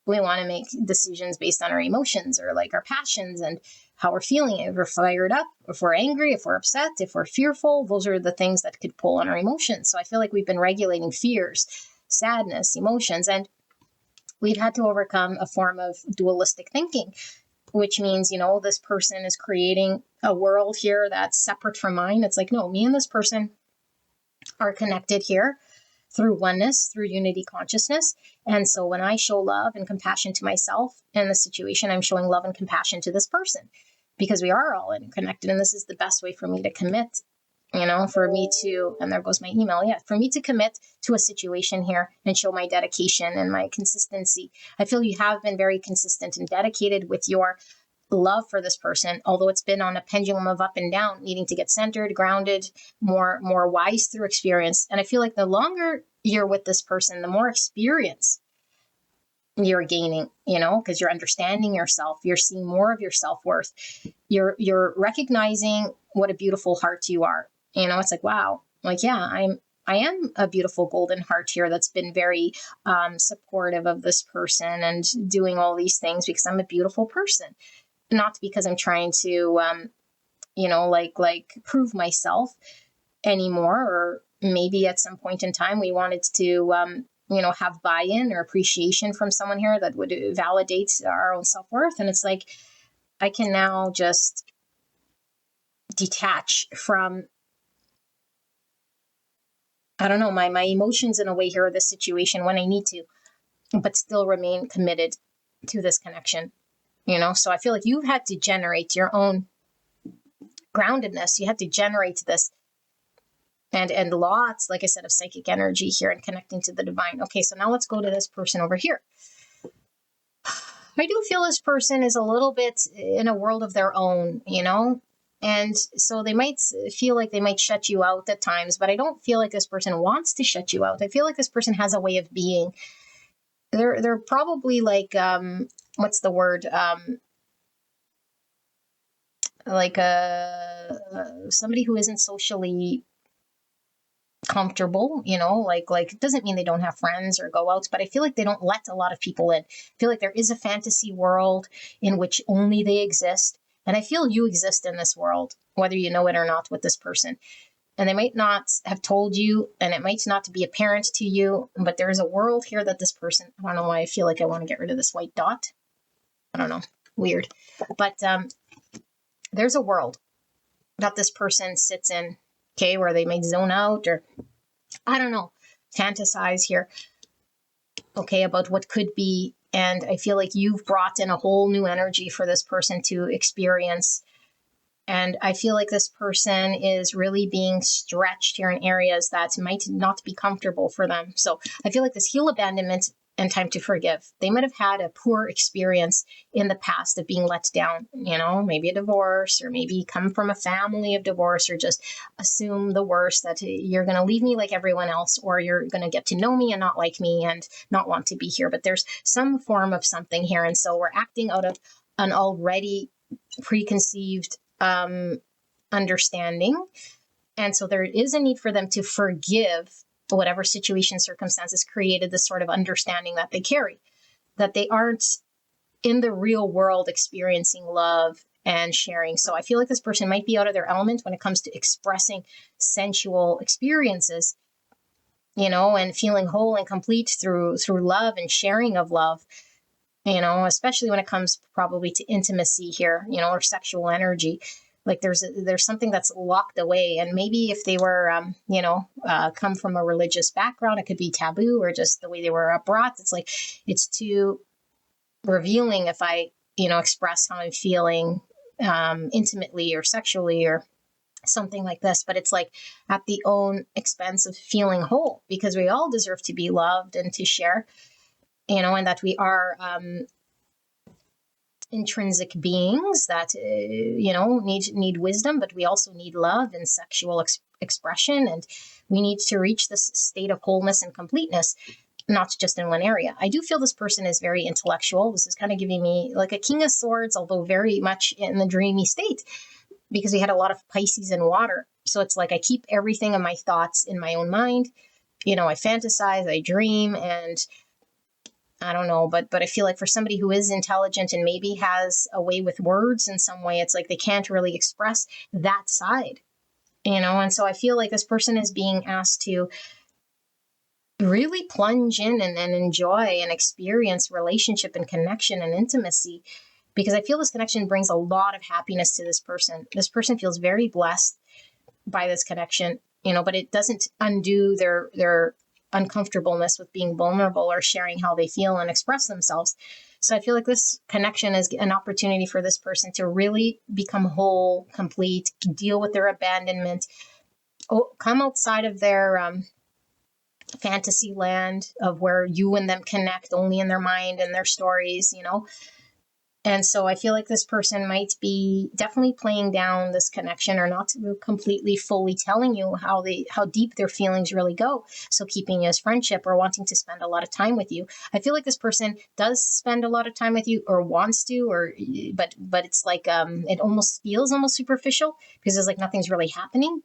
we want to make decisions based on our emotions or like our passions and how we're feeling. If we're fired up, if we're angry, if we're upset, if we're fearful, those are the things that could pull on our emotions. So I feel like we've been regulating fears, sadness, emotions, and we've had to overcome a form of dualistic thinking, which means, this person is creating a world here that's separate from mine. It's like, no, me and this person are connected here through oneness, through unity consciousness. And so when I show love and compassion to myself in the situation, I'm showing love and compassion to this person because we are all connected. And this is the best way for me to commit, for me to, and there goes my email. Yeah. For me to commit to a situation here and show my dedication and my consistency. I feel you have been very consistent and dedicated with your love for this person, although it's been on a pendulum of up and down, needing to get centered, grounded, more wise through experience. And I feel like the longer you're with this person, the more experience you're gaining, because you're understanding yourself, you're seeing more of your self-worth, you're recognizing what a beautiful heart you are. It's like, wow, like, yeah, I am a beautiful golden heart here that's been very supportive of this person and doing all these things because I'm a beautiful person. Not because I'm trying to, like prove myself anymore, or maybe at some point in time we wanted to, have buy-in or appreciation from someone here that would validate our own self-worth. And it's like, I can now just detach from, I don't know, my emotions in a way here of this situation when I need to, but still remain committed to this connection. So I feel like you had to generate your own groundedness. You had to generate this and lots, like I said, of psychic energy here and connecting to the divine. Okay, so now let's go to this person over here. I do feel this person is a little bit in a world of their own, and so they might feel like they might shut you out at times, but I don't feel like this person wants to shut you out. I feel like this person has a way of being. They're probably like, what's the word? Like somebody who isn't socially comfortable, like it doesn't mean they don't have friends or go outs, but I feel like they don't let a lot of people in. I feel like there is a fantasy world in which only they exist. And I feel you exist in this world, whether you know it or not, with this person. And they might not have told you, and it might not be apparent to you, but there is a world here that this person, I don't know why I feel like I want to get rid of this white dot. I don't know, weird. But there's a world that this person sits in, okay, where they might zone out or, I don't know, fantasize here, okay, about what could be. And I feel like you've brought in a whole new energy for this person to experience. And I feel like this person is really being stretched here in areas that might not be comfortable for them. So I feel like this heal abandonment and time to forgive. They might have had a poor experience in the past of being let down, maybe a divorce, or maybe come from a family of divorce, or just assume the worst, that you're going to leave me like everyone else, or you're going to get to know me and not like me and not want to be here. But there's some form of something here. And so we're acting out of an already preconceived understanding. And so there is a need for them to forgive whatever situation, circumstances created this sort of understanding that they carry, that they aren't in the real world experiencing love and sharing. So I feel like this person might be out of their element when it comes to expressing sensual experiences, and feeling whole and complete through love and sharing of love, especially when it comes probably to intimacy here, or sexual energy. Like there's something that's locked away, and maybe if they were, come from a religious background, it could be taboo, or just the way they were brought. It's like it's too revealing if I, express how I'm feeling intimately or sexually or something like this. But it's like at the own expense of feeling whole, because we all deserve to be loved and to share, and that we are intrinsic beings that need wisdom, but we also need love and sexual expression, and we need to reach this state of wholeness and completeness, not just in one area. I do feel this person is very intellectual. This is kind of giving me like a King of Swords, although very much in the dreamy state, because we had a lot of Pisces and water. So it's like I keep everything of my thoughts in my own mind. I fantasize, I dream, and I don't know, but I feel like for somebody who is intelligent and maybe has a way with words in some way, it's like they can't really express that side, and so I feel like this person is being asked to really plunge in and enjoy and experience relationship and connection and intimacy, because I feel this connection brings a lot of happiness to this person. This person feels very blessed by this connection, but it doesn't undo their uncomfortableness with being vulnerable or sharing how they feel and express themselves. So I feel like this connection is an opportunity for this person to really become whole, complete, deal with their abandonment, come outside of their fantasy land of where you and them connect only in their mind and their stories, And so I feel like this person might be definitely playing down this connection, or not completely fully telling you how deep their feelings really go. So keeping you as friendship or wanting to spend a lot of time with you. I feel like this person does spend a lot of time with you or wants to, but it's like it almost feels almost superficial, because it's like nothing's really happening.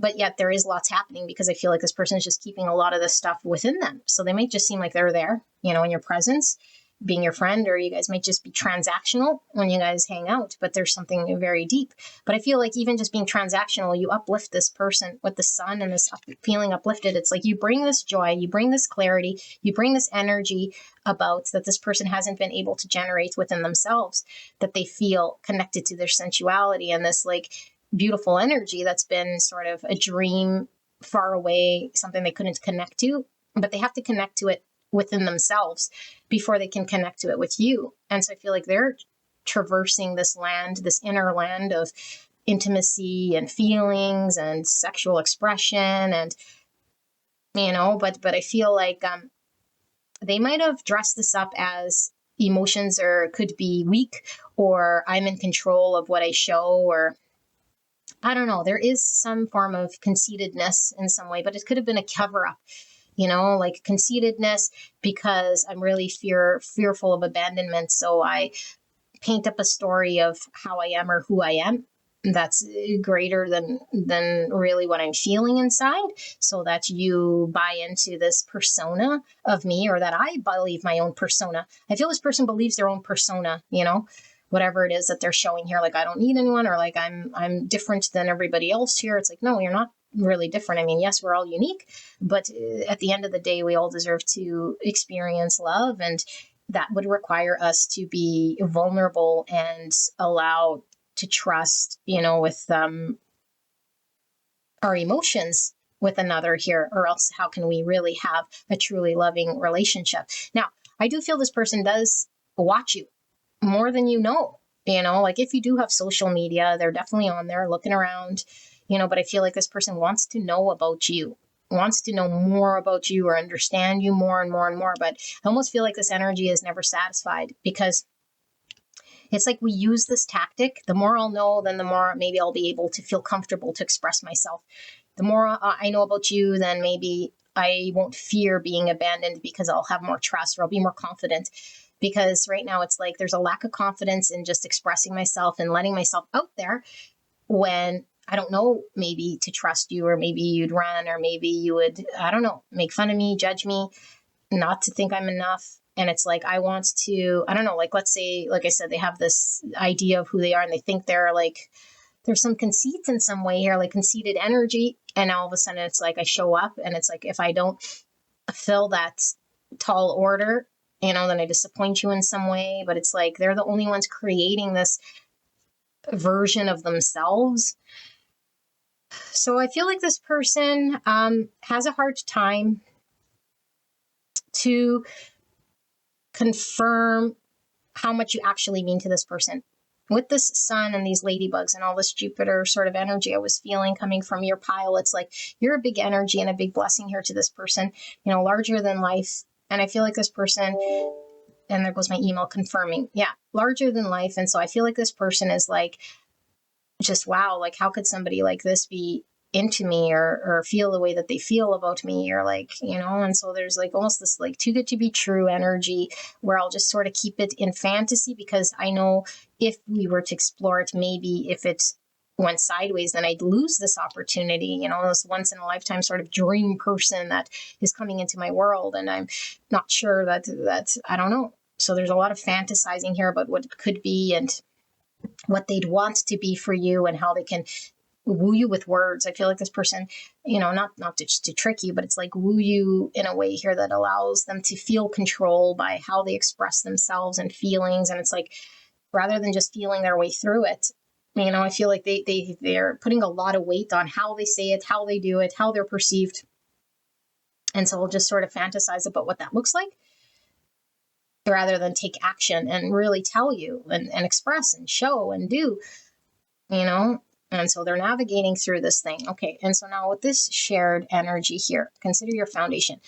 But yet there is lots happening, because I feel like this person is just keeping a lot of this stuff within them. So they might just seem like they're there, in your presence, being your friend, or you guys might just be transactional when you guys hang out, but there's something very deep. But I feel like even just being transactional, you uplift this person with the sun and this feeling uplifted. It's like you bring this joy, you bring this clarity, you bring this energy about that this person hasn't been able to generate within themselves, that they feel connected to their sensuality and this like beautiful energy that's been sort of a dream far away, something they couldn't connect to, but they have to connect to it within themselves before they can connect to it with you. And so I feel like they're traversing this land, this inner land of intimacy and feelings and sexual expression, and but I feel like they might have dressed this up as emotions, or could be weak, or I'm in control of what I show, or I don't know. There is some form of conceitedness in some way, but it could have been a cover up, like conceitedness because I'm really fearful of abandonment. So I paint up a story of how I am or who I am that's greater than really what I'm feeling inside, so that you buy into this persona of me, or that I believe my own persona. I feel this person believes their own persona, whatever it is that they're showing here, like I don't need anyone, or like I'm different than everybody else here. It's like, no, you're not really different. I mean, yes, we're all unique, but at the end of the day, we all deserve to experience love, and that would require us to be vulnerable and allow to trust, with our emotions with another here, or else how can we really have a truly loving relationship? Now, I do feel this person does watch you more than like if you do have social media, they're definitely on there looking around, but I feel like this person wants to know about you, wants to know more about you, or understand you more and more and more. But I almost feel like this energy is never satisfied, because it's like we use this tactic. The more I'll know, then the more maybe I'll be able to feel comfortable to express myself. The more I know about you, then maybe I won't fear being abandoned, because I'll have more trust, or I'll be more confident. because right now it's like there's a lack of confidence in just expressing myself and letting myself out there when I don't know, maybe to trust you, or maybe you'd run, or maybe you would, I don't know, make fun of me, judge me, not to think I'm enough. And it's like, I want to, I don't know, like, let's say, like I said, they have this idea of who they are and they think they're like, there's some conceit in some way here, like conceited energy. And all of a sudden it's like I show up and it's like, if I don't fill that tall order, then I disappoint you in some way. But it's like they're the only ones creating this version of themselves. So I feel like this person has a hard time to confirm how much you actually mean to this person. With this sun and these ladybugs and all this Jupiter sort of energy I was feeling coming from your pile, it's like you're a big energy and a big blessing here to this person, larger than life. And I feel like this person, and there goes my email confirming, larger than life. And so I feel like this person is like, just wow, like how could somebody like this be into me or feel the way that they feel about me, or like, and so there's like almost this like too good to be true energy where I'll just sort of keep it in fantasy, because I know if we were to explore it, maybe if it went sideways, then I'd lose this opportunity, this once in a lifetime sort of dream person that is coming into my world. And I'm not sure that I don't know. So there's a lot of fantasizing here about what it could be and what they'd want to be for you and how they can woo you with words. I feel like this person, not just to trick you, but it's like woo you in a way here that allows them to feel control by how they express themselves and feelings. And it's like, rather than just feeling their way through it, I feel like they're putting a lot of weight on how they say it, how they do it, how they're perceived. And so we'll just sort of fantasize about what that looks like, rather than take action and really tell you and express and show and do, And so they're navigating through this thing. Okay. And so now with this shared energy here, consider your foundation.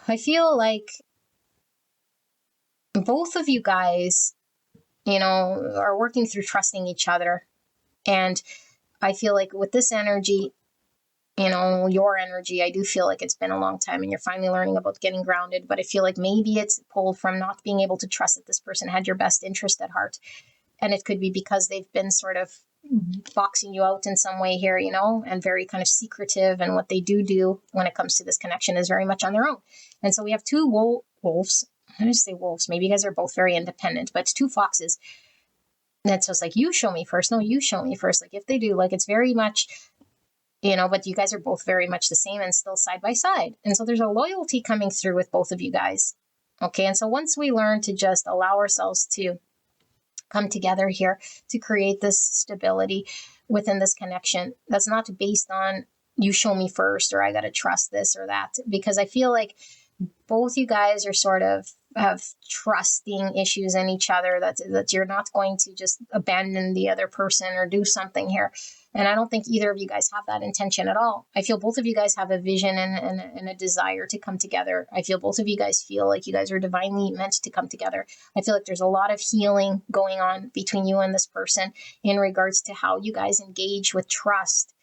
I feel like both of you guys, are working through trusting each other. And I feel like with this energy, your energy, I do feel like it's been a long time and you're finally learning about getting grounded. But I feel like maybe it's pulled from not being able to trust that this person had your best interest at heart. And it could be because they've been sort of boxing you out in some way here, and very kind of secretive. And what they do when it comes to this connection is very much on their own. And so we have two wolves. I just say wolves. Maybe you guys are both very independent, but it's two foxes. And so it's like, you show me first. No, you show me first. Like if they do, like it's very much, but you guys are both very much the same and still side by side. And so there's a loyalty coming through with both of you guys. Okay. And so once we learn to just allow ourselves to come together here to create this stability within this connection, that's not based on you show me first or I got to trust this or that, because I feel like both you guys are sort of have trusting issues in each other, that you're not going to just abandon the other person or do something here. And I don't think either of you guys have that intention at all. I feel both of you guys have a vision and a desire to come together. I feel both of you guys feel like you guys are divinely meant to come together. I feel like there's a lot of healing going on between you and this person in regards to how you guys engage with trust,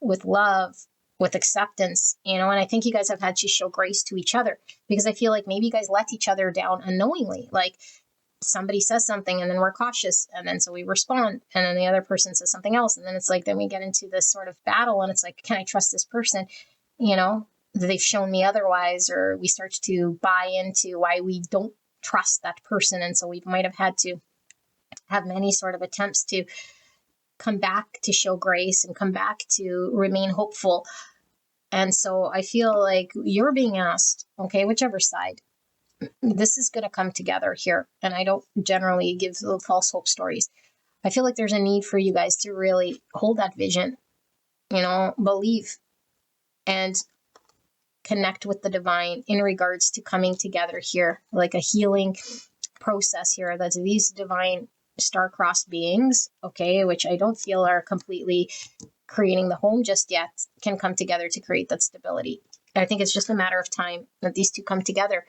with love, with acceptance, and I think you guys have had to show grace to each other, because I feel like maybe you guys let each other down unknowingly. Like somebody says something and then we're cautious, and then so we respond, and then the other person says something else, and then it's like, then we get into this sort of battle, and it's like, can I trust this person? They've shown me otherwise, or we start to buy into why we don't trust that person. And so we might have had to have many sort of attempts to come back to show grace and come back to remain hopeful. And so I feel like you're being asked, okay, whichever side, this is going to come together here. And I don't generally give the false hope stories. I feel like there's a need for you guys to really hold that vision, believe and connect with the divine in regards to coming together here, like a healing process here. That's these divine star-crossed beings, okay, which I don't feel are completely creating the home just yet, can come together to create that stability. I think it's just a matter of time that these two come together,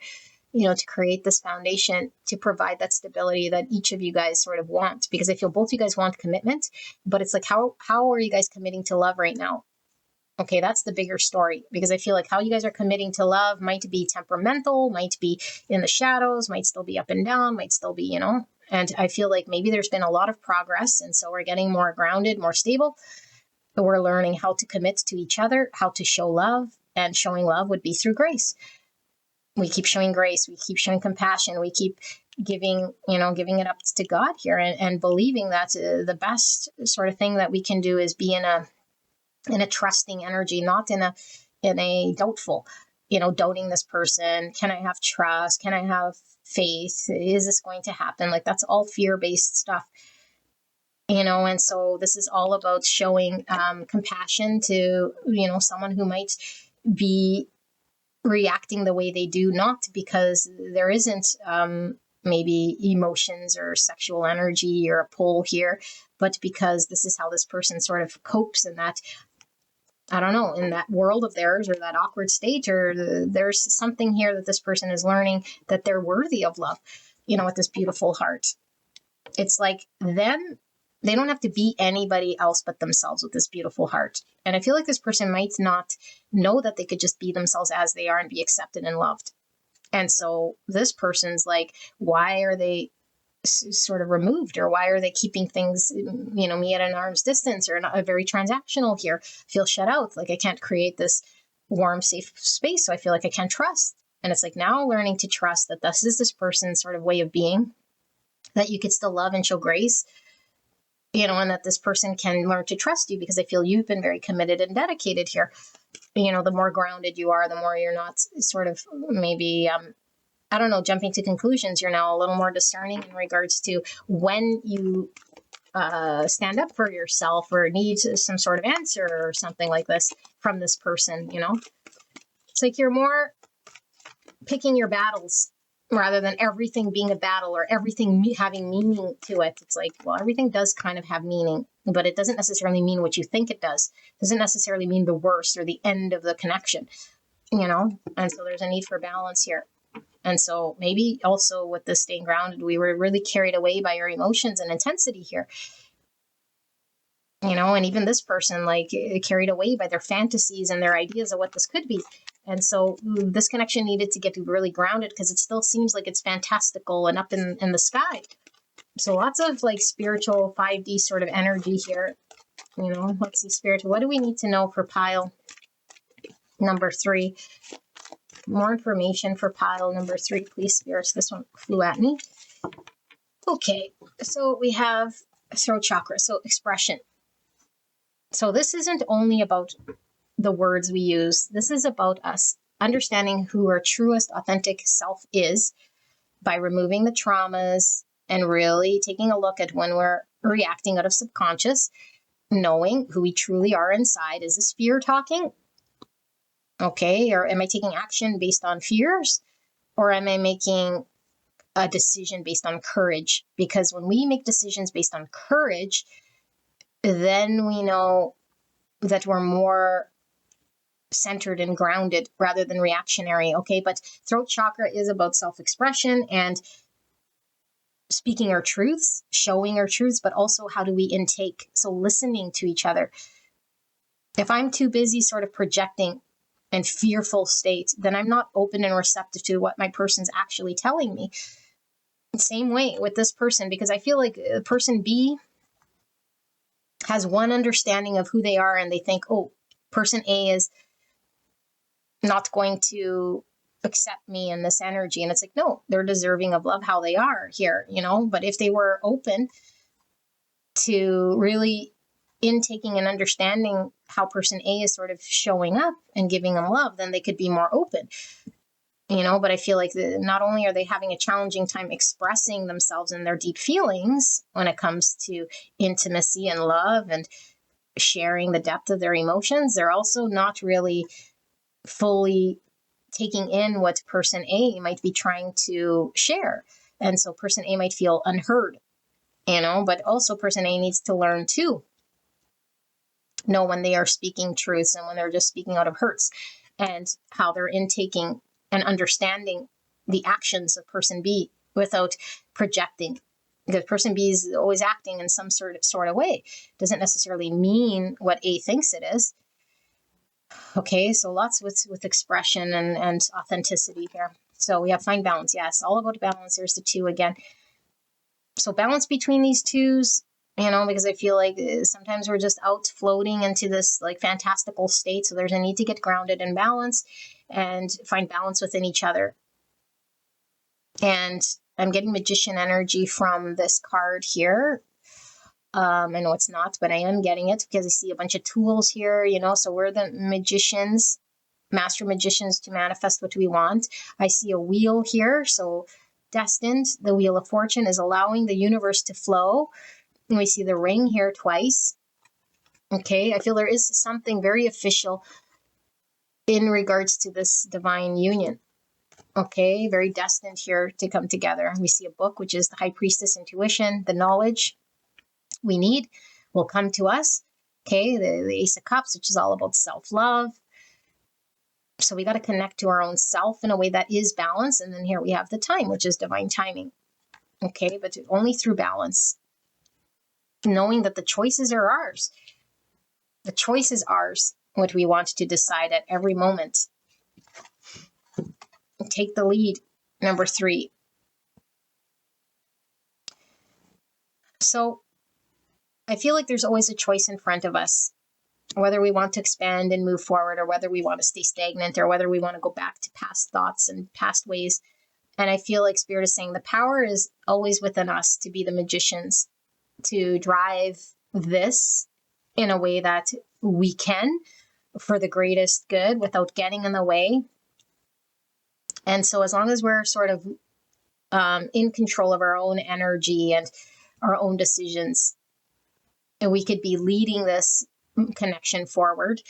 to create this foundation, to provide that stability that each of you guys sort of want. Because I feel both you guys want commitment, but it's like, how are you guys committing to love right now? Okay, that's the bigger story, because I feel like how you guys are committing to love might be temperamental, might be in the shadows, might still be up and down, might still be, and I feel like maybe there's been a lot of progress. And so we're getting more grounded, more stable. We're learning how to commit to each other, how to show love, and showing love would be through grace. We keep showing grace. We keep showing compassion. We keep giving it up to God here, and believing that the best sort of thing that we can do is be in a trusting energy, not in a doubtful, doubting this person. Can I have trust? Can I have faith? Is this going to happen? Like, that's all fear-based stuff, and so this is all about showing compassion to, someone who might be reacting the way they do, not because there isn't maybe emotions or sexual energy or a pull here, but because this is how this person sort of copes in that, I don't know, in that world of theirs, or that awkward state, or there's something here that this person is learning, that they're worthy of love, with this beautiful heart. It's like, then they don't have to be anybody else but themselves with this beautiful heart. And I feel like this person might not know that they could just be themselves as they are and be accepted and loved. And so this person's like, why are they sort of removed, or why are they keeping things, me at an arm's distance, or not very transactional here? I feel shut out. Like, I can't create this warm, safe space. So I feel like I can't trust. And it's like, now learning to trust that this is this person's sort of way of being, that you could still love and show grace, and that this person can learn to trust you, because I feel you've been very committed and dedicated here. The more grounded you are, the more you're not sort of maybe, I don't know, jumping to conclusions. You're now a little more discerning in regards to when you stand up for yourself, or need some sort of answer or something like this from this person. It's like you're more picking your battles, rather than everything being a battle, or everything having meaning to it. It's like, well, everything does kind of have meaning, but it doesn't necessarily mean what you think it does. It doesn't necessarily mean the worst or the end of the connection, and so there's a need for balance here. And so maybe also with this staying grounded, we were really carried away by our emotions and intensity here, and even this person, like, carried away by their fantasies and their ideas of what this could be. And so this connection needed to get really grounded, because it still seems like it's fantastical and up in the sky. So lots of like spiritual 5D sort of energy here. Let's see, spiritual. What do we need to know for pile number 3? More information for pile number 3, please, spirits. This one flew at me. Okay, so we have throat chakra, so expression. So this isn't only about the words we use. This is about us understanding who our truest, authentic self is, by removing the traumas and really taking a look at when we're reacting out of subconscious, knowing who we truly are inside. Is this fear talking? Okay, or am I taking action based on fears? Or am I making a decision based on courage? Because when we make decisions based on courage, then we know that we're more centered and grounded rather than reactionary. Okay, but throat chakra is about self-expression and speaking our truths, showing our truths, but also how do we intake? So listening to each other. If I'm too busy sort of projecting and fearful state, then I'm not open and receptive to what my person's actually telling me. Same way with this person, because I feel like person B has one understanding of who they are, and they think, oh, person A is not going to accept me in this energy. And it's like, no, they're deserving of love how they are here, but if they were open to really intaking and understanding how person A is sort of showing up and giving them love, then they could be more open, but I feel like not only are they having a challenging time expressing themselves and their deep feelings when it comes to intimacy and love and sharing the depth of their emotions, they're also not really fully taking in what person A might be trying to share. And so person A might feel unheard, but also person A needs to learn to know when they are speaking truths and when they're just speaking out of hurts, and how they're intaking and understanding the actions of person B without projecting. Because person B is always acting in some sort of way. Doesn't necessarily mean what A thinks it is. Okay, so lots with expression and authenticity here. So we have find balance. Yes, all about balance. There's the 2 again. So balance between these twos, because I feel like sometimes we're just out floating into this like fantastical state. So there's a need to get grounded and balanced and find balance within each other. And I'm getting magician energy from this card here. I know it's not, but I am getting it because I see a bunch of tools here, so we're the magicians, master magicians to manifest what we want. I see a wheel here. So destined, the wheel of fortune is allowing the universe to flow. And we see the ring here twice. Okay, I feel there is something very official in regards to this divine union. Okay, very destined here to come together. We see a book, which is the High Priestess intuition, the knowledge we need will come to us. Okay, the Ace of Cups, which is all about self-love. So we got to connect to our own self in a way that is balanced. And then here we have the time, which is divine timing. Okay, but only through balance. Knowing that the choices are ours. The choice is ours, what we want to decide at every moment. Take the lead, number 3. So I feel like there's always a choice in front of us, whether we want to expand and move forward or whether we want to stay stagnant or whether we want to go back to past thoughts and past ways. And I feel like Spirit is saying the power is always within us to be the magicians, to drive this in a way that we can for the greatest good without getting in the way. And so as long as we're sort of in control of our own energy and our own decisions, and we could be leading this connection forward,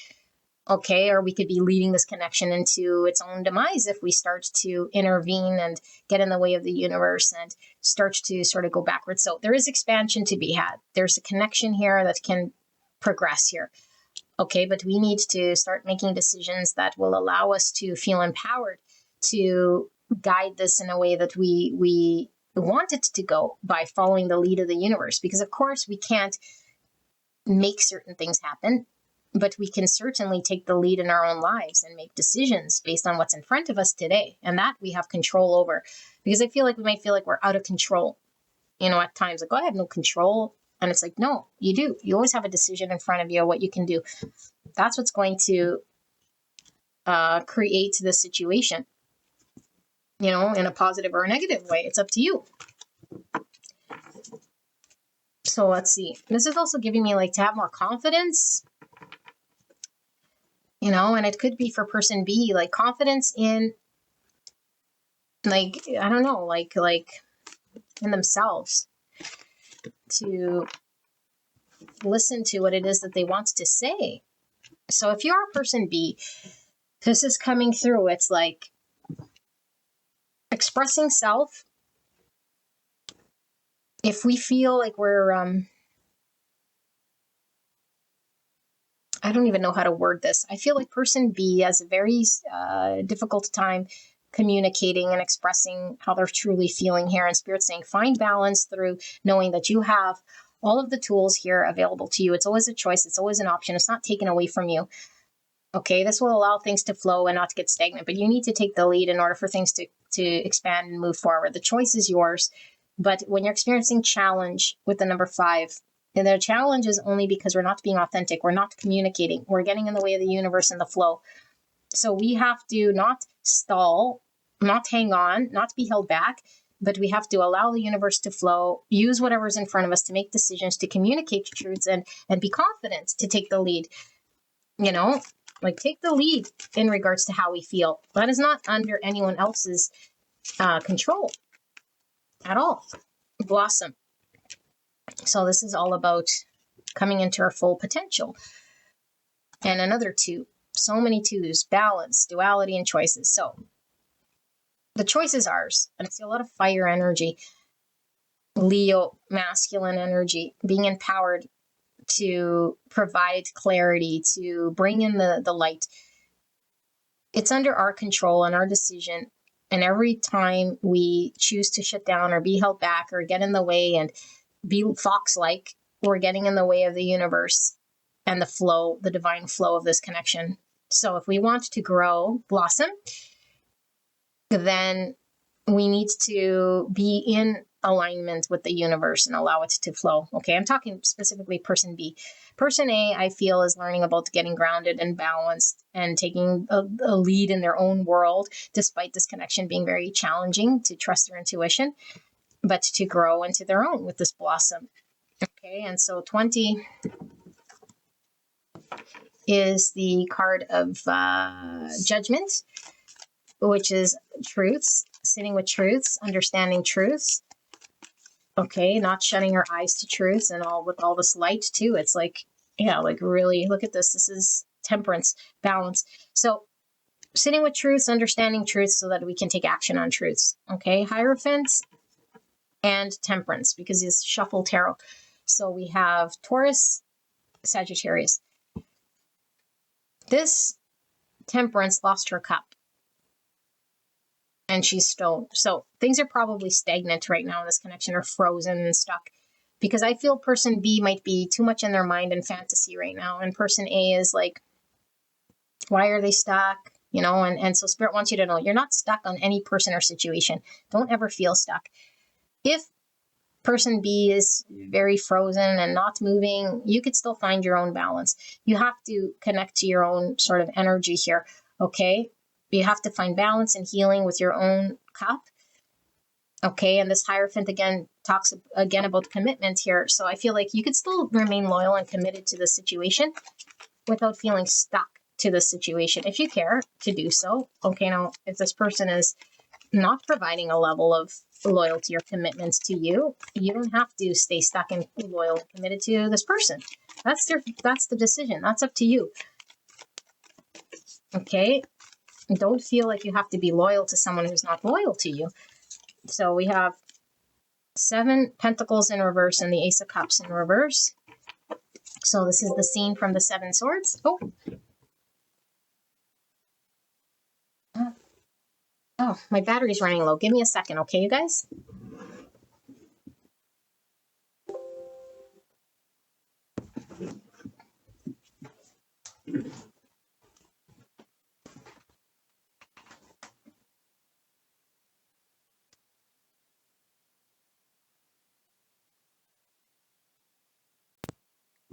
okay, or we could be leading this connection into its own demise if we start to intervene and get in the way of the universe and start to sort of go backwards. So there is expansion to be had. There's a connection here that can progress here. Okay, but we need to start making decisions that will allow us to feel empowered to guide this in a way that we want it to go by following the lead of the universe. Because of course we can't make certain things happen, but we can certainly take the lead in our own lives and make decisions based on what's in front of us today. And that we have control over. Because I feel like we might feel like we're out of control, at times, like, oh, I have no control. And it's like, no, you do. You always have a decision in front of you, what you can do. That's what's going to create the situation, in a positive or a negative way. It's up to you. So let's see. This is also giving me like to have more confidence, and it could be for person B, like confidence in, like, I don't know, like in themselves, to listen to what it is that they want to say. So if you're a person B, this is coming through. It's like expressing self. If we feel like we're, I don't even know how to word this. I feel like person B has a very difficult time communicating and expressing how they're truly feeling here. And Spirit's saying, find balance through knowing that you have all of the tools here available to you. It's always a choice. It's always an option. It's not taken away from you. Okay, this will allow things to flow and not to get stagnant, but you need to take the lead in order for things to expand and move forward. The choice is yours. But when you're experiencing challenge with the number 5, and the challenge is only because we're not being authentic, we're not communicating, we're getting in the way of the universe and the flow. So we have to not stall, not hang on, not be held back, but we have to allow the universe to flow, use whatever's in front of us to make decisions, to communicate truths, and be confident to take the lead. Like take the lead in regards to how we feel. That is not under anyone else's control at all. Blossom. So this is all about coming into our full potential. And another 2. So many 2s. Balance, duality, and choices. So the choice is ours. And I see a lot of fire energy. Leo, masculine energy. Being empowered to provide clarity, to bring in the light. It's under our control and our decision. And every time we choose to shut down or be held back or get in the way and be fox-like, we're getting in the way of the universe and the flow, the divine flow of this connection. So if we want to grow, blossom, then we need to be in alignment with the universe and allow it to flow. Okay, I'm talking specifically person B. Person A, I feel, is learning about getting grounded and balanced and taking a lead in their own world, despite this connection being very challenging to trust their intuition, but to grow into their own with this blossom. Okay, and so 20 is the card of judgment, which is truths, sitting with truths, understanding truths. Okay, not shutting your eyes to truths and all with all this light too. It's like, yeah, like really look at this. This is temperance, balance. So sitting with truths, understanding truths so that we can take action on truths. Okay, Hierophant and temperance, because it's shuffle tarot. So we have Taurus, Sagittarius. This temperance lost her cup and she's stoned. So things are probably stagnant right now in this connection, or frozen and stuck, because I feel person B might be too much in their mind and fantasy right now. And person A is like, why are they stuck? You know, and so Spirit wants you to know you're not stuck on any person or situation. Don't ever feel stuck. If person B is very frozen and not moving, you could still find your own balance. You have to connect to your own sort of energy here, okay? You have to find balance and healing with your own cup, okay? And this Hierophant again talks again about commitment here. So I feel like you could still remain loyal and committed to the situation without feeling stuck to the situation if you care to do so. Okay, now if this person is not providing a level of loyalty or commitment to you, you don't have to stay stuck and loyal and committed to this person. That's the decision. That's up to you. Okay, don't feel like you have to be loyal to someone who's not loyal to you. So we have 7 Pentacles in reverse and the Ace of Cups in reverse. So this is the scene from the 7 Swords. Oh, my battery's running low. Give me a second, okay, you guys?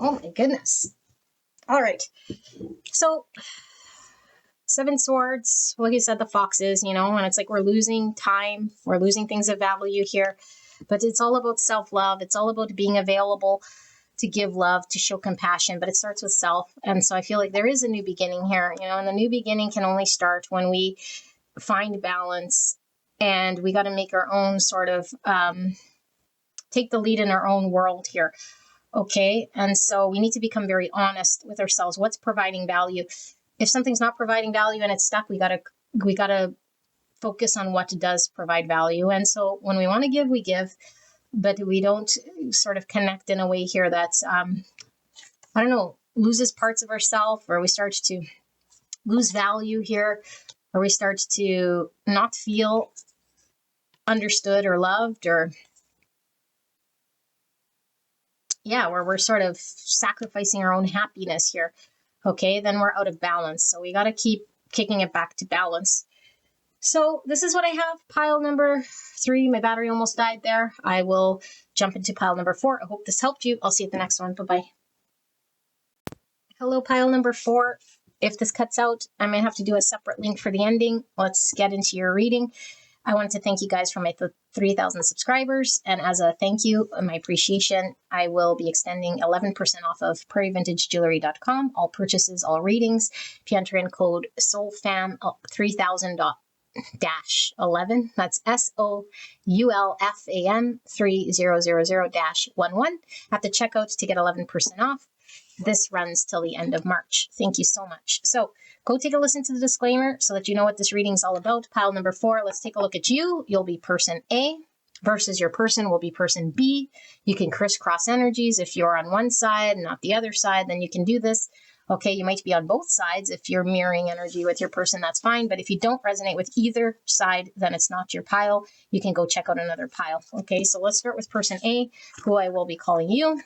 Oh my goodness. All right. So 7 Swords, like I said, the foxes, you know, and it's like we're losing time. We're losing things of value here. But it's all about self-love. It's all about being available to give love, to show compassion, but it starts with self. And so I feel like there is a new beginning here, you know, and the new beginning can only start when we find balance, and we got to make our own sort of, take the lead in our own world here. Okay. And so we need to become very honest with ourselves. What's providing value? If something's not providing value and it's stuck, we gotta focus on what does provide value. And so when we want to give, we give, but we don't sort of connect in a way here that's, I don't know, loses parts of ourselves, or we start to lose value here, or we start to not feel understood or loved, or yeah, where we're sort of sacrificing our own happiness here. Okay, then we're out of balance. So we got to keep kicking it back to balance. So this is what I have. Pile number 3. My battery almost died there. I will jump into pile number 4. I hope this helped you. I'll see you at the next one. Bye-bye. Hello, pile number 4. If this cuts out, I might have to do a separate link for the ending. Let's get into your reading. I want to thank you guys for my 3,000 subscribers. And as a thank you, my appreciation, I will be extending 11% off of prairievintagejewelry.com. All purchases, all readings. If you enter in code SOULFAM3000-11, that's SOULFAM 3000-11 at the checkout to get 11% off. This runs till the end of March. Thank you so much. So go take a listen to the disclaimer so that you know what this reading is all about. Pile number 4, let's take a look at you. You'll be person A versus your person will be person B. You can crisscross energies. If you're on one side and not the other side, then you can do this. Okay, you might be on both sides. If you're mirroring energy with your person, that's fine. But if you don't resonate with either side, then it's not your pile. You can go check out another pile. Okay, so let's start with person A, who I will be calling you.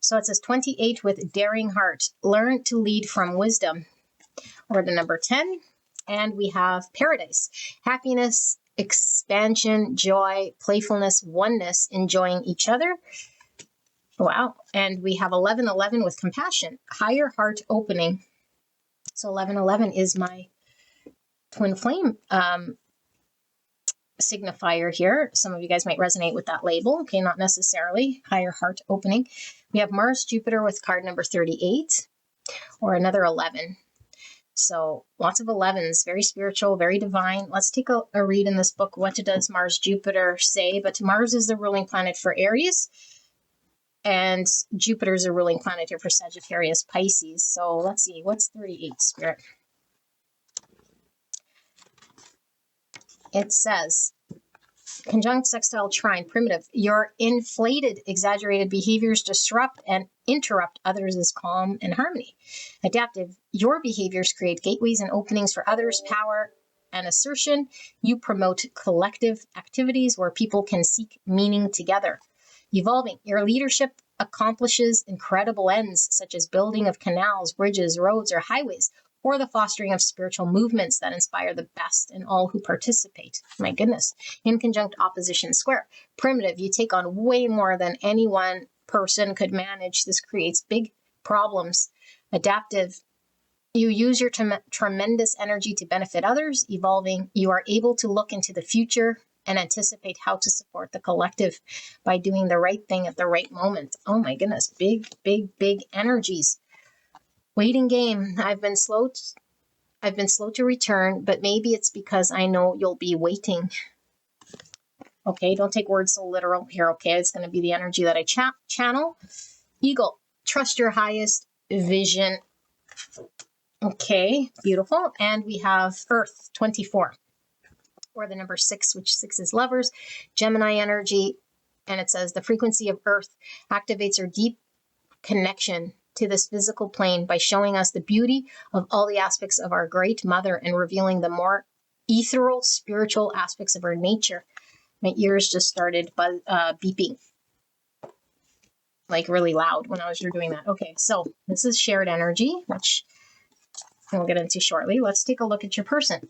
So it says 28 with daring heart. Learn to lead from wisdom. or the number 10. And we have paradise, happiness, expansion, joy, playfulness, oneness, enjoying each other. Wow. And we have 1111 with compassion, higher heart opening. So 1111 is my twin flame signifier here. Some of you guys might resonate with that label. Okay, not necessarily. Higher heart opening. We have Mars, Jupiter with card number 38, or another 11. So lots of 11s, very spiritual, very divine. Let's take a read in this book. What does Mars, Jupiter say? But Mars is the ruling planet for Aries, and Jupiter is a ruling planet here for Sagittarius, Pisces. So let's see, what's 38, Spirit? It says, conjunct sextile trine, primitive. Your inflated, exaggerated behaviors disrupt and interrupt others' calm and harmony. Adaptive. Your behaviors create gateways and openings for others' power and assertion. You promote collective activities where people can seek meaning together. Evolving. Your leadership accomplishes incredible ends, such as building of canals, bridges, roads, or highways, or the fostering of spiritual movements that inspire the best in all who participate. My goodness. In conjunct opposition square. Primitive, you take on way more than any one person could manage. This creates big problems. Adaptive, you use your tremendous energy to benefit others. Evolving, you are able to look into the future and anticipate how to support the collective by doing the right thing at the right moment. Oh my goodness, big, big, big energies. Waiting game. I've been slow to return, but maybe it's because I know you'll be waiting. Okay, don't take words so literal here, okay? It's going to be the energy that I channel. Eagle, trust your highest vision. Okay, beautiful. And we have Earth, 24, or the number 6, which 6 is lovers. Gemini energy, and it says the frequency of Earth activates our deep connection to this physical plane by showing us the beauty of all the aspects of our great mother and revealing the more ethereal, spiritual aspects of our nature. My ears just started beeping like really loud when I was doing that. Okay, so this is shared energy, which we'll get into shortly. Let's take a look at your person.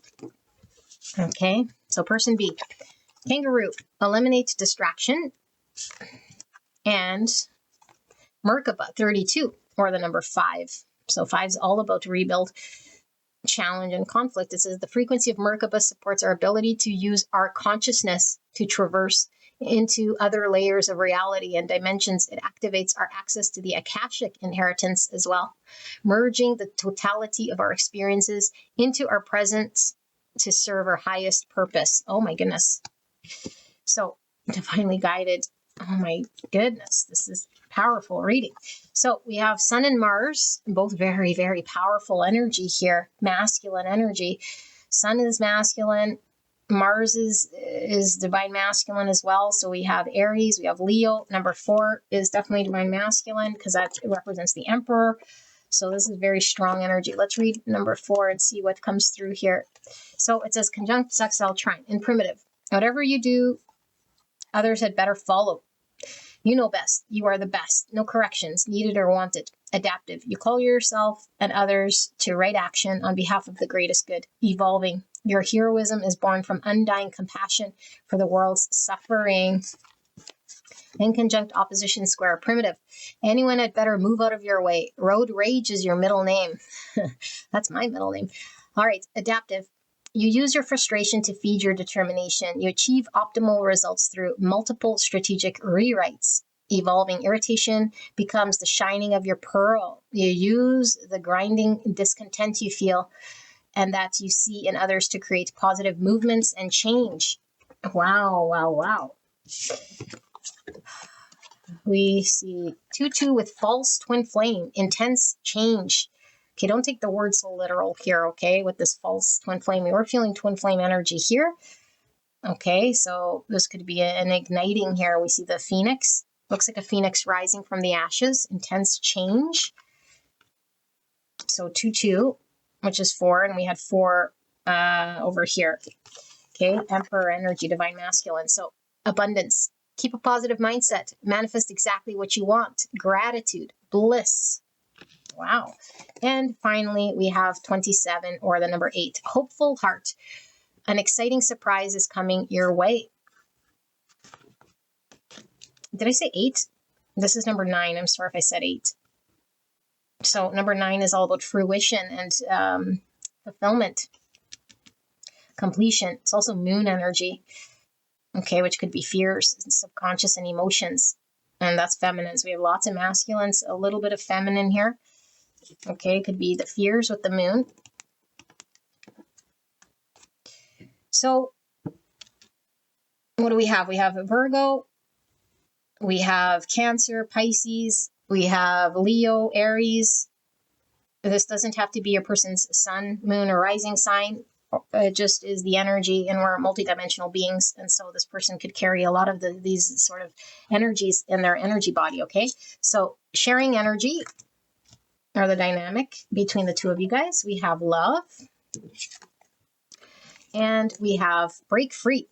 Okay, so person B, kangaroo, eliminate distraction, and Merkaba, 32, or the number 5. So 5 is all about rebuild, challenge, and conflict. It says the frequency of Merkaba supports our ability to use our consciousness to traverse into other layers of reality and dimensions. It activates our access to the Akashic inheritance as well, merging the totality of our experiences into our presence to serve our highest purpose. Oh my goodness. So divinely guided. Oh my goodness, this is powerful reading. So we have Sun and Mars, both very, very powerful energy here, masculine energy. Sun is masculine. Mars is divine masculine as well. So we have Aries, we have Leo. Number 4 is definitely divine masculine because that represents the Emperor. So this is very strong energy. Let's read number 4 and see what comes through here. So it says conjunct sextile trine in primitive. Whatever you do, others had better follow. You know best. You are the best. No corrections needed or wanted. Adaptive. You call yourself and others to right action on behalf of the greatest good. Evolving. Your heroism is born from undying compassion for the world's suffering. In conjunct opposition square. Primitive. Anyone had better move out of your way. Road rage is your middle name. That's my middle name. All right. Adaptive. You use your frustration to feed your determination. You achieve optimal results through multiple strategic rewrites. Evolving. Irritation becomes the shining of your pearl. You use the grinding discontent you feel and that you see in others to create positive movements and change. Wow, wow, wow. We see 2-2 with false twin flame, intense change. Okay, don't take the word so literal here, okay, with this false twin flame. We were feeling twin flame energy here. Okay, so this could be an igniting here. We see the phoenix. Looks like a phoenix rising from the ashes. Intense change. So 2-2, which is 4, and we had 4 over here. Okay, Emperor energy, divine masculine. So abundance. Keep a positive mindset. Manifest exactly what you want. Gratitude, bliss. Wow. And finally, we have 27, or the number 8, hopeful heart. An exciting surprise is coming your way. Did I say 8? This is number 9. I'm sorry if I said 8. So number 9 is all about fruition and fulfillment, completion. It's also moon energy, okay, which could be fears and subconscious and emotions. And that's feminines. We have lots of masculines, a little bit of feminine here. Okay, it could be the fears with the moon. So what do we have? We have Virgo, we have Cancer, Pisces, we have Leo, Aries. This doesn't have to be a person's sun, moon, or rising sign. It just is the energy, and we're multidimensional beings. And so this person could carry a lot of these sort of energies in their energy body, okay? So sharing energy, or the dynamic between the two of you guys. We have love, and we have break free.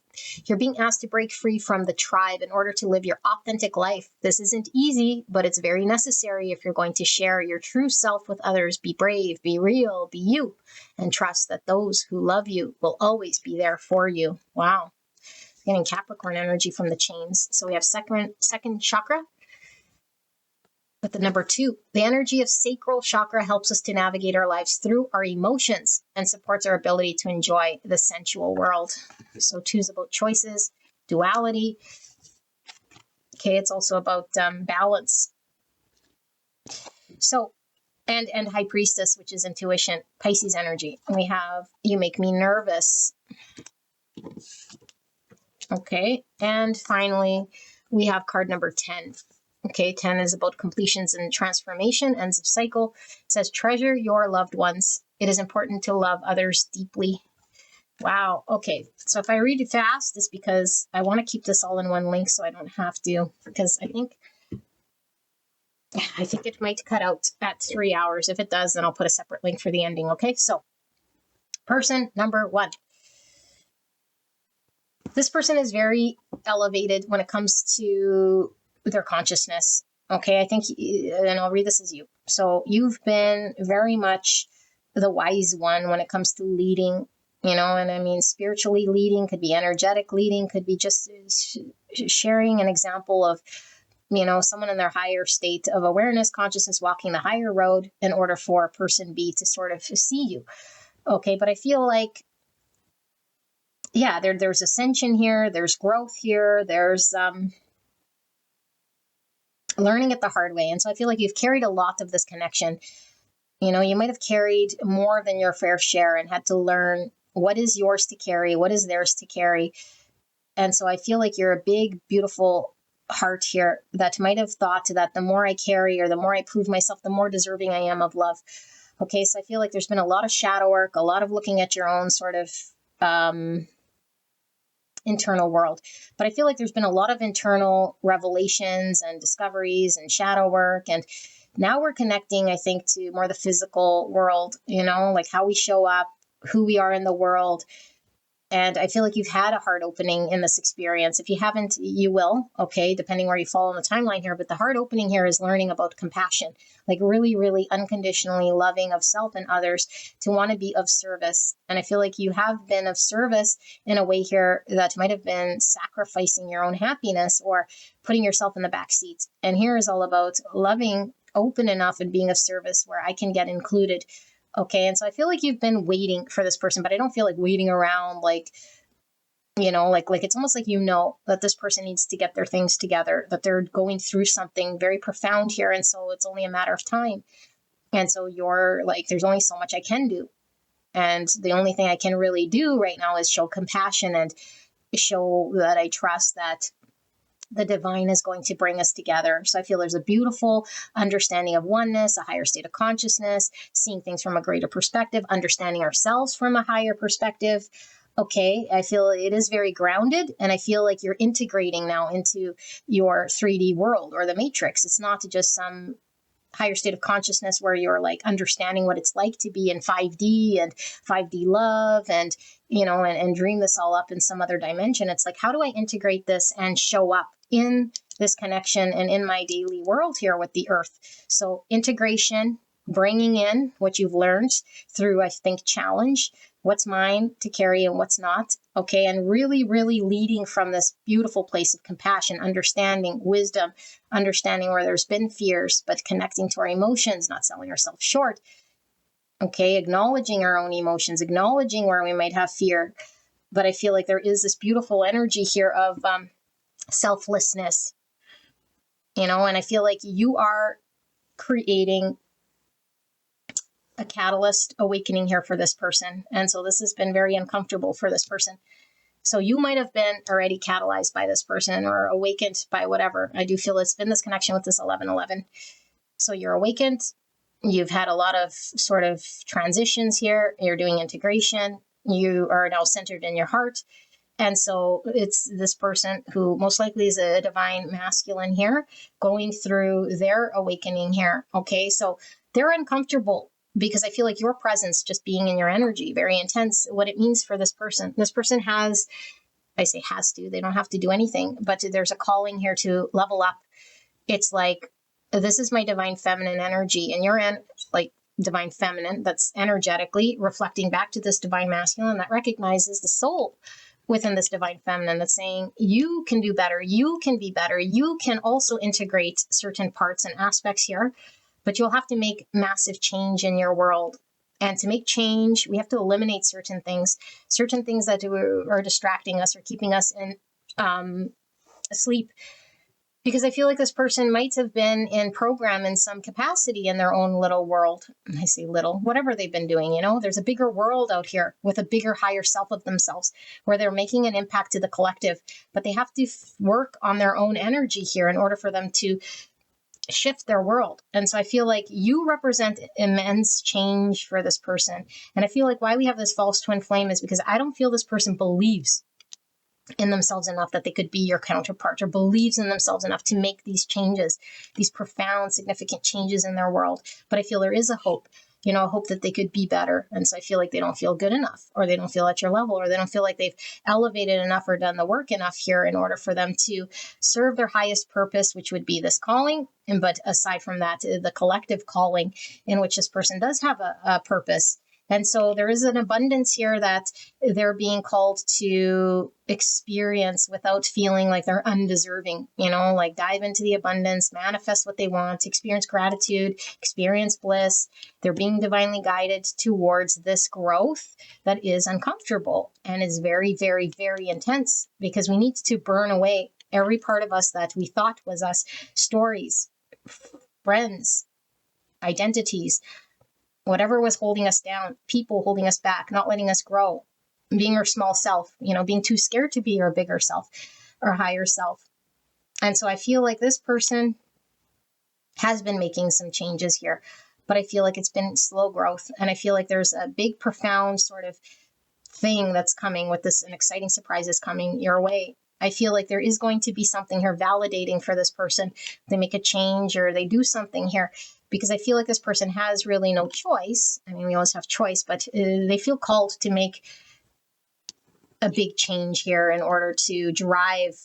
You're being asked to break free from the tribe in order to live your authentic life. This isn't easy, but it's very necessary if you're going to share your true self with others. Be brave, be real, be you, and trust that those who love you will always be there for you. Wow. Getting Capricorn energy from the chains. So we have second chakra. With the number 2, the energy of sacral chakra helps us to navigate our lives through our emotions and supports our ability to enjoy the sensual world. So 2 is about choices, duality. Okay, it's also about balance. So, and High Priestess, which is intuition, Pisces energy. We have you make me nervous. Okay, and finally, we have card number 10. Okay, 10 is about completions and transformation, ends of cycle. It says, treasure your loved ones. It is important to love others deeply. Wow. Okay, so if I read it fast, it's because I want to keep this all in one link so I don't have to, because I think it might cut out at 3 hours. If it does, then I'll put a separate link for the ending. Okay, so person number 1. This person is very elevated when it comes to their consciousness. Okay, I think, and I'll read this as you. So you've been very much the wise one when it comes to leading, and I mean, spiritually leading, could be energetic leading, could be just sharing an example of, someone in their higher state of awareness, consciousness, walking the higher road in order for person B to sort of see you. Okay, but I feel like, yeah, there's ascension here, there's growth here, there's learning it the hard way. And so I feel like you've carried a lot of this connection. You might have carried more than your fair share and had to learn what is yours to carry, what is theirs to carry. And so I feel like you're a big, beautiful heart here that might have thought that the more I carry or the more I prove myself, the more deserving I am of love. Okay, so I feel like there's been a lot of shadow work, a lot of looking at your own sort of internal world. But I feel like there's been a lot of internal revelations and discoveries and shadow work. And now we're connecting, I think, to more the physical world, like how we show up, who we are in the world. And I feel like you've had a heart opening in this experience. If you haven't, you will, okay, depending where you fall on the timeline here. But the heart opening here is learning about compassion, like really, really unconditionally loving of self and others, to want to be of service. And I feel like you have been of service in a way here that might have been sacrificing your own happiness or putting yourself in the back seat. And here is all about loving open enough and being of service where I can get included. Okay, and so I feel like you've been waiting for this person, but I don't feel like waiting around like it's almost like that this person needs to get their things together, that they're going through something very profound here, and so it's only a matter of time. And so you're like, there's only so much I can do. And the only thing I can really do right now is show compassion and show that I trust that the divine is going to bring us together. So I feel there's a beautiful understanding of oneness, a higher state of consciousness, seeing things from a greater perspective, understanding ourselves from a higher perspective. Okay, I feel it is very grounded, and I feel like you're integrating now into your 3D world or the matrix. It's not just some higher state of consciousness where you're like understanding what it's like to be in 5D and 5D love and, and dream this all up in some other dimension. It's like, how do I integrate this and show up in this connection and in my daily world here with the earth? So integration, bringing in what you've learned through, I think, challenge, what's mine to carry and what's not. Okay. And really, really leading from this beautiful place of compassion, understanding, wisdom, understanding where there's been fears, but connecting to our emotions, not selling ourselves short. Okay. Acknowledging our own emotions, acknowledging where we might have fear. But I feel like there is this beautiful energy here of selflessness, and I feel like you are creating a catalyst awakening here for this person. And so this has been very uncomfortable for this person. So you might have been already catalyzed by this person or awakened by whatever. I do feel it's been this connection with this 1111. So you're awakened. You've had a lot of sort of transitions here. You're doing integration. You are now centered in your heart. And so it's this person who most likely is a divine masculine here going through their awakening here. Okay. So they're uncomfortable because I feel like your presence, just being in your energy, very intense, what it means for this person. This person has, I say has to, they don't have to do anything, but there's a calling here to level up. It's like, this is my divine feminine energy, and you're in like divine feminine that's energetically reflecting back to this divine masculine that recognizes the soul within this divine feminine that's saying, you can do better, you can be better, you can also integrate certain parts and aspects here, but you'll have to make massive change in your world. And to make change, we have to eliminate certain things that are distracting us or keeping us in asleep. Because I feel like this person might have been in program in some capacity in their own little world. I say little, whatever they've been doing, there's a bigger world out here with a bigger, higher self of themselves where they're making an impact to the collective, but they have to work on their own energy here in order for them to shift their world. And so I feel like you represent immense change for this person. And I feel like why we have this false twin flame is because I don't feel this person believes in themselves enough that they could be your counterpart, or believes in themselves enough to make these changes, these profound, significant changes in their world. But I feel there is a hope, a hope that they could be better. And so I feel like they don't feel good enough, or they don't feel at your level, or they don't feel like they've elevated enough or done the work enough here in order for them to serve their highest purpose, which would be this calling. But aside from that, the collective calling in which this person does have a purpose. And so there is an abundance here that they're being called to experience without feeling like they're undeserving, like dive into the abundance, manifest what they want, experience gratitude, experience bliss. They're being divinely guided towards this growth that is uncomfortable and is very, very, very intense, because we need to burn away every part of us that we thought was us, stories, friends, identities, whatever was holding us down, people holding us back, not letting us grow, being our small self, being too scared to be our bigger self or higher self. And so I feel like this person has been making some changes here, but I feel like it's been slow growth. And I feel like there's a big, profound sort of thing that's coming with this, an exciting surprise is coming your way. I feel like there is going to be something here validating for this person. They make a change or they do something here, because I feel like this person has really no choice. I mean, we always have choice, but they feel called to make a big change here in order to drive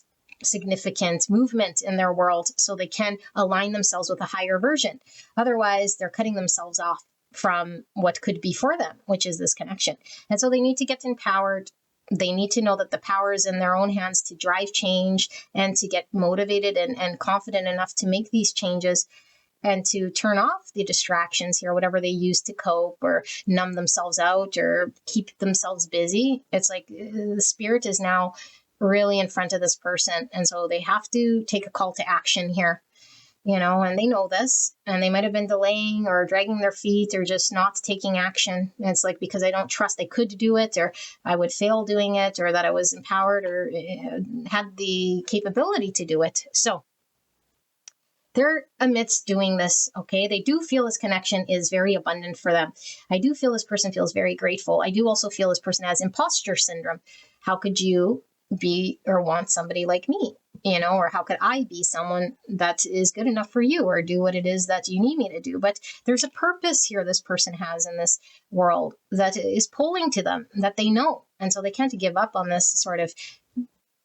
significant movement in their world so they can align themselves with a higher version. Otherwise, they're cutting themselves off from what could be for them, which is this connection. And so they need to get empowered. They need to know that the power is in their own hands to drive change and to get motivated and confident enough to make these changes and to turn off the distractions here, whatever they use to cope or numb themselves out or keep themselves busy. It's like the spirit is now really in front of this person. And so they have to take a call to action here, and they know this, and they might have been delaying or dragging their feet or just not taking action. And it's like, because I don't trust I could do it, or I would fail doing it, or that I was empowered or had the capability to do it. So they're amidst doing this, okay? They do feel this connection is very abundant for them. I do feel this person feels very grateful. I do also feel this person has imposter syndrome. How could you be or want somebody like me, or how could I be someone that is good enough for you or do what it is that you need me to do? But there's a purpose here this person has in this world that is pulling to them, that they know. And so they can't give up on this sort of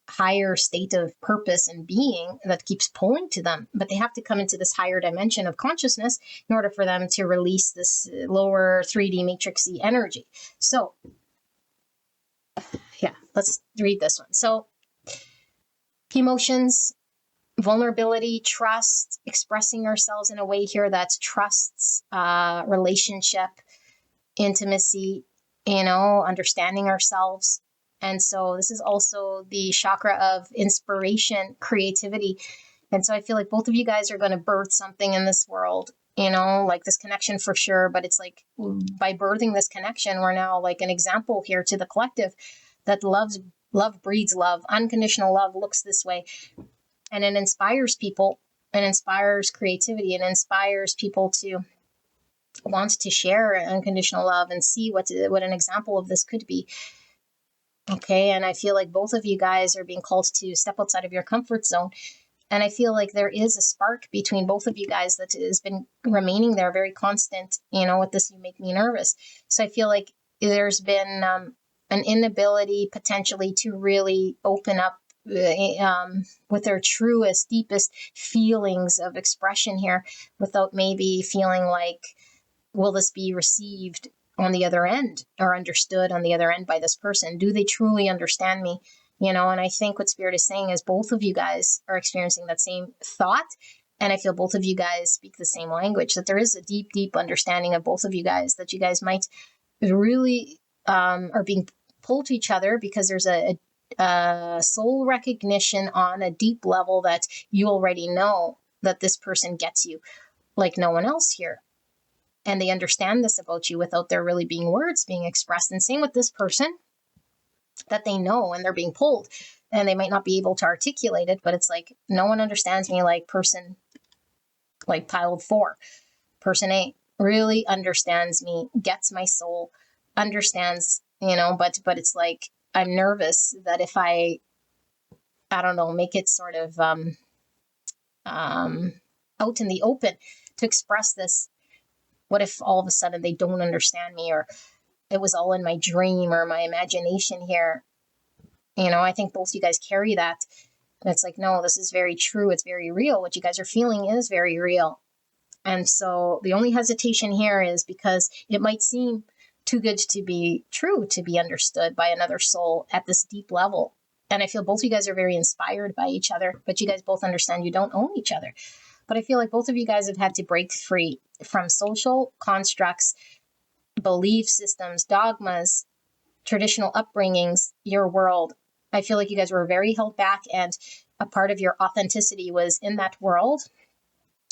higher state of purpose and being that keeps pulling to them, but they have to come into this higher dimension of consciousness in order for them to release this lower 3D matrixy energy. So yeah, let's read this one. So emotions, vulnerability, trust, expressing ourselves in a way here that trusts relationship, intimacy, understanding ourselves. And so this is also the chakra of inspiration, creativity. And so I feel like both of you guys are going to birth something in this world, like this connection for sure. But it's like by birthing this connection, we're now like an example here to the collective that love breeds love. Unconditional love looks this way. And it inspires people, and inspires creativity, and inspires people to want to share unconditional love and see what an example of this could be. Okay, and I feel like both of you guys are being called to step outside of your comfort zone. And I feel like there is a spark between both of you guys that has been remaining there very constant. With this, you make me nervous. So I feel like there's been an inability potentially to really open up with their truest, deepest feelings of expression here without maybe feeling like, will this be received on the other end or understood on the other end by this person? Do they truly understand me? And I think what Spirit is saying is both of you guys are experiencing that same thought. And I feel both of you guys speak the same language, that there is a deep, deep understanding of both of you guys, that you guys might really are being pulled to each other because there's a soul recognition on a deep level that you already know that this person gets you like no one else here. And they understand this about you without there really being words being expressed. And same with this person that they know, and they're being pulled, and they might not be able to articulate it, but it's like, no one understands me like person, like pile 4. Person A really understands me, gets my soul, understands, but it's like, I'm nervous that if I don't know, make it sort of out in the open to express this, what if all of a sudden they don't understand me, or it was all in my dream or my imagination here? I think both you guys carry that. And it's like, no, this is very true. It's very real. What you guys are feeling is very real. And so the only hesitation here is because it might seem too good to be true to be understood by another soul at this deep level. And I feel both of you guys are very inspired by each other, but you guys both understand you don't own each other. But I feel like both of you guys have had to break free from social constructs, belief systems, dogmas, traditional upbringings, your world. I feel like you guys were very held back, and a part of your authenticity was in that world,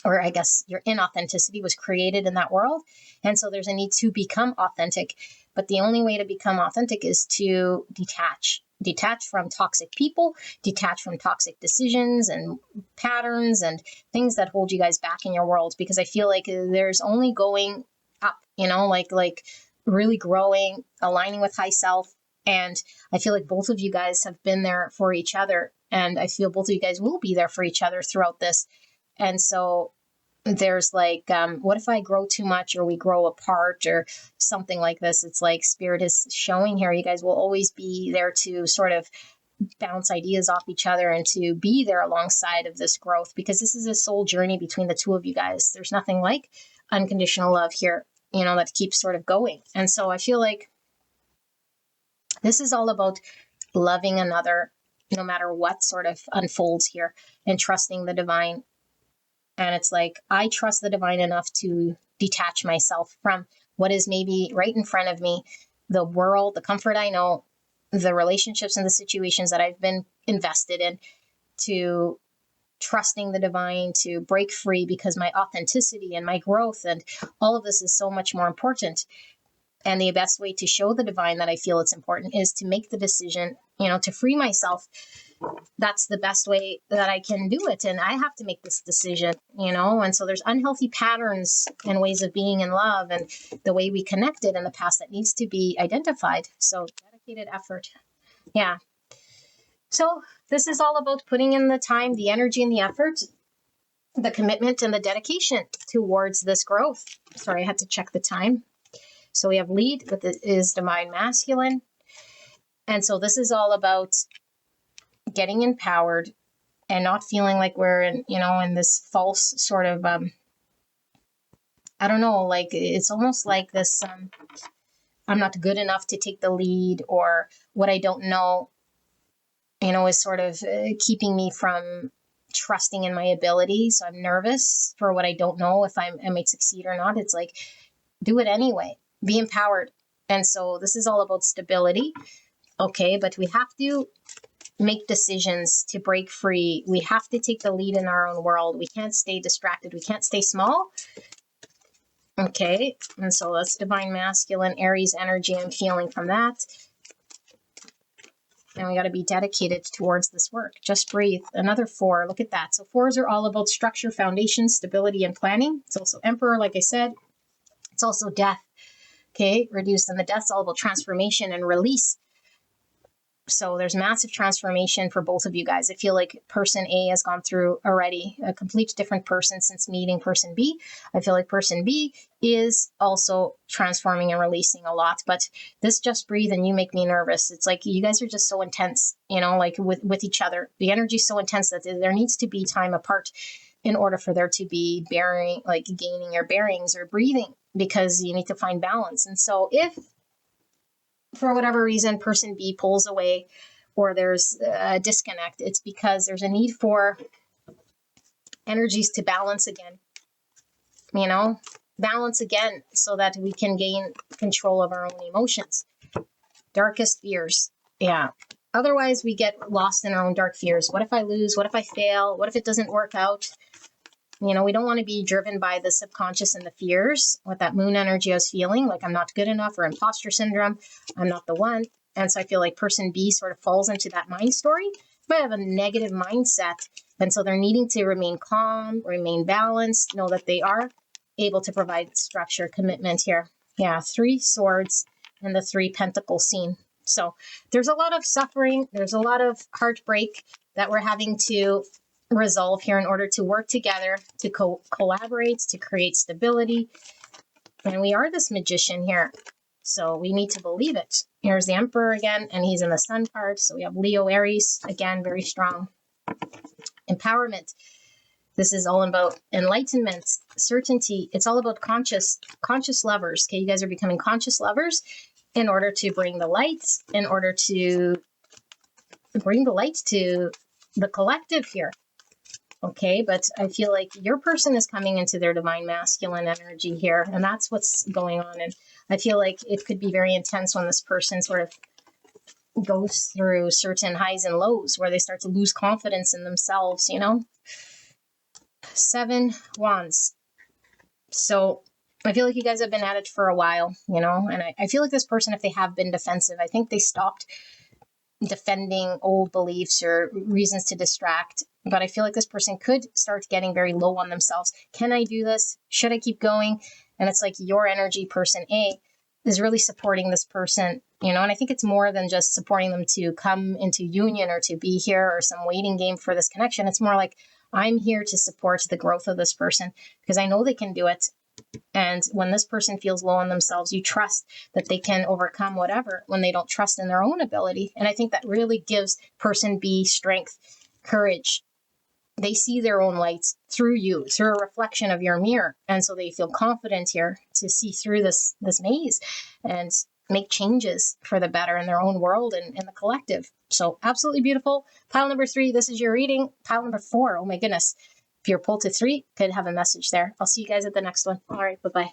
or I guess your inauthenticity was created in that world. And so there's a need to become authentic. But the only way to become authentic is to detach from toxic people, detach from toxic decisions and patterns and things that hold you guys back in your world. Because I feel like there's only going up, like really growing, aligning with high self. And I feel like both of you guys have been there for each other. And I feel both of you guys will be there for each other throughout this. And so there's like, what if I grow too much, or we grow apart, or something like this? It's like Spirit is showing here, you guys will always be there to sort of bounce ideas off each other and to be there alongside of this growth, because this is a soul journey between the two of you guys. There's nothing like unconditional love here, that keeps sort of going. And so I feel like this is all about loving another, no matter what sort of unfolds here, and trusting the divine. And it's like, I trust the divine enough to detach myself from what is maybe right in front of me, the world, the comfort I know, the relationships and the situations that I've been invested in, to trusting the divine to break free, because my authenticity and my growth and all of this is so much more important. And the best way to show the divine that I feel it's important is to make the decision, to free myself. That's the best way that I can do it. And I have to make this decision, and so there's unhealthy patterns and ways of being in love and the way we connected in the past that needs to be identified. So dedicated effort. Yeah. So this is all about putting in the time, the energy, and the effort, the commitment and the dedication towards this growth. Sorry, I had to check the time. So we have lead with is divine masculine. And so this is all about getting empowered and not feeling like we're in, in this false sort of, I don't know, like it's almost like this, I'm not good enough to take the lead, or what I don't know, is sort of keeping me from trusting in my ability. So I'm nervous for what I don't know, if I might succeed or not. It's like, do it anyway, be empowered. And so this is all about stability. Okay, but we have to make decisions to break free. We have to take the lead in our own world. We can't stay distracted. We can't stay small. Okay, and so that's divine masculine, Aries energy I'm feeling from that. And we got to be dedicated towards this work. Just breathe. Another 4. Look at that. So 4s are all about structure, foundation, stability, and planning. It's also Emperor, like I said. It's also death. Okay, reduced. And the death's all about transformation and release. So there's massive transformation for both of you guys. I feel like person A has gone through already a complete different person since meeting person B. I feel like person B is also transforming and releasing a lot. But this Just Breathe and You Make Me Nervous. It's like you guys are just so intense, like with each other. The energy is so intense that there needs to be time apart in order for there to be gaining your bearings or breathing, because you need to find balance. And so if for whatever reason person B pulls away or there's a disconnect, it's because there's a need for energies to balance again, balance again, so that we can gain control of our own emotions. Darkest fears. Yeah. Otherwise we get lost in our own dark fears. What if I lose? What if I fail? What if it doesn't work out? We don't want to be driven by the subconscious and the fears, what that moon energy I was feeling, like I'm not good enough, or imposter syndrome, I'm not the one. And so I feel like person B sort of falls into that mind story, but have a negative mindset. And so they're needing to remain calm, remain balanced, know that they are able to provide structure, commitment here. Yeah, 3 swords and the 3 pentacles scene. So there's a lot of suffering. There's a lot of heartbreak that we're having to resolve here in order to work together, to collaborate, to create stability. And we are this magician here, so we need to believe it. Here's the Emperor again, and he's in the Sun card. So we have Leo, Aries, again, very strong. Empowerment. This is all about enlightenment, certainty. It's all about conscious lovers. Okay, you guys are becoming conscious lovers in order to bring the light, in order to bring the light to the collective here. Okay, but I feel like your person is coming into their divine masculine energy here, and that's what's going on. And I feel like it could be very intense when this person sort of goes through certain highs and lows where they start to lose confidence in themselves, 7 wands. So I feel like you guys have been at it for a while, and I feel like this person, if they have been defensive, I think they stopped defending old beliefs or reasons to distract. But I feel like this person could start getting very low on themselves. Can I do this? Should I keep going? And it's like your energy, person A, is really supporting this person, and I think it's more than just supporting them to come into union or to be here or some waiting game for this connection. It's more like, I'm here to support the growth of this person because I know they can do it. And when this person feels low on themselves, you trust that they can overcome whatever when they don't trust in their own ability. And I think that really gives person B strength, courage. They see their own light through you, through a reflection of your mirror. And so they feel confident here to see through this maze and make changes for the better in their own world and in the collective. So absolutely beautiful. Pile number 3, this is your reading. Pile number 4, oh my goodness. If you're pulled to 3, could have a message there. I'll see you guys at the next one. All right, bye-bye.